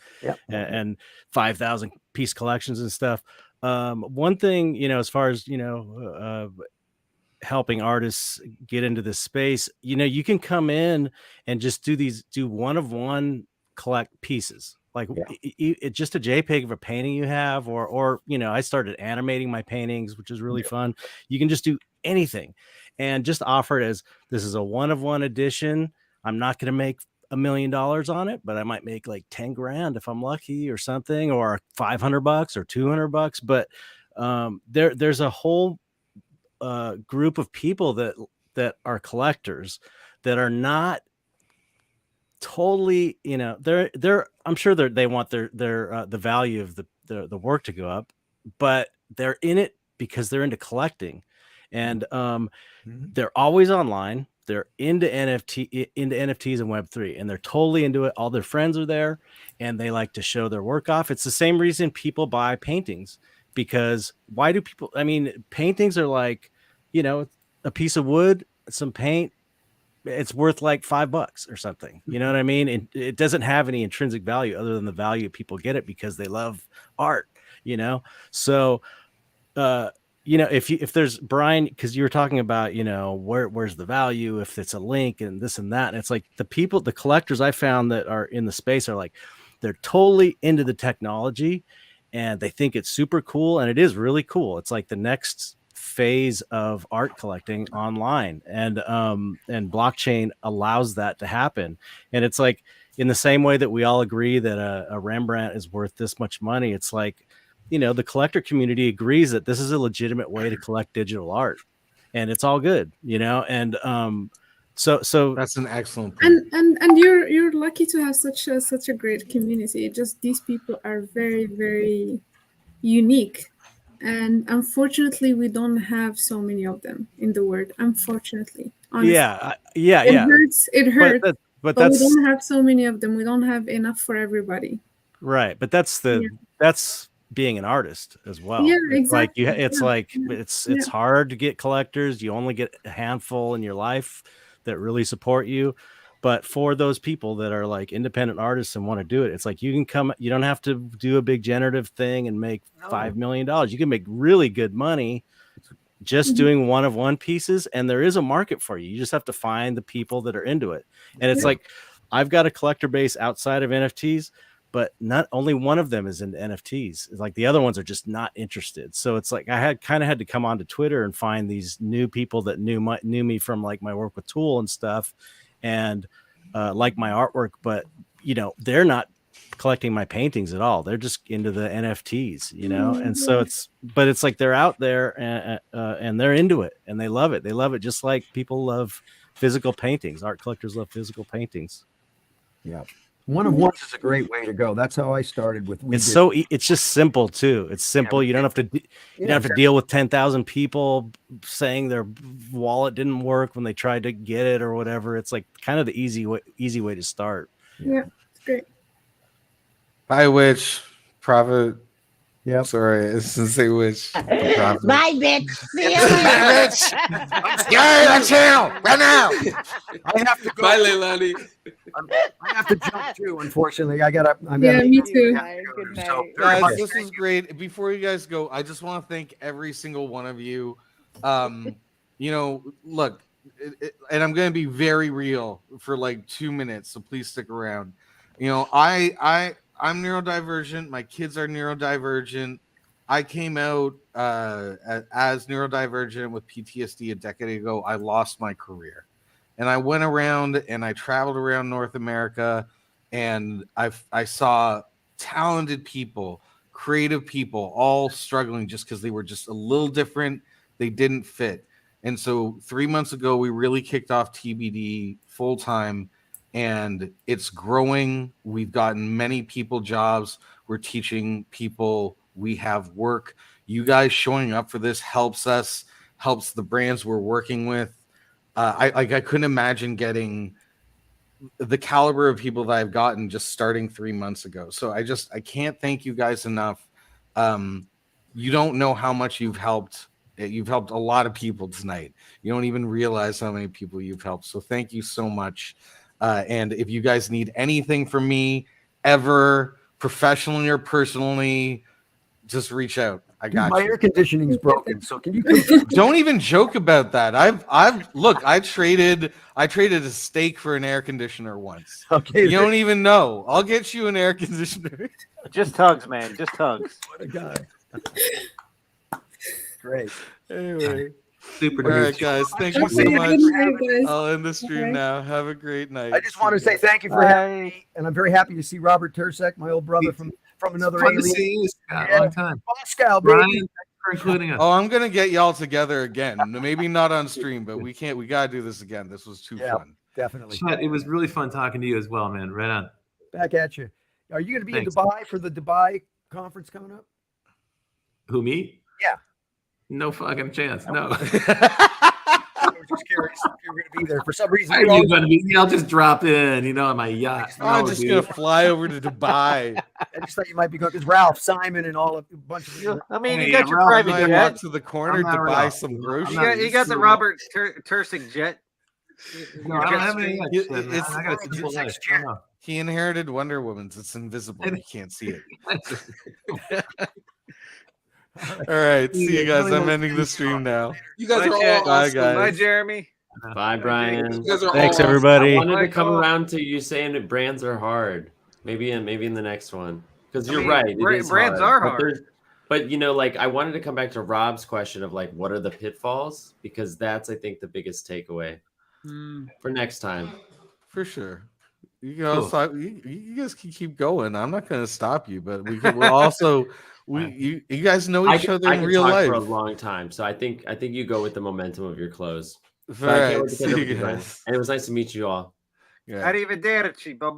5,000 piece collections and stuff. One thing, as far as helping artists get into this space, you can come in and just do one-of-one collect pieces, like it's just a JPEG of a painting you have, or I started animating my paintings, which is really fun. You can just do anything and just offer it as, this is a one-of-one edition. I'm not going to make $1 million on it, but I might make like 10 grand if I'm lucky or something, or $500 or $200. But there's a whole group of people that are collectors that are not totally, I'm sure they want their the value of the work to go up, but they're in it because they're into collecting, and they're always online. They're into NFTs and Web3, and they're totally into it. All their friends are there, and they like to show their work off. It's the same reason people buy paintings, because why do people? I mean, paintings are like, a piece of wood, some paint. It's worth like $5 or something. You know what I mean? And it doesn't have any intrinsic value other than the value people get it because they love art. So. If there's Brian, because you were talking about, where's the value if it's a link and this and that. And it's like the collectors I found that are in the space are like, they're totally into the technology and they think it's super cool. And it is really cool. It's like the next phase of art collecting online, and blockchain allows that to happen. And it's like, in the same way that we all agree that a Rembrandt is worth this much money, it's like, the collector community agrees that this is a legitimate way to collect digital art, and it's all good, and So That's an excellent point. And you're lucky to have such a great community. Just these people are very, very unique, and unfortunately we don't have so many of them in the world, unfortunately, honestly. Yeah. It hurts, But but we that's don't have so many of them. We don't have enough for everybody. right. But that's being an artist as well. Yeah, It's like exactly. it's hard to get collectors. You only get a handful in your life that really support you. But for those people that are like independent artists and want to do it, it's like you can come. You don't have to do a big generative thing and make $5 million. You can make really good money just doing one-of-one pieces, and there is a market for you. You just have to find the people that are into it. And it's like I've got a collector base outside of NFTs, but not only one of them is into NFTs. It's like the other ones are just not interested. So it's like I had to come onto Twitter and find these new people that knew me from like my work with Tool and stuff, and like my artwork, but they're not collecting my paintings at all. They're just into the NFTs, and so it's like they're out there and they're into it and they love it just like people love physical paintings. Art collectors love physical paintings. Yeah, one of ones is a great way to go. That's how I started with. It's just simple too. It's simple. You don't have to deal with 10,000 people saying their wallet didn't work when they tried to get it or whatever. It's like kind of the easy way to start. Yeah, it's great. By which Prophet. Yeah. Sorry, it's to say which. Bye, bitch. See you later. Bitch. I'm scared. I'm chill right now. I have to go. Bye, Leilani. I have to jump too. Unfortunately, I gotta. Yeah, me too. Good night. So, Guys, this is great. Before you guys go, I just want to thank every single one of you. Look, and I'm going to be very real for like 2 minutes, so please stick around. I'm neurodivergent. My kids are neurodivergent. I came out as neurodivergent with PTSD a decade ago. I lost my career, and I went around and I traveled around North America, and I saw talented people, creative people, all struggling just because they were just a little different. They didn't fit. And so 3 months ago, we really kicked off TBD full time. And it's growing. We've gotten many people jobs. We're teaching people. We have work. You guys showing up for this helps us, helps the brands we're working with. I couldn't imagine getting the caliber of people that I've gotten just starting 3 months ago. So I can't thank you guys enough. You don't know how much you've helped. You've helped a lot of people tonight. You don't even realize how many people you've helped. So thank you so much. And if you guys need anything from me ever, professionally or personally, just reach out. I got my you. air conditioning's broken, so can you Don't even joke about that. I traded a steak for an air conditioner once. Okay, you don't even know. I'll get you an air conditioner. Just hugs, man. Just hugs. What a guy. Great. Anyway. Super. All right, guys. Thank you so much. I'll end the stream now. Have a great night. I just want to say thank you for having me, and I'm very happy to see Robert Tursek, my old brother from another Fun to alien. see you, Scott. Long time. Moscow, baby. Ryan, thanks for including us. Oh, I'm gonna get y'all together again. Maybe not on stream, but we gotta do this again. This was too fun. Definitely. Scott, it was really fun talking to you as well, man. Right on. Back at you. Are you going to be Thanks. in Dubai for the Dubai conference coming up? Who, me? Yeah. No fucking chance. No. I was just curious if you were going to be there. For some reason, I'll just drop in, on my yacht. I'm just going to fly over to Dubai. I just thought you might be going because Ralph, Simon, and all of a bunch of you. I mean, you got your private I jet. walk to the corner to buy some groceries. You got the Robert Tursik jet. No, I don't have any yet, man. It's- I got a simple life. I don't know. He inherited Wonder Woman's. It's invisible. You can't see it. All right. See you guys. I'm ending the stream now. You guys are all Bye, awesome. guys. Bye, Jeremy. Bye, Brian. You guys are Thanks, all everybody. I wanted to come around to you saying that brands are hard. Maybe in the next one, because you're right. It is brands are but hard. But I wanted to come back to Rob's question of what are the pitfalls, because that's I think the biggest takeaway for next time. For sure. You guys can keep going. I'm not going to stop you, but we're also you guys know each other in real talk life for a long time, so I think you go with the momentum of your close. But I can't Right. wait to catch See up you with you, Brian. guys. And it was nice to meet you all. Yeah. Arrivederci, Bobby.